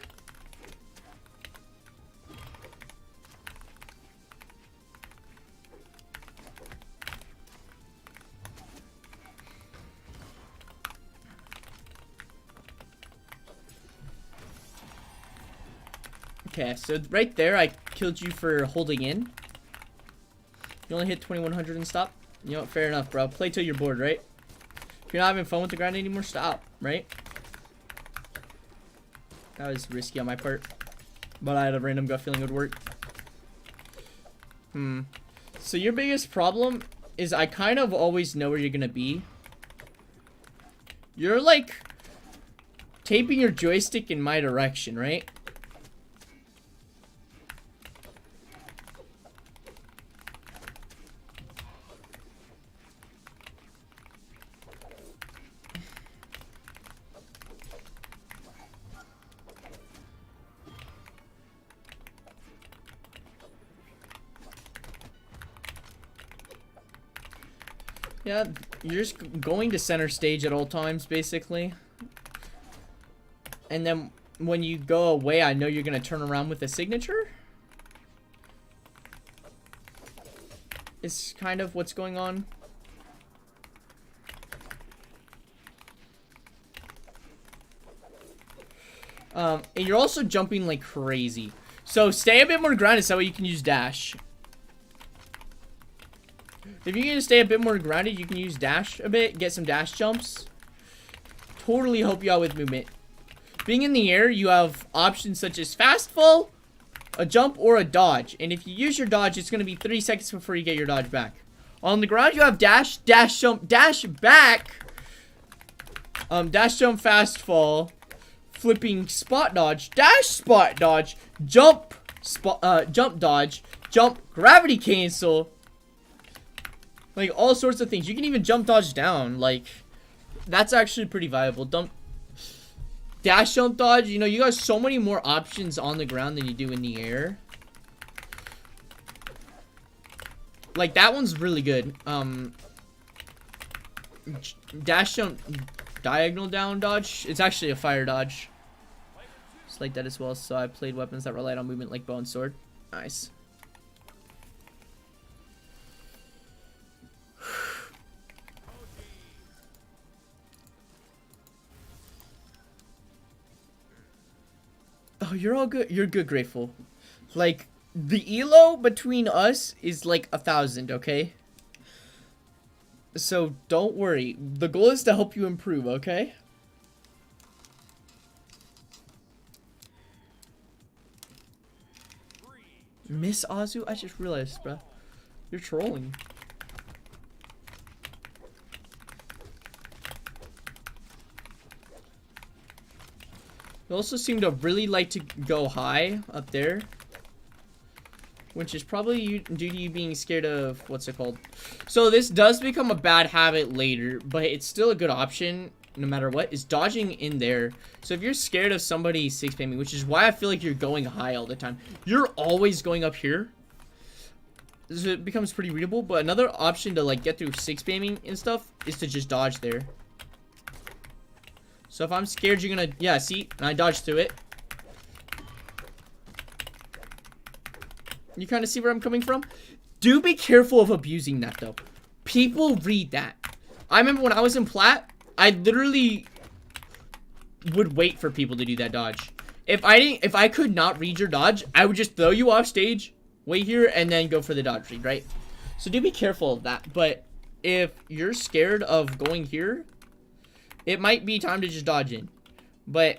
Speaker 1: Okay, so right there, I killed you for holding in. You only hit 2100 and stop. You know what? Fair enough, bro. Play till you're bored, right? If you're not having fun with the grind anymore, stop, right? That was risky on my part, but I had a random gut feeling it would work. So your biggest problem is I kind of always know where you're gonna be. You're like taping your joystick in my direction, right? Yeah, you're just going to center stage at all times, basically. And then when you go away, I know you're going to turn around with a signature. It's kind of what's going on. And you're also jumping like crazy. So stay a bit more grounded so that way you can use dash. If you can stay a bit more grounded, you can use dash a bit, get some dash jumps. Totally help you out with movement. Being in the air, you have options such as fast fall, a jump, or a dodge. And if you use your dodge, it's going to be 3 seconds before you get your dodge back. On the ground, you have dash, dash jump, dash back, dash jump, fast fall, flipping spot dodge, dash spot dodge, jump, jump dodge, jump, gravity cancel. Like, all sorts of things. You can even jump dodge down. Like, that's actually pretty viable. Dash jump dodge. You know, you got so many more options on the ground than you do in the air. Like, that one's really good. Dash jump diagonal down dodge. It's actually a fire dodge. Just like that as well. So I played weapons that relied on movement like bow and sword. Nice. Oh, you're all good. You're good, Grateful. Like, the elo between us is like 1,000, okay? So, don't worry. The goal is to help you improve, okay? Miss Azu? I just realized, bruh. You're trolling. You also seem to really like to go high up there, which is probably due to you being scared of, what's it called? So this does become a bad habit later, but it's still a good option. no matter what, is dodging in there. So if you're scared of somebody 6-spamming, which is why I feel like you're going high all the time. You're always going up here. So it becomes pretty readable. But another option to like get through 6-spamming and stuff is to just dodge there. So if I'm scared, you're gonna, yeah, see, and I dodged through it. You kind of see where I'm coming from? Do be careful of abusing that though. People read that. I remember when I was in Plat, I literally would wait for people to do that dodge. If I could not read your dodge, I would just throw you off stage, wait here, and then go for the dodge read, right? So do be careful of that. But if you're scared of going here, it might be time to just dodge in. But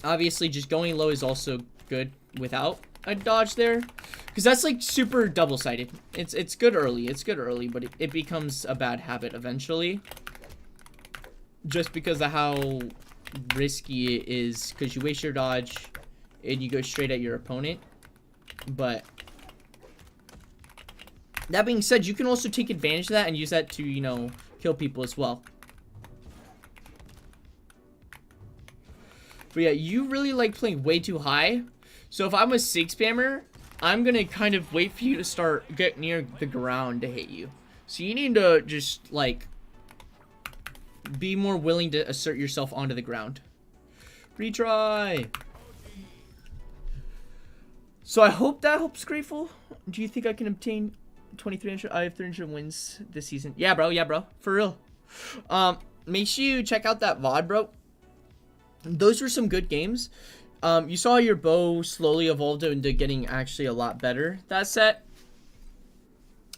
Speaker 1: obviously just going low is also good without a dodge there, because that's like super double-sided. It's good early, but it becomes a bad habit eventually, just because of how risky it is, because you waste your dodge and you go straight at your opponent. But that being said, you can also take advantage of that and use that to, you know, kill people as well. But yeah, you really like playing way too high. So if I'm a 6-spammer, I'm gonna kind of wait for you to start get near the ground to hit you. So you need to just like be more willing to assert yourself onto the ground. Retry. So I hope that helps, Grateful. Do you think I can obtain 2,300? I have 300 wins this season. Yeah, bro. Yeah, bro. For real. Make sure you check out that VOD, bro. Those were some good games. You saw your bow slowly evolved into getting actually a lot better that set.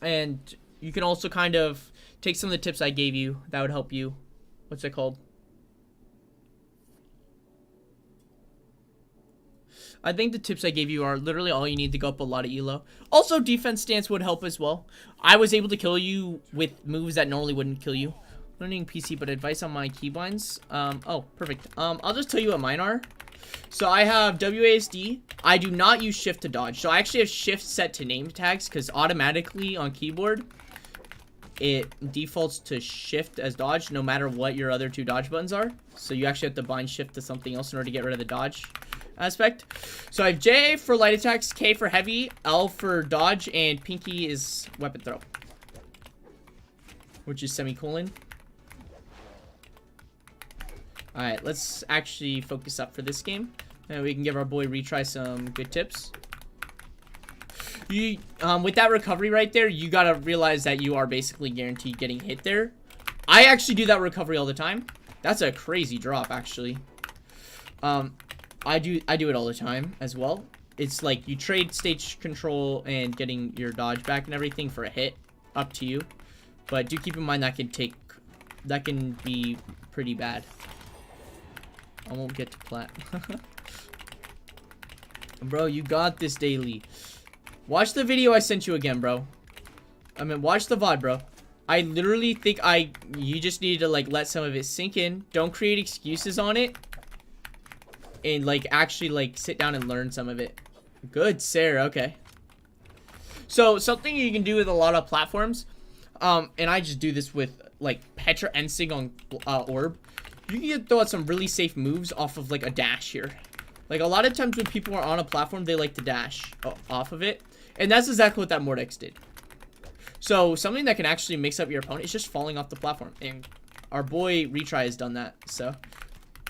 Speaker 1: And you can also kind of take some of the tips I gave you. That would help you. What's it called? I think the tips I gave you are literally all you need to go up a lot of elo. Also, defense stance would help as well. I was able to kill you with moves that normally wouldn't kill you. Learning PC, but advice on my keybinds. Oh, perfect. I'll just tell you what mine are. So I have WASD. I do not use shift to dodge. So I actually have shift set to name tags, because automatically on keyboard, it defaults to shift as dodge no matter what your other two dodge buttons are. So you actually have to bind shift to something else in order to get rid of the dodge aspect. So I have J for light attacks, K for heavy, L for dodge, and pinky is weapon throw, which is semicolon. Alright, let's actually focus up for this game, and we can give our boy Retry some good tips. You, with that recovery right there, you gotta realize that you are basically guaranteed getting hit there. I actually do that recovery all the time. That's a crazy drop, actually. I do it all the time as well. It's like you trade stage control and getting your dodge back and everything for a hit. Up to you. But do keep in mind that can be pretty bad. I won't get to plat. Bro, you got this daily. Watch the video I sent you again, bro. I mean, watch the VOD, bro. I literally think you just need to like let some of it sink in. Don't create excuses on it. And like actually like sit down and learn some of it. Good, Sarah. Okay. So something you can do with a lot of platforms, and I just do this with like Petra Ensing on Orb. You can throw out some really safe moves off of like a dash here. Like a lot of times when people are on a platform, they like to dash off of it. And that's exactly what that Mordex did. So something that can actually mix up your opponent is just falling off the platform. And our boy Retry has done that. So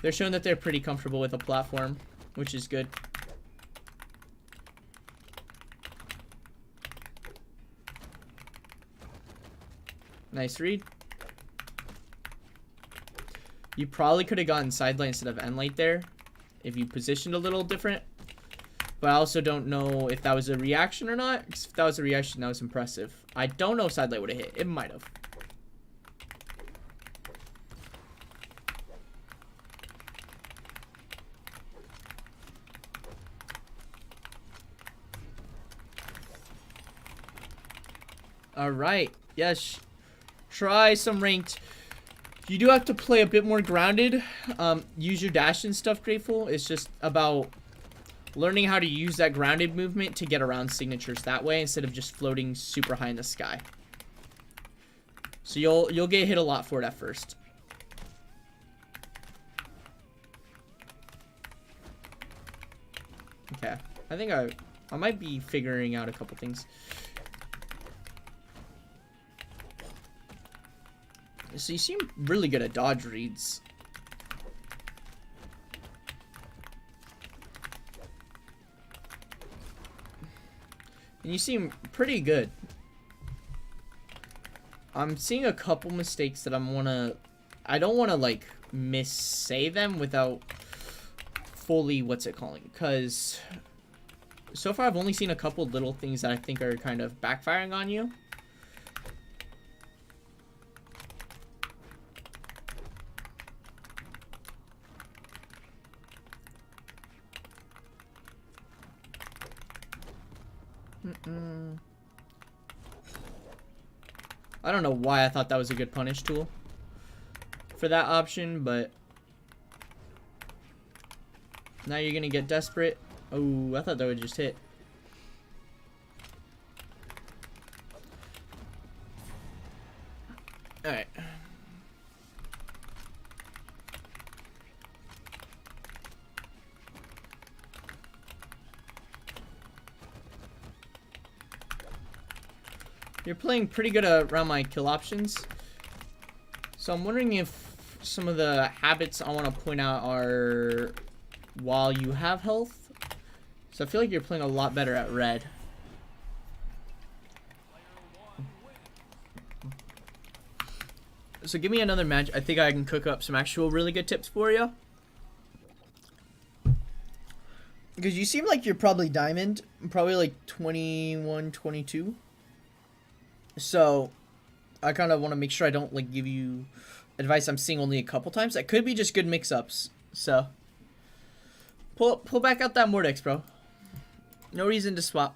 Speaker 1: they're showing that they're pretty comfortable with a platform, which is good. Nice read. You probably could have gotten side light instead of end light there if you positioned a little different. But I also don't know if that was a reaction or not. Because if that was a reaction, that was impressive. I don't know if side light would have hit. It might have. Alright. Yes. Try some ranked. You do have to play a bit more grounded. Use your dash and stuff, Grateful. It's just about learning how to use that grounded movement to get around signatures that way instead of just floating super high in the sky. So you'll get hit a lot for it at first. Okay. I think I might be figuring out a couple things. So you seem really good at dodge reads. And you seem pretty good. I'm seeing a couple mistakes that I don't wanna like missay them without fully because so far I've only seen a couple little things that I think are kind of backfiring on you. I don't know why I thought that was a good punish tool for that option, but now you're gonna get desperate. Oh, I thought that would just hit. Alright. You're playing pretty good around my kill options. So I'm wondering if some of the habits I want to point out are while you have health. So I feel like you're playing a lot better at red. So give me another match. I think I can cook up some actual really good tips for you. Because you seem like you're probably diamond. Probably like 21, 22. So I kind of want to make sure I don't like give you advice I'm seeing only a couple times. That could be just good mix-ups. So pull back out that Mordex, bro. No reason to swap.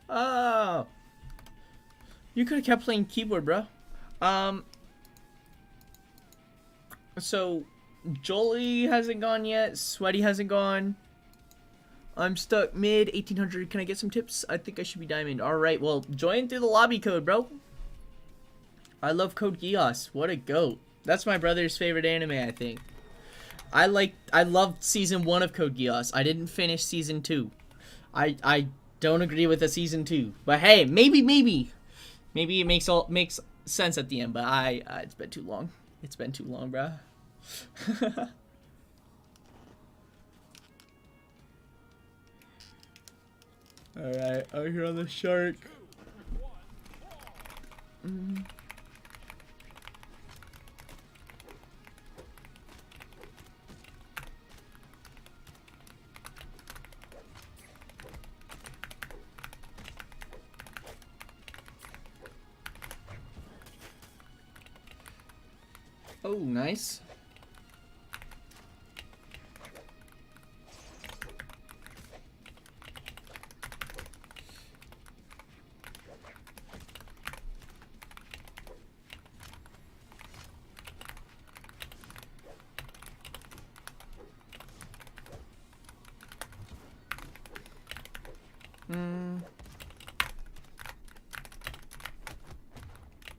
Speaker 1: Oh. You could have kept playing keyboard, bro. So Jolie hasn't gone yet. Sweaty hasn't gone. I'm stuck mid 1800. Can I get some tips? I think I should be diamond. All right. Well, join through the lobby code, bro. I love Code Geass. What a goat. That's my brother's favorite anime, I think. I loved season 1 of Code Geass. I didn't finish season 2. I don't agree with the season 2. But hey, maybe it makes sense at the end, but it's been too long. It's been too long, bruh. Alright, out here on the shark. Oh, nice.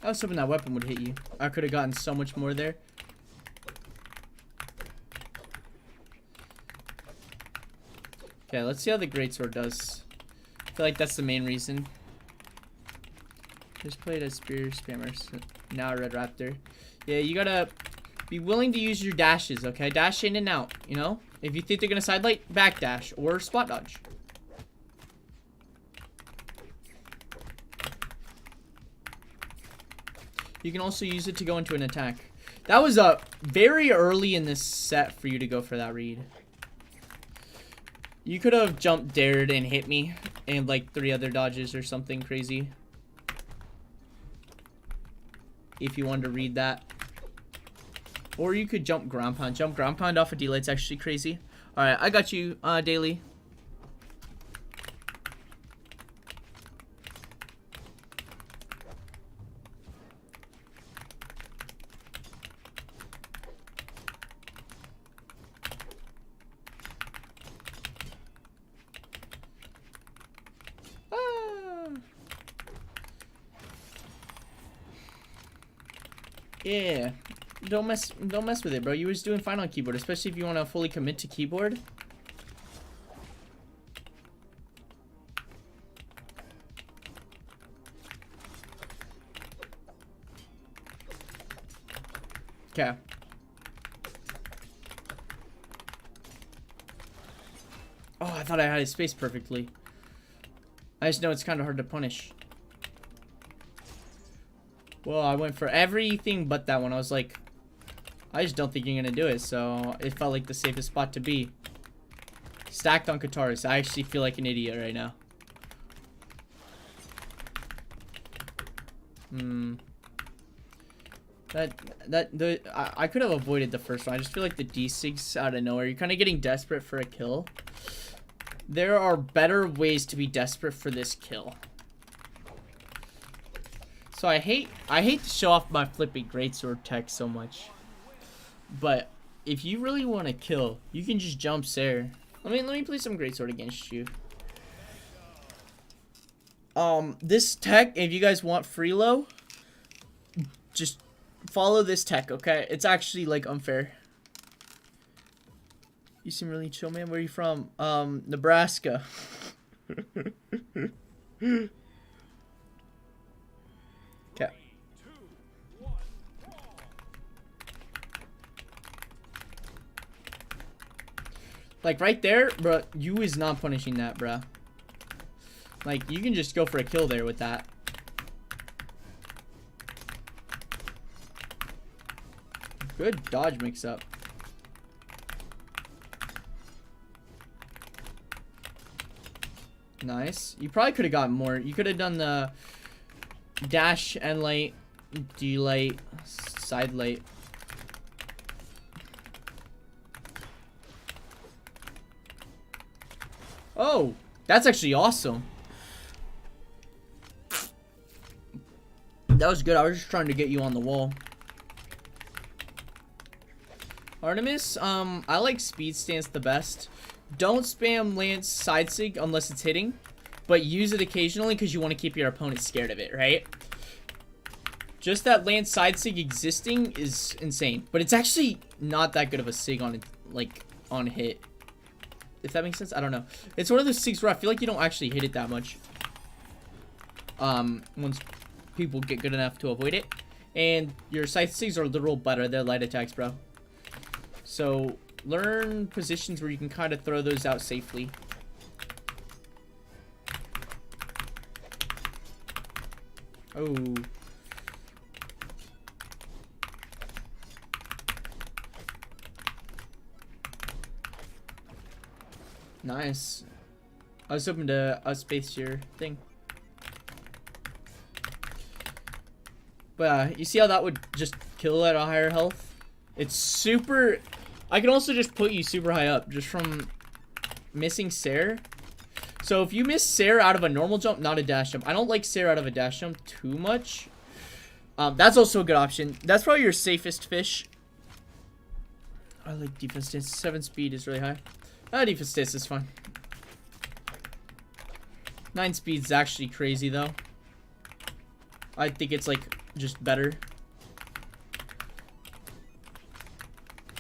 Speaker 1: I was hoping that weapon would hit you. I could have gotten so much more there. Okay, let's see how the greatsword does. I feel like that's the main reason. Just played as spear spammer. So now a red raptor. Yeah, you gotta be willing to use your dashes, okay? Dash in and out, you know? If you think they're gonna sidelight, backdash or spot dodge. You can also use it to go into an attack. That was very early in this set for you to go for that read. You could have jumped, dared, and hit me, and like 3 other dodges or something crazy. If you wanted to read that. Or you could jump ground pound. Jump ground pound off a delight's actually crazy. Alright, I got you, Daily. Yeah. Don't mess with it, bro. You was doing fine on keyboard, especially if you want to fully commit to keyboard. Okay. Oh, I thought I had his space perfectly. I just know it's kind of hard to punish. Well, I went for everything but that one. I was like, I just don't think you're going to do it. So it felt like the safest spot to be. Stacked on Katars. I actually feel like an idiot right now. I could have avoided the first one. I just feel like the D6 out of nowhere. You're kind of getting desperate for a kill. There are better ways to be desperate for this kill. So I hate to show off my flipping greatsword tech so much. But if you really want to kill, you can just jump Sarah. Let me play some greatsword against you. This tech, if you guys want freelo, just follow this tech, okay? It's actually like unfair. You seem really chill, man. Where are you from? Nebraska. Okay. Like right there, bro. You is not punishing that, bro. Like you can just go for a kill there with that. Good dodge mix up. Nice. You probably could have gotten more. You could have done the dash and light, D light, side light. Oh, that's actually awesome. That was good. I was just trying to get you on the wall. Artemis, I like speed stance the best. Don't spam Lance side sig unless it's hitting, but use it occasionally because you want to keep your opponent scared of it, right? Just that Lance side sig existing is insane, but it's actually not that good of a sig on on hit. If that makes sense, I don't know. It's one of those sigs where I feel like you don't actually hit it that much. Once people get good enough to avoid it, and your side sigs are literal butter. They're light attacks, bro. So learn positions where you can kind of throw those out safely. Oh. Nice. I was hoping to outspace your thing. But you see how that would just kill at a higher health? It's super... I can also just put you super high up just from missing Sarah. So if you miss Sarah out of a normal jump, not a dash jump. I don't like Sarah out of a dash jump too much. That's also a good option. That's probably your safest fish. I like defense stance. 7 speed is really high. Defense stance is fine. 9 speed is actually crazy though. I think it's like just better.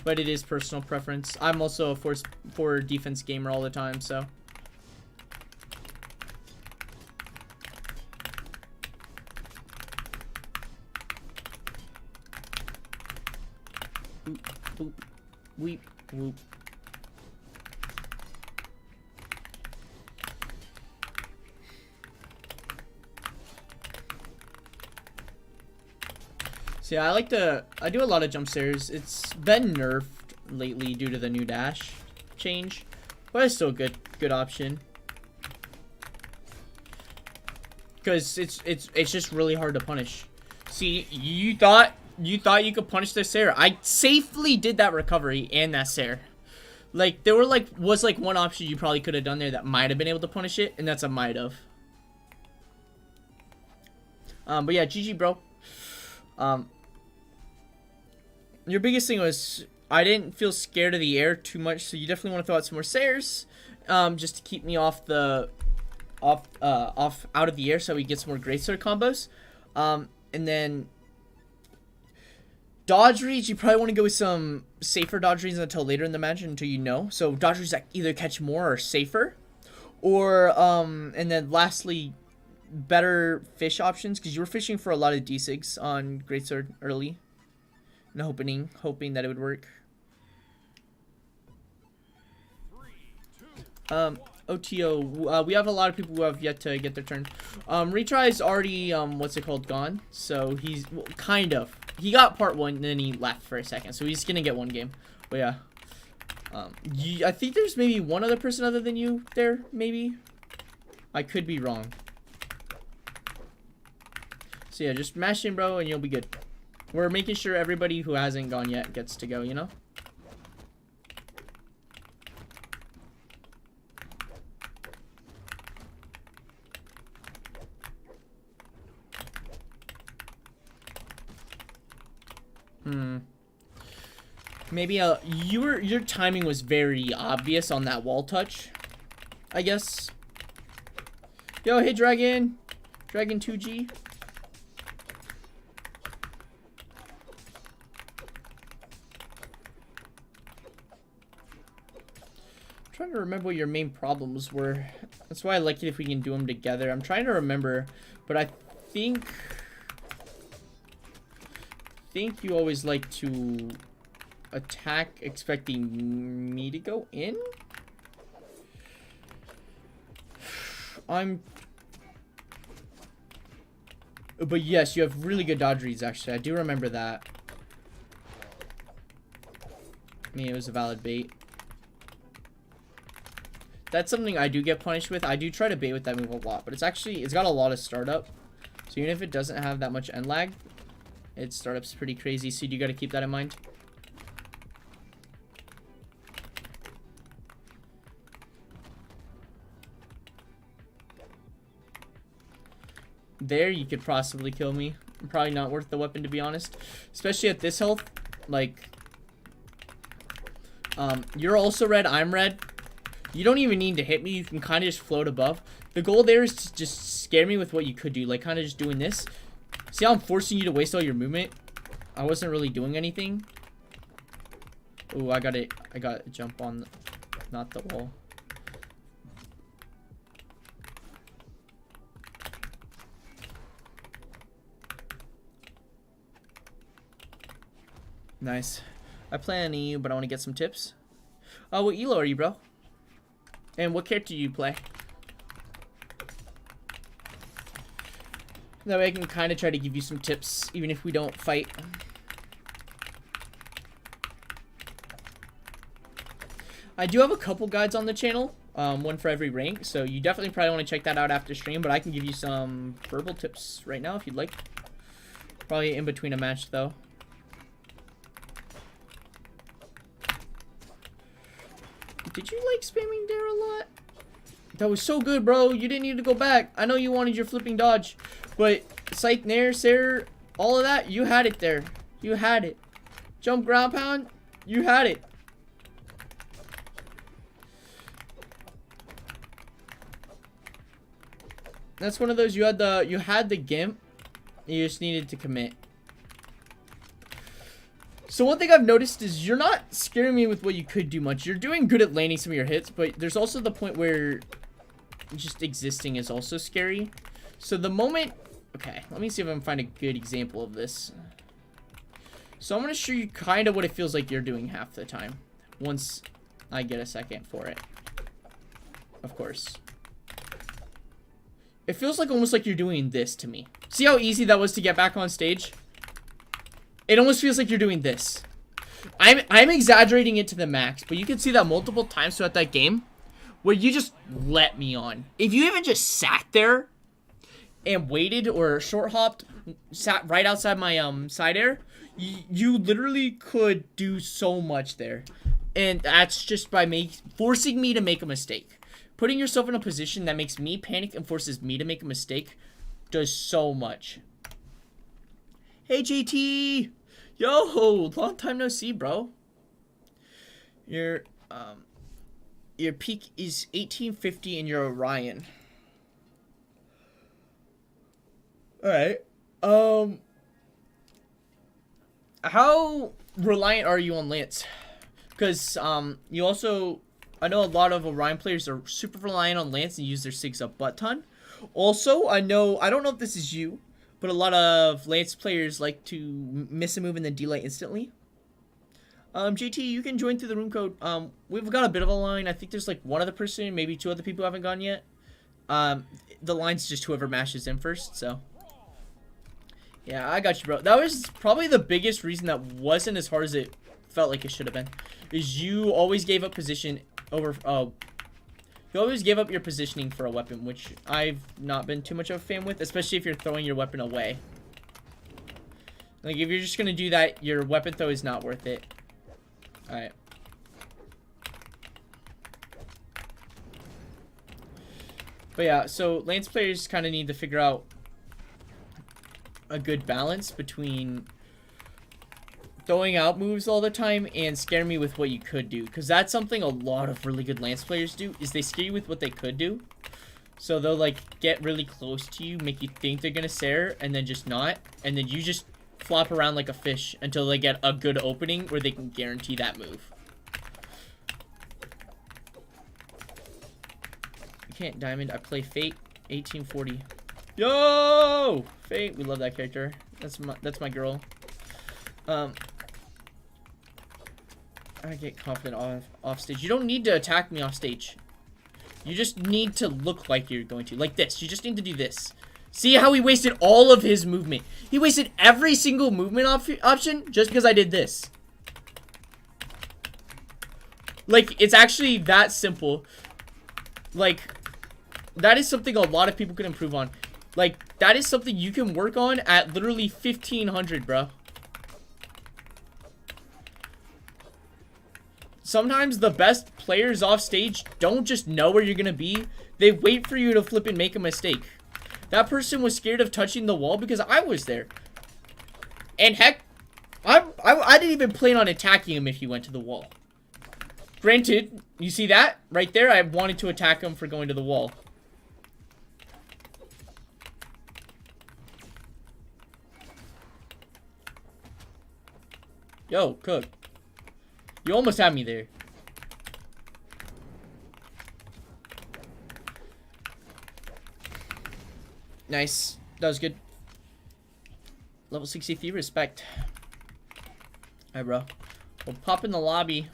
Speaker 1: But it is personal preference. I'm also a four defense gamer all the time, so. Boop, boop, weep, whoop. So yeah, I do a lot of jump stairs. It's been nerfed lately due to the new dash change, but it's still a good option. Because it's just really hard to punish. See, you thought you could punish this Sarah. I safely did that recovery and that Sarah. Like there was one option you probably could have done there that might have been able to punish it, and that's a might have. But yeah, GG, bro. Your biggest thing was I didn't feel scared of the air too much, so you definitely want to throw out some more Sayers, just to keep me off out of the air, so we get some more greatsword combos. And then Dodge reads, you probably want to go with some safer dodge reads until later in the match, until you know. So dodge reads that either catch more or safer. Or, and then lastly, better fish options, because you were fishing for a lot of D6 on Greatsword early. And hoping that it would work. OTO, we have a lot of people who have yet to get their turn. Retry is already, what's it called, gone. So he's, well, kind of. He got part 1 and then he left for a second. So he's gonna get 1 game. But yeah. I think there's maybe one other person other than you there, maybe. I could be wrong. So yeah, just mash in, bro, and you'll be good. We're making sure everybody who hasn't gone yet gets to go, you know? Maybe your timing was very obvious on that wall touch, I guess. Yo, hey Dragon 2G. I'm trying to remember what your main problems were. That's why I like it if we can do them together. I'm trying to remember, but I think you always like to attack expecting me to go in. But yes, you have really good dodge reads, actually. I do remember that. I mean, it was a valid bait. That's something I do get punished with. I do try to bait with that move a lot, but it's got a lot of startup. So even if it doesn't have that much end lag, its startup's pretty crazy, so you do got to keep that in mind. There, you could possibly kill me. Probably not worth the weapon, to be honest. Especially at this health. Like, you're also red, I'm red. You don't even need to hit me. You can kind of just float above. The goal there is to just scare me with what you could do. Like, kind of just doing this. See how I'm forcing you to waste all your movement? I wasn't really doing anything. Oh, I got to jump on, not the wall. Nice. I plan on you, but I want to get some tips. What elo are you, bro? And what character do you play? That way I can kind of try to give you some tips, even if we don't fight. I do have a couple guides on the channel, one for every rank, so you definitely probably want to check that out after stream, but I can give you some verbal tips right now if you'd like. Probably in between a match, though. Did you like spamming there a lot? That was so good, bro. You didn't need to go back. I know you wanted your flipping dodge, but Scythe, Nair, Sarah, all of that, you had it there. You had it. Jump, ground pound, you had it. That's one of those, you had the gimp, you just needed to commit. So one thing I've noticed is you're not scaring me with what you could do much. You're doing good at landing some of your hits, but there's also the point where just existing is also scary. So the moment... Okay, let me see if I can find a good example of this. So I'm going to show you kind of what it feels like you're doing half the time. Once I get a second for it. Of course. It feels like almost like you're doing this to me. See how easy that was to get back on stage? It almost feels like you're doing this. I'm exaggerating it to the max, but you can see that multiple times throughout that game where you just let me on. If you even just sat there and waited or short hopped, sat right outside my side air, you literally could do so much there. And that's just by forcing me to make a mistake. Putting yourself in a position that makes me panic and forces me to make a mistake does so much. Hey, JT! Yo! Long time no see, bro. Your peak is 1850 and you're Orion. Alright. how reliant are you on Lance? Because you also, I know a lot of Orion players are super reliant on Lance and use their Sigs a butt ton. Also, I don't know if this is you, but a lot of Lance players like to miss a move and then delay instantly. JT, you can join through the room code. We've got a bit of a line. I think there's like one other person, maybe two other people who haven't gone yet. The line's just whoever mashes in first, so. Yeah, I got you, bro. That was probably the biggest reason that wasn't as hard as it felt like it should have been. Is you always gave up position over, you always gave up your positioning for a weapon, which I've not been too much of a fan with, especially if you're throwing your weapon away. Like, if you're just gonna do that, your weapon throw is not worth it. Alright. But yeah, so Lance players kind of need to figure out a good balance between throwing out moves all the time and scare me with what you could do. Because that's something a lot of really good Lance players do, is they scare you with what they could do. So they'll like get really close to you, make you think they're gonna stare, and then just not. And then you just flop around like a fish until they get a good opening where they can guarantee that move. You can't diamond. I play Fate 1840. Yo! Fate, we love that character. That's my girl. I get confident off stage. You don't need to attack me off stage. You just need to look like you're going to. Like this. You just need to do this. See how he wasted all of his movement? He wasted every single movement option just because I did this. Like, it's actually that simple. Like, that is something a lot of people can improve on. Like, that is something you can work on at literally 1500, bro. Sometimes the best players off stage don't just know where you're gonna be. They wait for you to flip and make a mistake. That person was scared of touching the wall because I was there. And heck, I didn't even plan on attacking him if he went to the wall. Granted, you see that? Right there, I wanted to attack him for going to the wall. Yo, Cook. You almost had me there. Nice. That was good. Level 63, respect. Alright, bro. We'll pop in the lobby.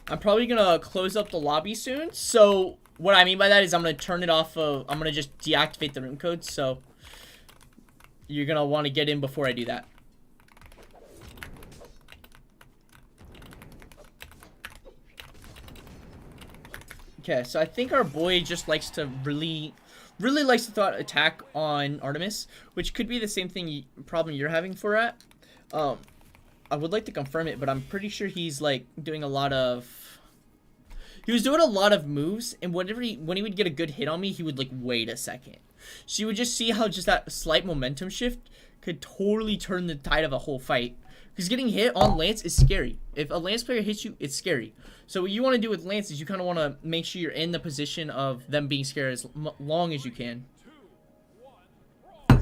Speaker 1: I'm probably gonna close up the lobby soon. So, what I mean by that is I'm gonna turn it off of... I'm gonna just deactivate the room code. So, you're gonna want to get in before I do that. Okay, so I think our boy just likes to really likes to throw attack on Artemis, which could be the same thing problem you're having for at. I would like to confirm it, but I'm pretty sure he's like doing a lot of. He was doing a lot of moves, and when he would get a good hit on me, he would like wait a second. So you would just see how just that slight momentum shift could totally turn the tide of a whole fight. Because getting hit on Lance is scary. If a Lance player hits you, it's scary. So what you want to do with Lance is you kind of want to make sure you're in the position of them being scared as long as you can.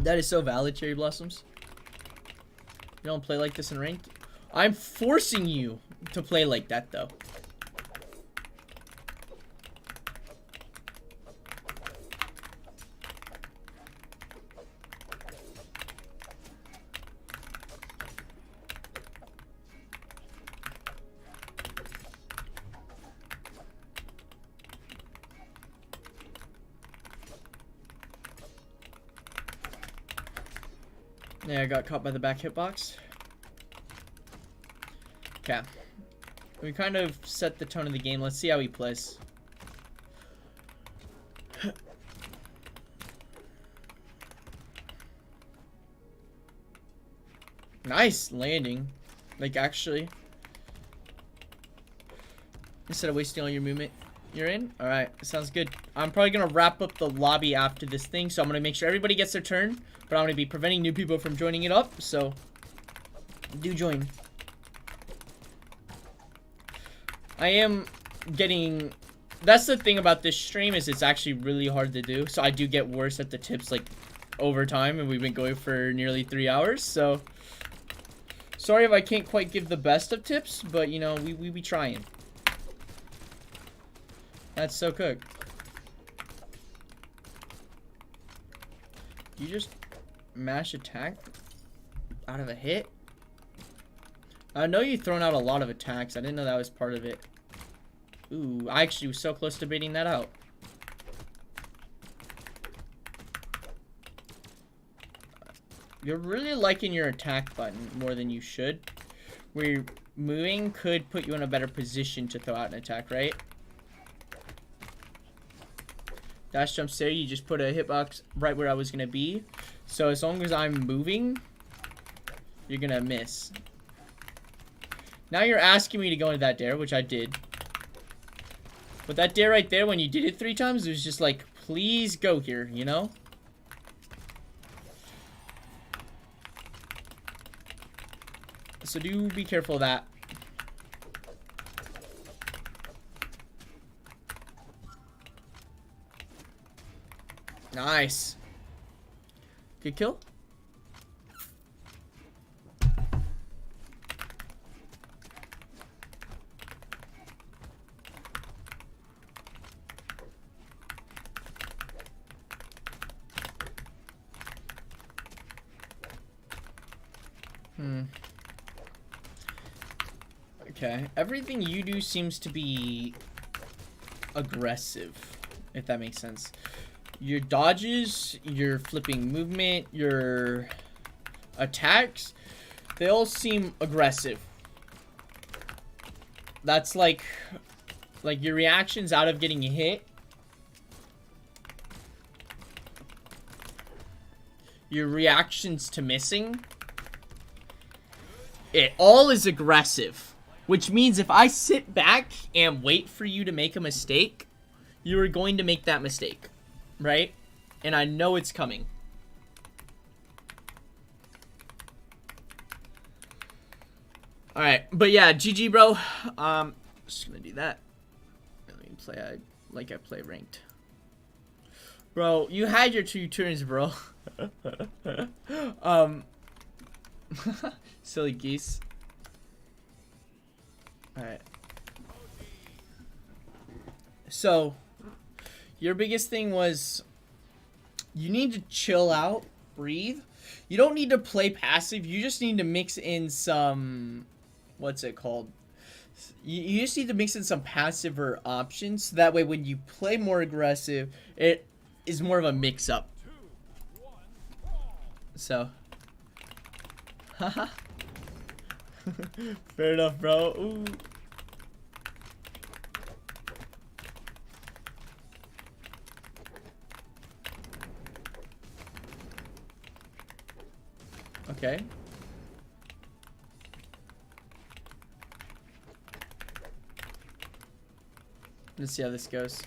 Speaker 1: That is so valid, Cherry Blossoms. You don't play like this in ranked. I'm forcing you to play like that, though. Yeah, I got caught by the back hitbox. Okay. We kind of set the tone of the game. Let's see how he plays. Nice landing. Like, actually. Instead of wasting all your movement. You're in? Alright, sounds good. I'm probably going to wrap up the lobby after this thing, so I'm going to make sure everybody gets their turn. But I'm going to be preventing new people from joining it up, so do join. I am getting... That's the thing about this stream, is it's actually really hard to do. So I do get worse at the tips, like, over time, and we've been going for nearly 3 hours, so Sorry if I can't quite give the best of tips, but you know, we be trying. That's so cooked. You just mash attack out of a hit? I know you've thrown out a lot of attacks. I didn't know that was part of it. Ooh, I actually was so close to baiting that out. You're really liking your attack button more than you should. Where you're moving could put you in a better position to throw out an attack, right? Dash jump there, you just put a hitbox right where I was gonna be. So as long as I'm moving, you're gonna miss. Now you're asking me to go into that dare, which I did. But that dare right there, when you did it 3 times, it was just like, please go here, you know? So do be careful of that. Nice. Good kill. Okay. Everything you do seems to be aggressive, if that makes sense. Your dodges, your flipping movement, your attacks, they all seem aggressive. That's like your reactions out of getting hit. Your reactions to missing. It all is aggressive. Which means if I sit back and wait for you to make a mistake, you are going to make that mistake. Right? And I know it's coming. Alright, but yeah, GG, bro. Just gonna do that. Let me play like I play ranked. Bro, you had your 2 turns, bro. Silly geese. Alright. So, your biggest thing was you need to chill out, breathe. You don't need to play passive. You just need to mix in some, what's it called? You just need to mix in some passive options. So that way when you play more aggressive, it is more of a mix-up. So. Haha. Fair enough, bro. Ooh. Okay. Let's see how this goes.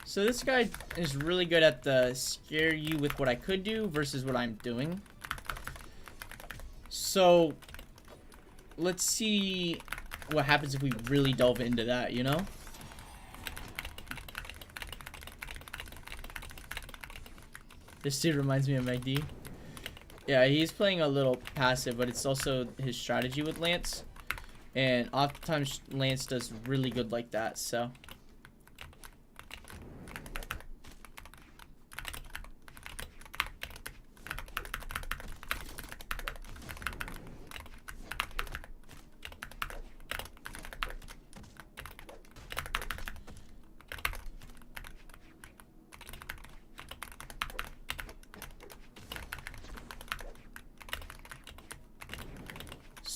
Speaker 1: So this guy is really good at the scare you with what I could do versus what I'm doing. So let's see what happens if we really delve into that, you know? This dude reminds me of McD. Yeah, he's playing a little passive, but it's also his strategy with Lance. And oftentimes Lance does really good like that, so.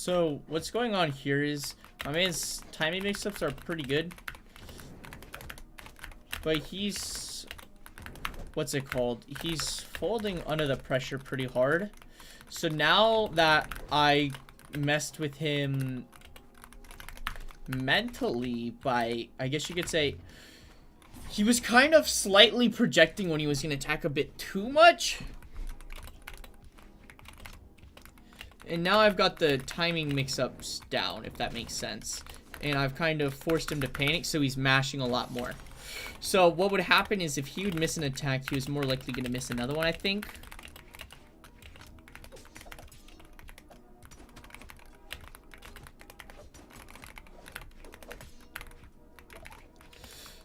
Speaker 1: So what's going on here is my man's timing mix-ups are pretty good, but he's, what's it called? He's folding under the pressure pretty hard. So now that I messed with him mentally by, I guess you could say, he was kind of slightly projecting when he was going to attack a bit too much. And now I've got the timing mix-ups down, if that makes sense. And I've kind of forced him to panic, so he's mashing a lot more. So what would happen is if he would miss an attack, he was more likely going to miss another one, I think.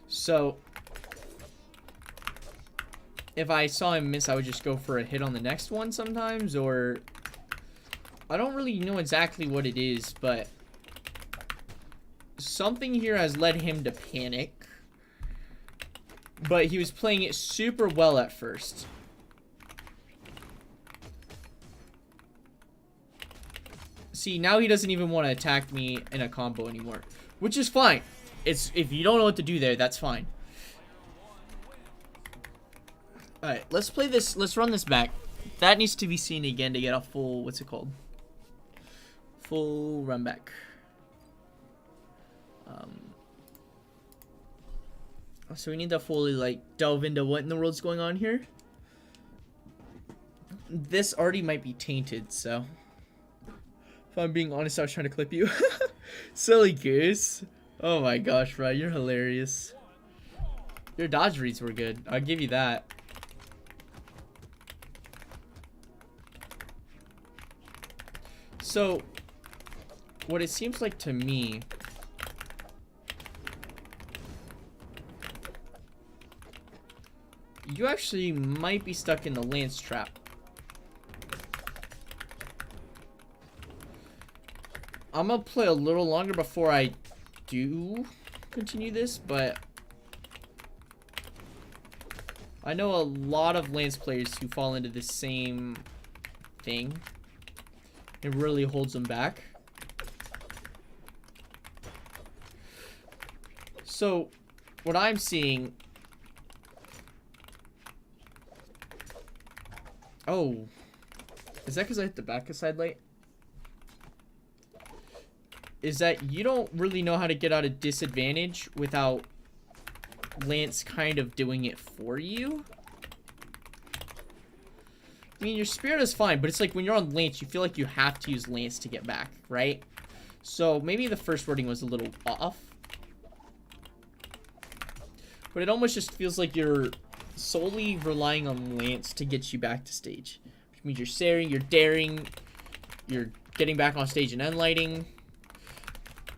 Speaker 1: So if I saw him miss, I would just go for a hit on the next one sometimes, or I don't really know exactly what it is, but something here has led him to panic. But he was playing it super well at first. See, now he doesn't even want to attack me in a combo anymore, which is fine. It's, if you don't know what to do there, that's fine. Alright, let's play this. Let's run this back. That needs to be seen again to get a full, what's it called? Full run back. So we need to fully, like, delve into what in the world's going on here. This already might be tainted, so if I'm being honest, I was trying to clip you. Silly goose. Oh my gosh, bro, you're hilarious. Your dodge reads were good. I'll give you that. So, what it seems like to me, you actually might be stuck in the lance trap. I'm gonna play a little longer before I do continue this, but I know a lot of lance players who fall into the same thing. It really holds them back. So, what I'm seeing... Oh. Is that because I hit the back of side light? Is that you don't really know how to get out of disadvantage without Lance kind of doing it for you. I mean, your Spirit is fine, but it's like when you're on Lance, you feel like you have to use Lance to get back, right? So maybe the first wording was a little off. But it almost just feels like you're solely relying on Lance to get you back to stage. Which means you're staring, you're daring, you're getting back on stage and unlighting.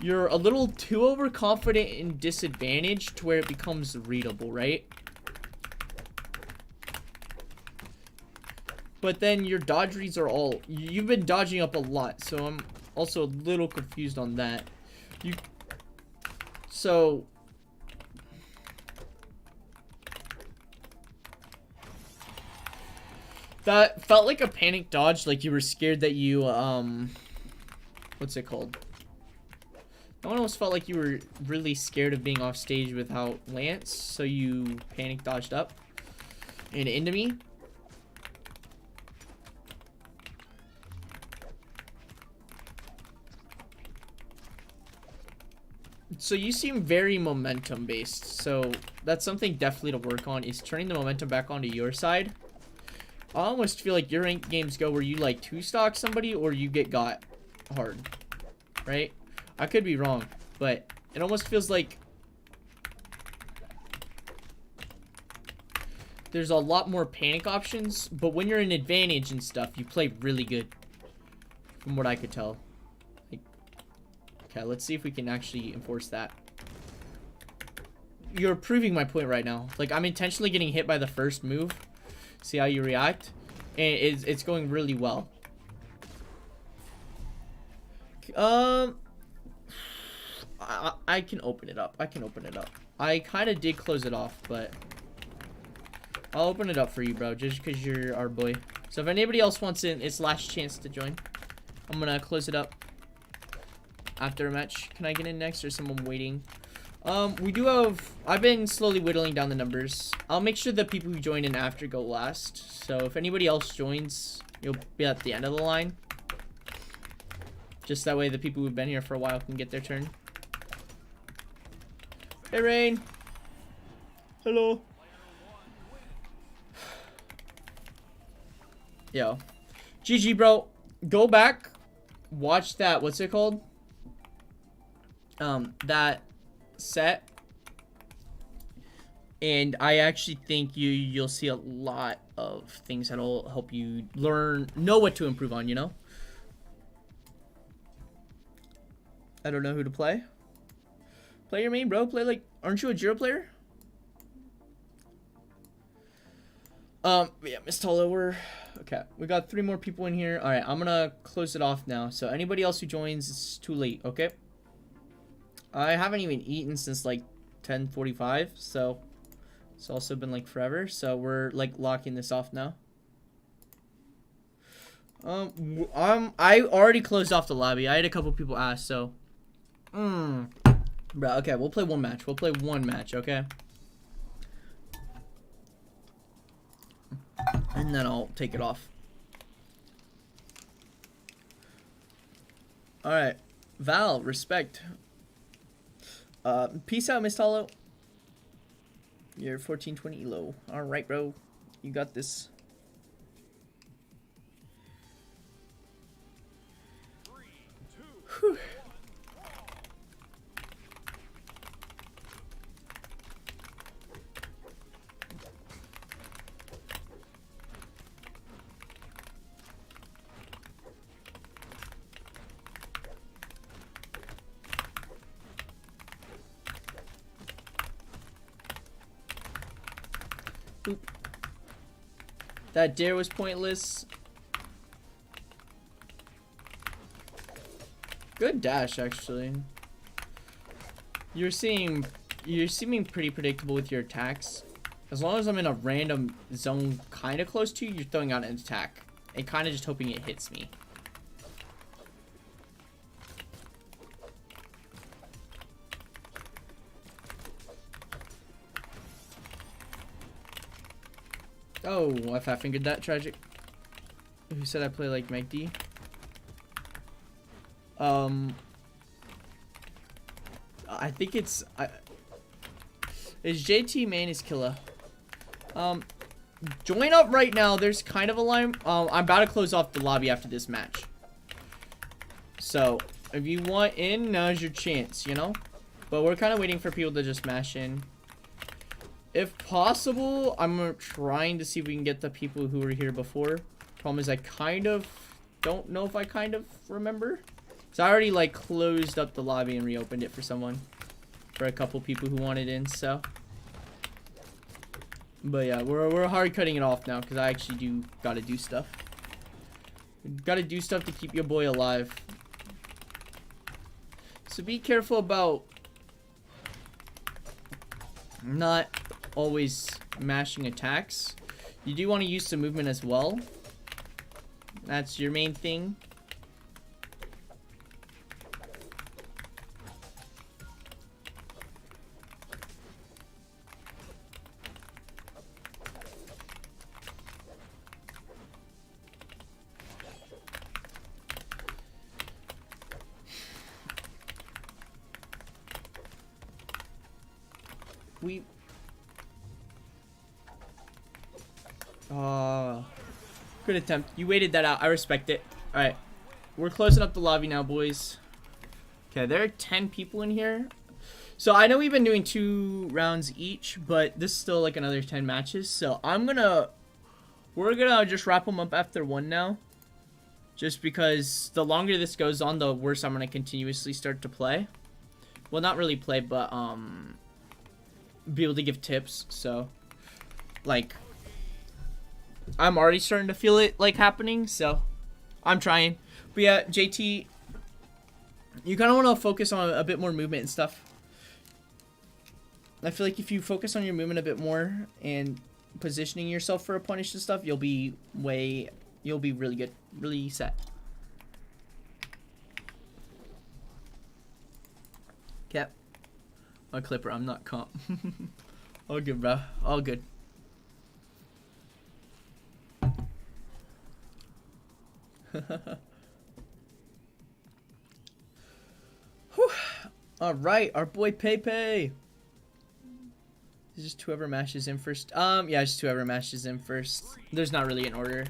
Speaker 1: You're a little too overconfident and disadvantaged to where it becomes readable, right? But then your dodge reads are all... You've been dodging up a lot, so I'm also a little confused on that. So... That felt like a panic dodge, like you were scared that you, what's it called? That one almost felt like you were really scared of being off stage without Lance, so you panic dodged up and into me. So you seem very momentum based, so that's something definitely to work on, is turning the momentum back onto your side. I almost feel like your ranked games go where you like two-stock somebody or you get got hard, right? I could be wrong, but it almost feels like there's a lot more panic options, but when you're in advantage and stuff, you play really good, from what I could tell. Like, okay, let's see if we can actually enforce that. You're proving my point right now. Like, I'm intentionally getting hit by the first move. See how you react, and it's going really well. I can open it up. I can open it up. I kind of did close it off, but I'll open it up for you, bro, just because you're our boy. So if anybody else wants it, it's last chance to join. I'm gonna close it up. after a match. Can I get in next or is someone waiting? We do have, I've been slowly whittling down the numbers. I'll make sure the people who join in after go last. So if anybody else joins, you'll be at the end of the line. Just that way the people who've been here for a while can get their turn. Hey, Rain. Hello. Yo. GG, bro. Go back. Watch that. What's it called? That set. And I actually think you'll see a lot of things that'll help you know what to improve on, you know? I don't know who to play. Play your main, bro. Play like, aren't you a Jiro player? Yeah, Miss Tolo, okay. We got 3 more people in here. All right, I'm gonna close it off now. So anybody else who joins, it's too late. Okay. I haven't even eaten since like 10:45, so it's also been like forever. So we're like locking this off now. I already closed off the lobby. I had a couple people ask, so. Bro, okay, we'll play one match. We'll play one match, okay? And then I'll take it off. Alright. Val, respect. Peace out, Miss Tolo. You're 1420 elo. Alright, bro. You got this.
Speaker 2: 3, 2,
Speaker 1: Whew. Oop. That dare was pointless. Good dash, actually. You're seeming pretty predictable with your attacks. As long as I'm in a random zone kind of close to you, you're throwing out an attack. And kind of just hoping it hits me. Oh, I fat fingered that. Tragic. Who said I play like Meg D? I think it's JT main is killer. Join up right now. There's kind of a line. I'm about to close off the lobby after this match. So if you want in, now's your chance, you know. But we're kind of waiting for people to just mash in. If possible, I'm trying to see if we can get the people who were here before. Problem is I kind of don't know if I kind of remember. So I already like closed up the lobby and reopened it for someone. For a couple people who wanted in, so. But yeah, we're hard cutting it off now because I actually gotta do stuff. Gotta do stuff to keep your boy alive. So be careful about not always mashing attacks. You do want to use some movement as well. That's your main thing. Good attempt. You waited that out. I respect it. Alright. We're closing up the lobby now, boys. Okay, there are 10 people in here. So I know we've been doing 2 rounds each, but this is still like another 10 matches. So we're gonna just wrap them up after 1 now. Just because the longer this goes on, the worse I'm gonna continuously start to play. Well, not really play, but be able to give tips. So like I'm already starting to feel it like happening, so I'm trying. But yeah, JT, you kind of want to focus on a bit more movement and stuff. I feel like if you focus on your movement a bit more and positioning yourself for a punish and stuff, you'll be really good, really set. Cap. My clipper, I'm not comp. All good, bro. All good. Alright, our boy Pepe. Is just whoever mashes in first. Yeah, just whoever mashes in first. There's not really an order.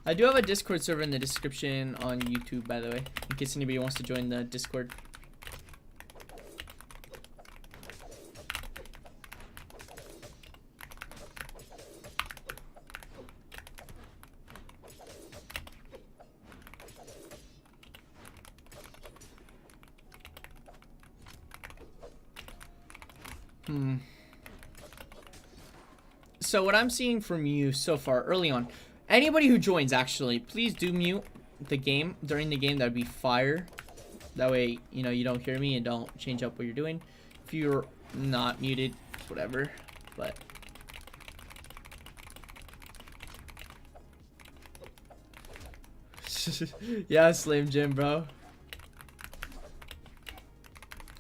Speaker 1: I do have a Discord server in the description on YouTube, by the way, in case anybody wants to join the Discord. So what I'm seeing from you so far early on, anybody who joins, actually, please do mute the game during the game. That'd be fire. That way, you know, you don't hear me and don't change up what you're doing. If you're not muted, whatever. But yeah, Slim Jim, bro.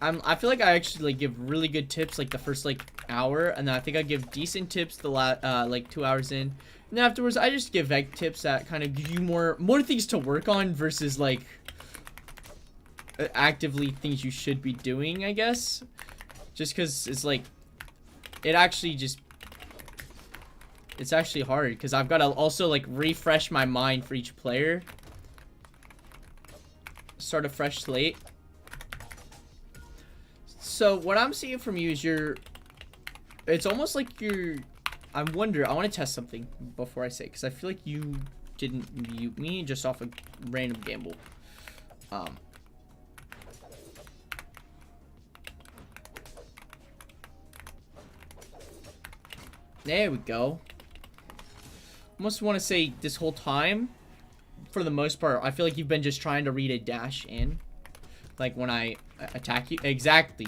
Speaker 1: I feel like I actually like give really good tips like the first like hour, and then I think I give decent tips the like 2 hours in, and then afterwards I just give egg tips that kind of give you more things to work on versus like actively things you should be doing, I guess. Just because it's like it's actually hard because I've got to also like refresh my mind for each player, start a fresh slate. So what I'm seeing from you is it's almost like I want to test something before I say, because I feel like you didn't mute me just off a random gamble. There we go. Almost want to say this whole time, for the most part, I feel like you've been just trying to read a dash in. Like when I attack you. Exactly.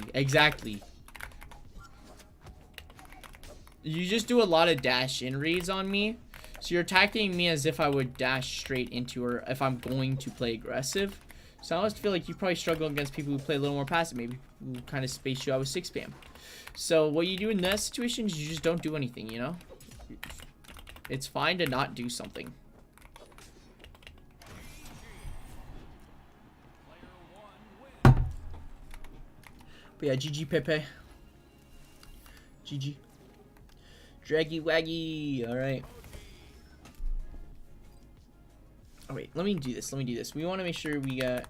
Speaker 1: You just do a lot of dash in reads on me. So you're attacking me as if I would dash straight into her if I'm going to play aggressive. So I almost feel like you probably struggle against people who play a little more passive. Maybe who kind of space you out with 6 spam. So what you do in that situation is you just don't do anything, you know? It's fine to not do something. But yeah, GG Pepe. GG. Draggy Waggy. Alright. Oh wait, let me do this. We want to make sure we got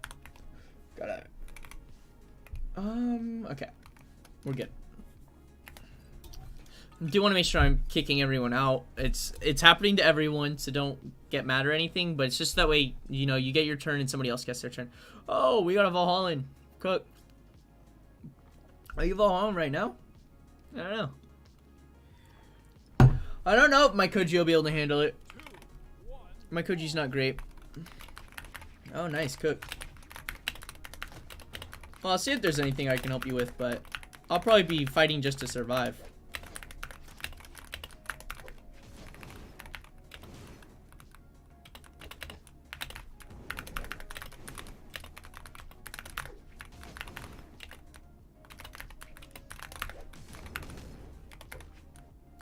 Speaker 1: okay. We're good. I do want to make sure I'm kicking everyone out. It's happening to everyone, so don't get mad or anything, but it's just that way, you know, you get your turn and somebody else gets their turn. Oh, we got a Valhalla. Cook. Are you Valhalla right now? I don't know. I don't know if my Koji will be able to handle it. My Koji's not great. Oh, nice, Cook. Well, I'll see if there's anything I can help you with, but I'll probably be fighting just to survive.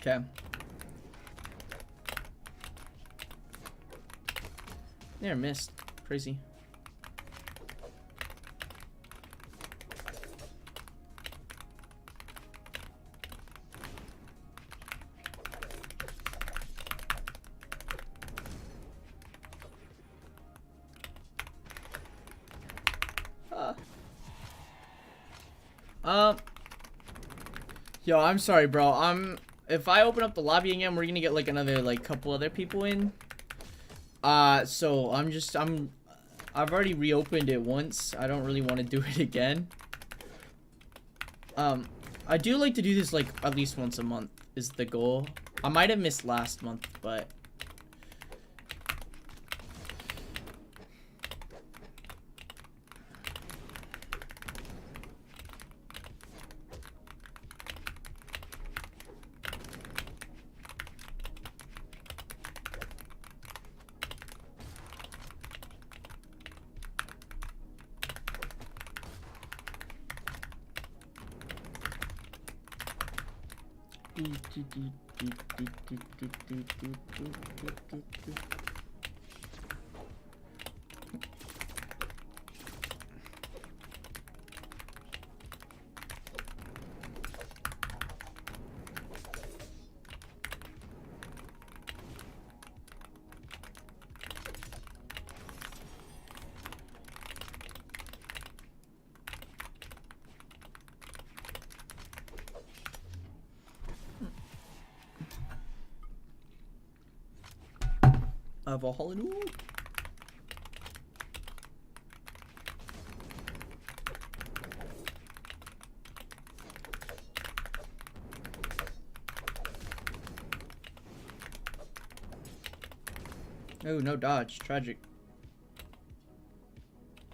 Speaker 1: Okay. There, missed. Crazy. Yo, I'm sorry, bro. If I open up the lobby again, we're gonna get like another like couple other people in. So I've already reopened it once. I don't really want to do it again. I do like to do this like at least once a month is the goal. I might have missed last month, but Brawlhalla. Ooh. Oh, no dodge. Tragic.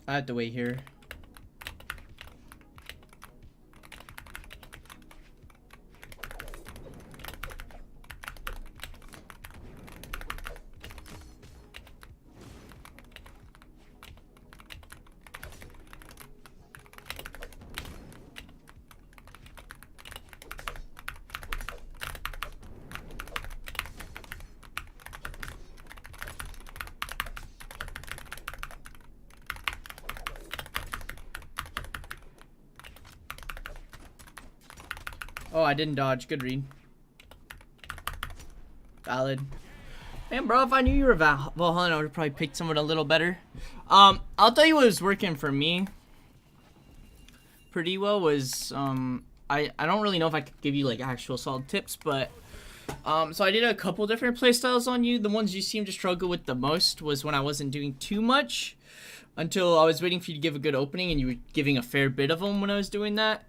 Speaker 1: I have to wait here. Oh, I didn't dodge. Good read. Valid. Man, bro, if I knew you were Brawlhalla, I would have probably picked someone a little better. I'll tell you what was working for me pretty well was, I don't really know if I could give you, like, actual solid tips, but, so I did a couple different playstyles on you. The ones you seemed to struggle with the most was when I wasn't doing too much until I was waiting for you to give a good opening, and you were giving a fair bit of them when I was doing that.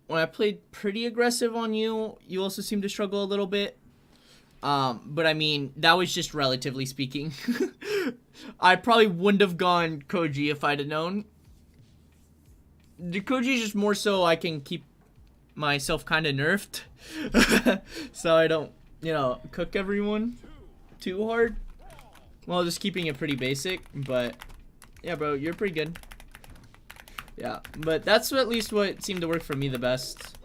Speaker 1: When I played pretty aggressive on you, you also seemed to struggle a little bit. But I mean, that was just relatively speaking. I probably wouldn't have gone Koji if I'd have known. The Koji is just more so I can keep myself kind of nerfed. So I don't, you know, cook everyone too hard. Well, just keeping it pretty basic. But, yeah, bro, you're pretty good. Yeah, but that's at least what seemed to work for me the best.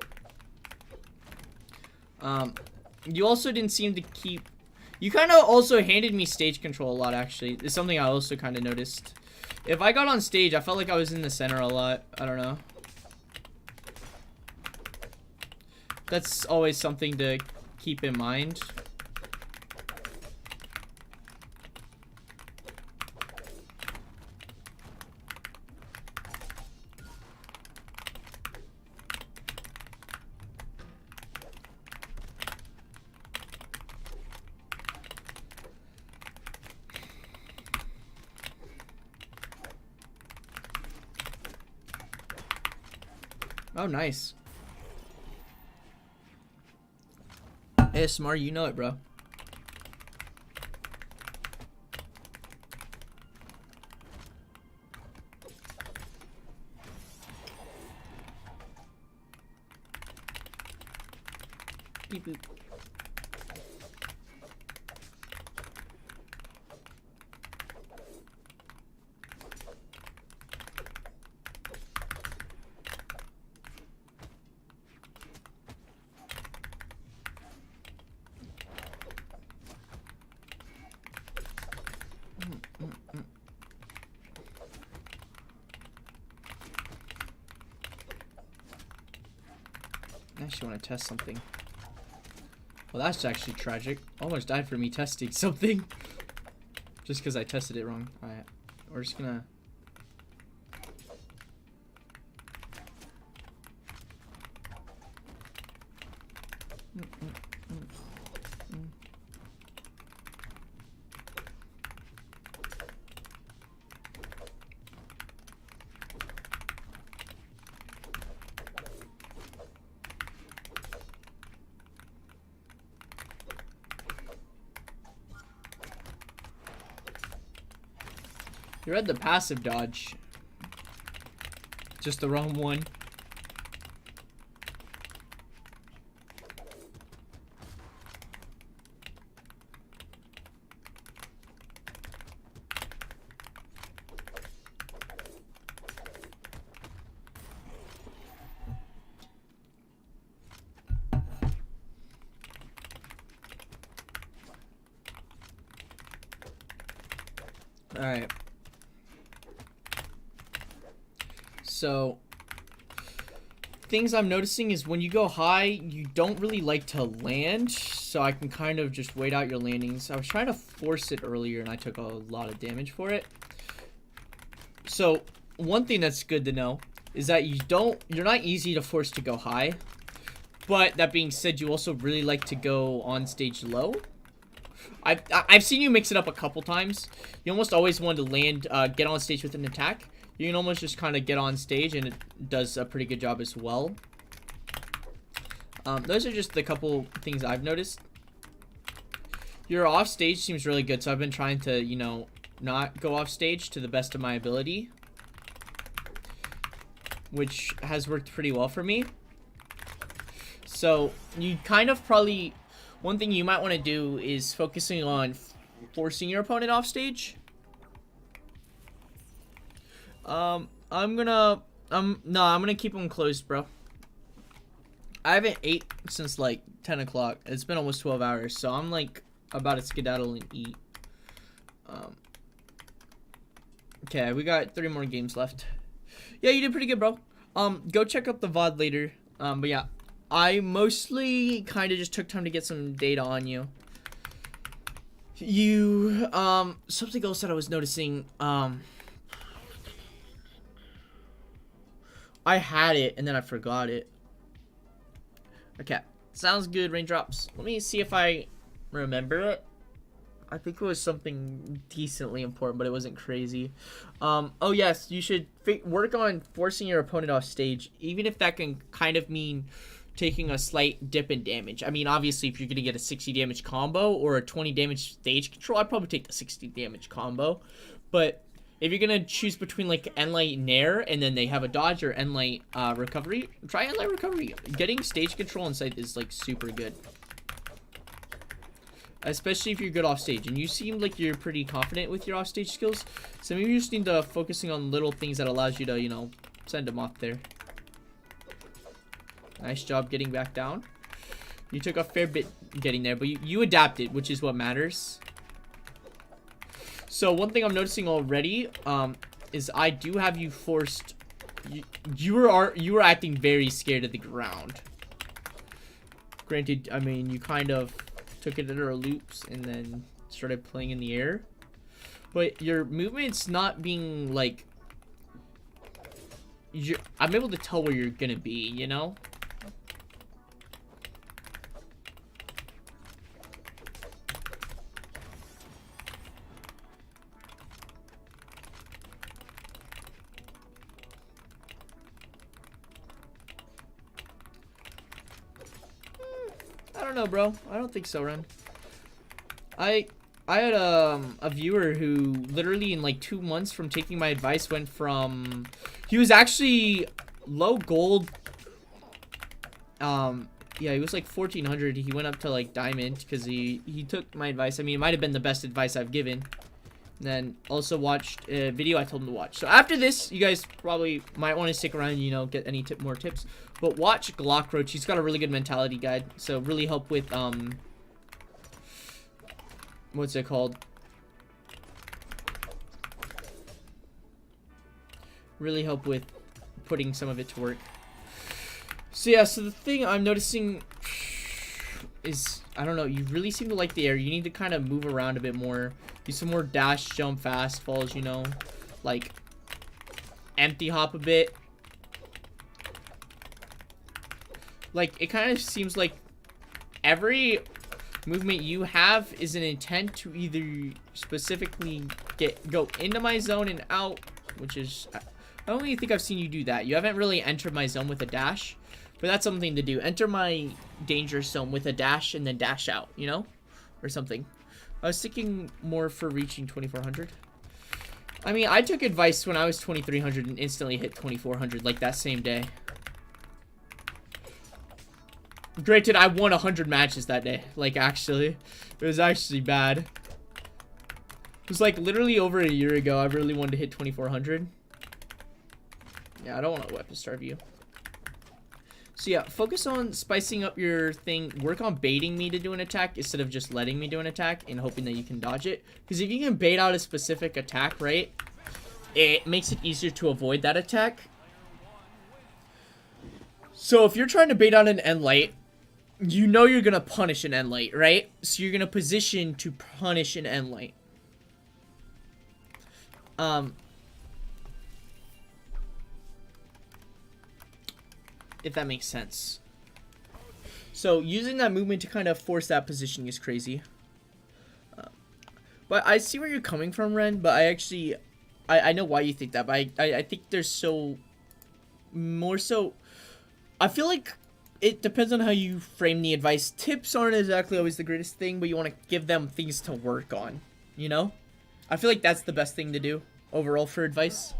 Speaker 1: You also didn't seem to keep... You kind of also handed me stage control a lot, actually. It's something I also kind of noticed. If I got on stage, I felt like I was in the center a lot. I don't know. That's always something to keep in mind. Oh, nice. ASMR, you know it, bro. Beep boop. I actually want to test something. Well, that's actually tragic. Almost died for me testing something. Just because I tested it wrong. Alright. We're just gonna... You read the passive dodge. Just the wrong one. Alright. So, things I'm noticing is when you go high, you don't really like to land. So I can kind of just wait out your landings. I was trying to force it earlier and I took a lot of damage for it. So, one thing that's good to know is that you're not easy to force to go high. But that being said, you also really like to go on stage low. I've seen you mix it up a couple times. You almost always want to land, get on stage with an attack. You can almost just kind of get on stage and it does a pretty good job as well. Those are just the couple things I've noticed. Your off stage seems really good, so I've been trying to, you know, not go off stage to the best of my ability, which has worked pretty well for me. So you kind of probably, one thing you might want to do is focusing on forcing your opponent off stage. I'm gonna keep them closed, bro. I haven't ate since like 10 o'clock. It's been almost 12 hours, so I'm like about to skedaddle and eat. Okay, we got 3 more games left. Yeah, you did pretty good, bro. Go check out the VOD later. But yeah, I mostly kind of just took time to get some data on you. Something else that I was noticing, I had it and then I forgot it. Okay, sounds good, Raindrops. Let me see if I remember it. I think it was something decently important, but it wasn't crazy. Oh yes, you should work on forcing your opponent off stage, even if that can kind of mean taking a slight dip in damage. I mean, obviously, if you're going to get a 60 damage combo or a 20 damage stage control, I'd probably take the 60 damage combo. But if you're going to choose between, like, Enlight Nair and then they have a dodge or Enlight Recovery, try Enlight Recovery. Getting stage control in sight is, like, super good. Especially if you're good off stage. And you seem like you're pretty confident with your off stage skills. So maybe you just need to focusing on little things that allows you to, you know, send them off there. Nice job getting back down. You took a fair bit getting there, but you adapted, which is what matters. So one thing I'm noticing already is I do have you forced. You were acting very scared of the ground. Granted, I mean, you kind of took it under loops and then started playing in the air, but your movement's not being like. I'm able to tell where you're gonna be, you know. I don't know, bro. I don't think so, Ren. I had a viewer who literally in like 2 months from taking my advice went from, he was actually low gold. Yeah, he was like 1400. He went up to like diamond because he took my advice. I mean, it might have been the best advice I've given. And then also watched a video I told him to watch. So after this, you guys probably might want to stick around and, you know, get any more tips. But watch Glockroach. He's got a really good mentality guide. So really help with, what's it called? Really help with putting some of it to work. So yeah, so the thing I'm noticing is, I don't know, you really seem to like the air. You need to kind of move around a bit more. Do some more dash, jump, fast falls, you know. Like, empty hop a bit. Like, it kind of seems like every movement you have is an intent to either specifically go into my zone and out, which is, I don't really think I've seen you do that. You haven't really entered my zone with a dash, but that's something to do. Enter my danger zone with a dash and then dash out, you know, or something. I was thinking more for reaching 2400. I mean, I took advice when I was 2300 and instantly hit 2400 like that same day. Granted, I won 100 matches that day. Like, actually, it was actually bad. It was like literally over a year ago. I really wanted to hit 2400. Yeah, I don't want to weapon starve you. So yeah, focus on spicing up your thing. Work on baiting me to do an attack instead of just letting me do an attack and hoping that you can dodge it. Because if you can bait out a specific attack, right, it makes it easier to avoid that attack. So if you're trying to bait out an end light, you know you're going to punish an end light, right? So you're going to position to punish an end light. If that makes sense. So using that movement to kind of force that positioning is crazy. But I see where you're coming from, Ren. But I know why you think that. But I think there's more so. I feel like it depends on how you frame the advice. Tips aren't exactly always the greatest thing, but you want to give them things to work on. You know? I feel like that's the best thing to do overall for advice.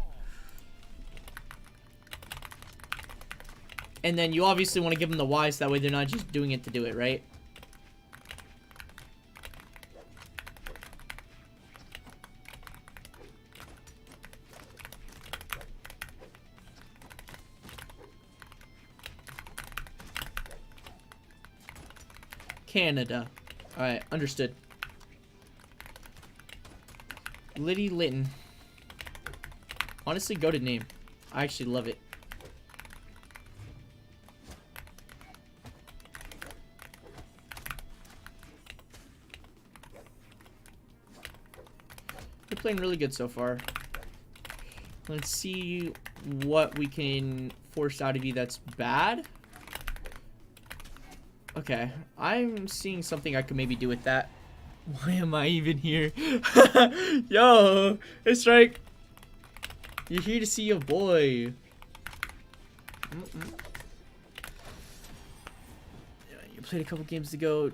Speaker 1: And then you obviously want to give them the whys, that way they're not just doing it to do it, right? Canada. Alright, understood. Liddy Litton. Honestly, goated name. I actually love it. You're playing really good so far. Let's see what we can force out of you that's bad. Okay, I'm seeing something I could maybe do with that. Why am I even here? Yo, hey Strike. You're here to see your boy. You played a couple games ago.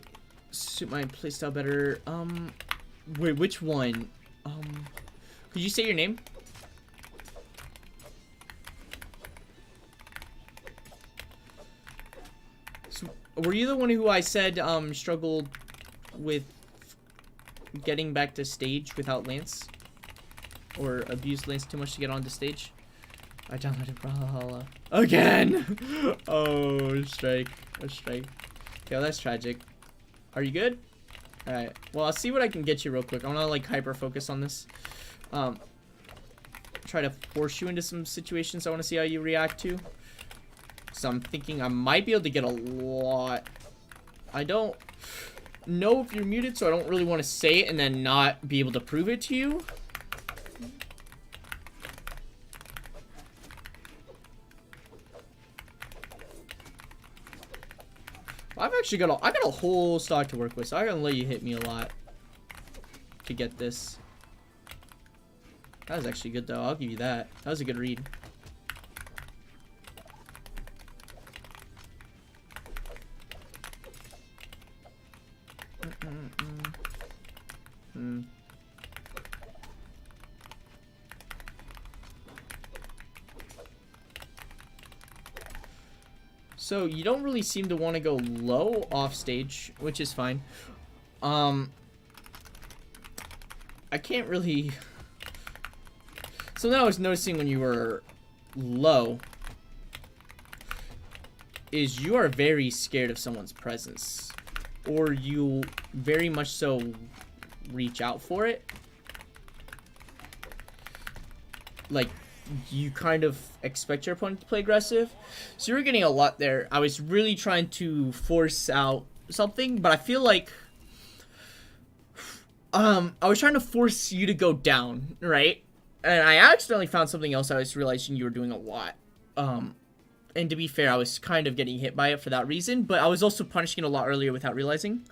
Speaker 1: Suit my playstyle better. Wait, which one? Could you say your name? So, were you the one who I said struggled with getting back to stage without Lance? Or abused Lance too much to get onto stage? I downloaded Brawlhalla. Again! Oh, Strike. Oh, Strike. Okay, well, that's tragic. Are you good? Alright. Well, I'll see what I can get you real quick. I want to, like, hyper-focus on this. Try to force you into some situations I want to see how you react to. So I'm thinking I might be able to get a lot. I don't know if you're muted, so I don't really want to say it and then not be able to prove it to you. I've actually got I got a whole stock to work with, so I'm gonna let you hit me a lot to get this. That was actually good though. I'll give you that. That was a good read. So you don't really seem to want to go low off stage, which is fine. I can't really. Something I was noticing when you were low is you are very scared of someone's presence, or you very much so reach out for it. Like, you kind of expect your opponent to play aggressive. So you were getting a lot there. I was really trying to force out something, but I feel like I was trying to force you to go down, right? And I accidentally found something else I was realizing you were doing a lot. And to be fair, I was kind of getting hit by it for that reason, but I was also punishing it a lot earlier without realizing.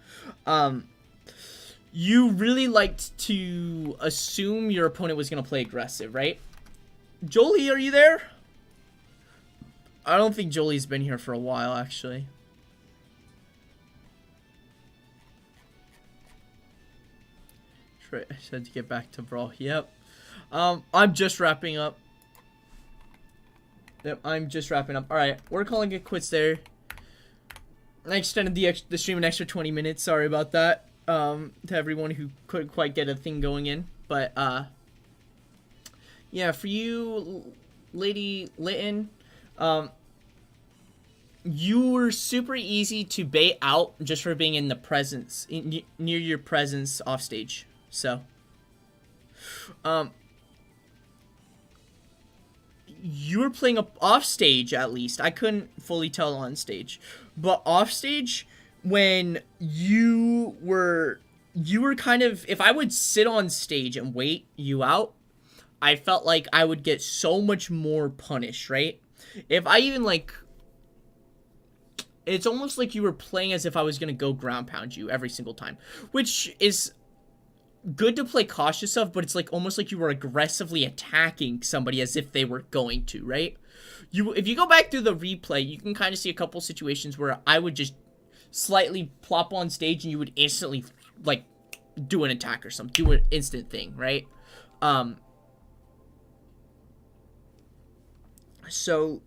Speaker 1: You really liked to assume your opponent was going to play aggressive, right? Jolie, are you there? I don't think Jolie's been here for a while, actually. I said to get back to Brawl. Yep. I'm just wrapping up. Yep, I'm just wrapping up. Alright, we're calling it quits there. I extended the stream an extra 20 minutes. Sorry about that. To everyone who couldn't quite get a thing going in. But, yeah, for you, Lady Litton, you were super easy to bait out just for being in the presence, near your presence off stage. So, you were playing up off stage at least. I couldn't fully tell on stage, but off stage when you were kind of, if I would sit on stage and wait you out, I felt like I would get so much more punished, right? If I even like, it's almost like you were playing as if I was going to go ground pound you every single time, which is good to play cautious of, but it's like almost like you were aggressively attacking somebody as if they were going to, right? If you go back through the replay, you can kind of see a couple situations where I would just slightly plop on stage and you would instantly like do an attack or something, do an instant thing, right? So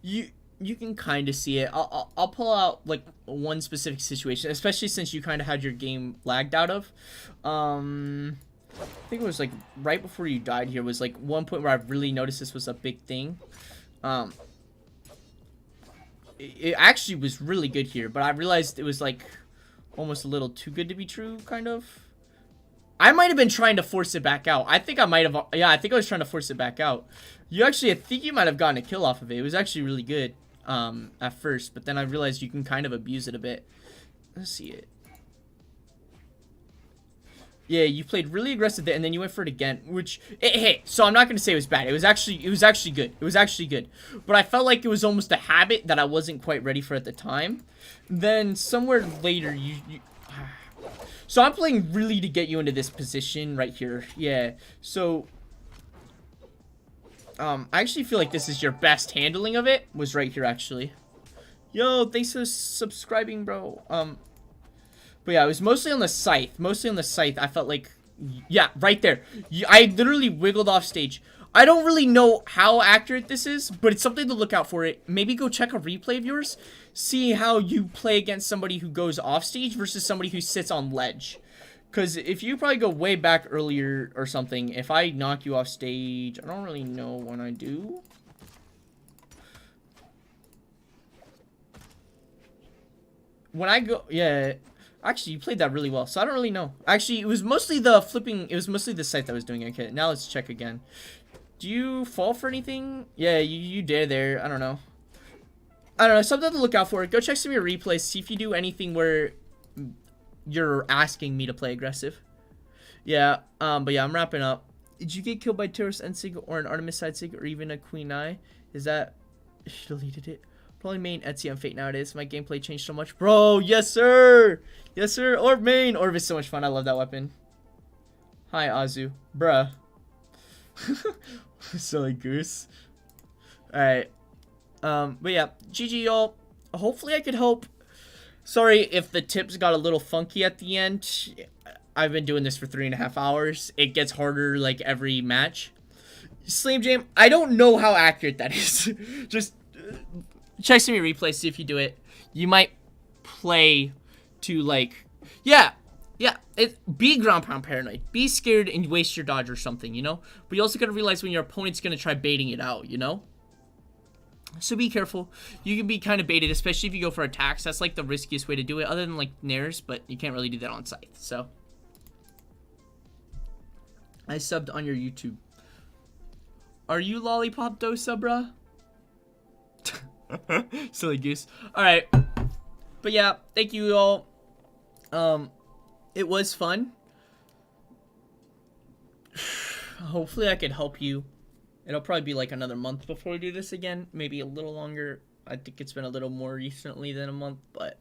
Speaker 1: you can kind of see it. I'll pull out like one specific situation, especially since you kind of had your game lagged out of. I think it was like right before you died here was like one point where I really noticed this was a big thing. It actually was really good here, but I realized it was like almost a little too good to be true, kind of. I might have been trying to force it back out. I think I might have, yeah, I think I was trying to force it back out. I think you might have gotten a kill off of it. It was actually really good at first, but then I realized you can kind of abuse it a bit. Let's see it. Yeah, you played really aggressive there, and then you went for it again, which it hit. So I'm not gonna say it was bad. It was actually good. It was actually good. But I felt like it was almost a habit that I wasn't quite ready for at the time. Then somewhere later, so I'm playing really to get you into this position right here. Yeah. So I actually feel like this is your best handling of it. Was right here actually. Yo, thanks for subscribing, bro. But yeah, it was mostly on the scythe. Mostly on the scythe. I felt like, yeah, right there. I literally wiggled off stage. I don't really know how accurate this is, but it's something to look out for. It. Maybe go check a replay of yours. See how you play against somebody who goes off stage versus somebody who sits on ledge. Because if you probably go way back earlier or something, if I knock you off stage, I don't really know when I do. When I go, yeah. Actually, you played that really well, so I don't really know. Actually, it was mostly the flipping, it was mostly the scythe that was doing it. Okay, now let's check again. Do you fall for anything? Yeah, you did there. I don't know. Something to look out for. Go check some of your replays. See if you do anything where you're asking me to play aggressive. Yeah, but yeah, I'm wrapping up. Did you get killed by Terrorist Ensig or an Artemis side sig or even a Queen Eye? Is that... She deleted it. Probably main Etsy on Fate nowadays. My gameplay changed so much. Bro, yes sir! Yes sir! Orb main! Orb is so much fun. I love that weapon. Hi, Azu. Bruh. Silly goose. Alright. But yeah, GG y'all. Hopefully I could help. Sorry if the tips got a little funky at the end. I've been doing this for 3.5 hours. It gets harder like every match. Slam Jam, I don't know how accurate that is. Just check some of your replays, see if you do it. You might play to like, yeah, be ground pound paranoid. Be scared and waste your dodge or something, you know? But you also gotta realize when your opponent's gonna try baiting it out, you know? So be careful. You can be kind of baited, especially if you go for attacks. That's like the riskiest way to do it, other than like nairs, but you can't really do that on scythe, so. I subbed on your YouTube. Are you Lollipop Dosa, bruh? Silly goose. Alright. But yeah, thank you all. It was fun. Hopefully I could help you. It'll probably be like another month before we do this again. Maybe a little longer. I think it's been a little more recently than a month, but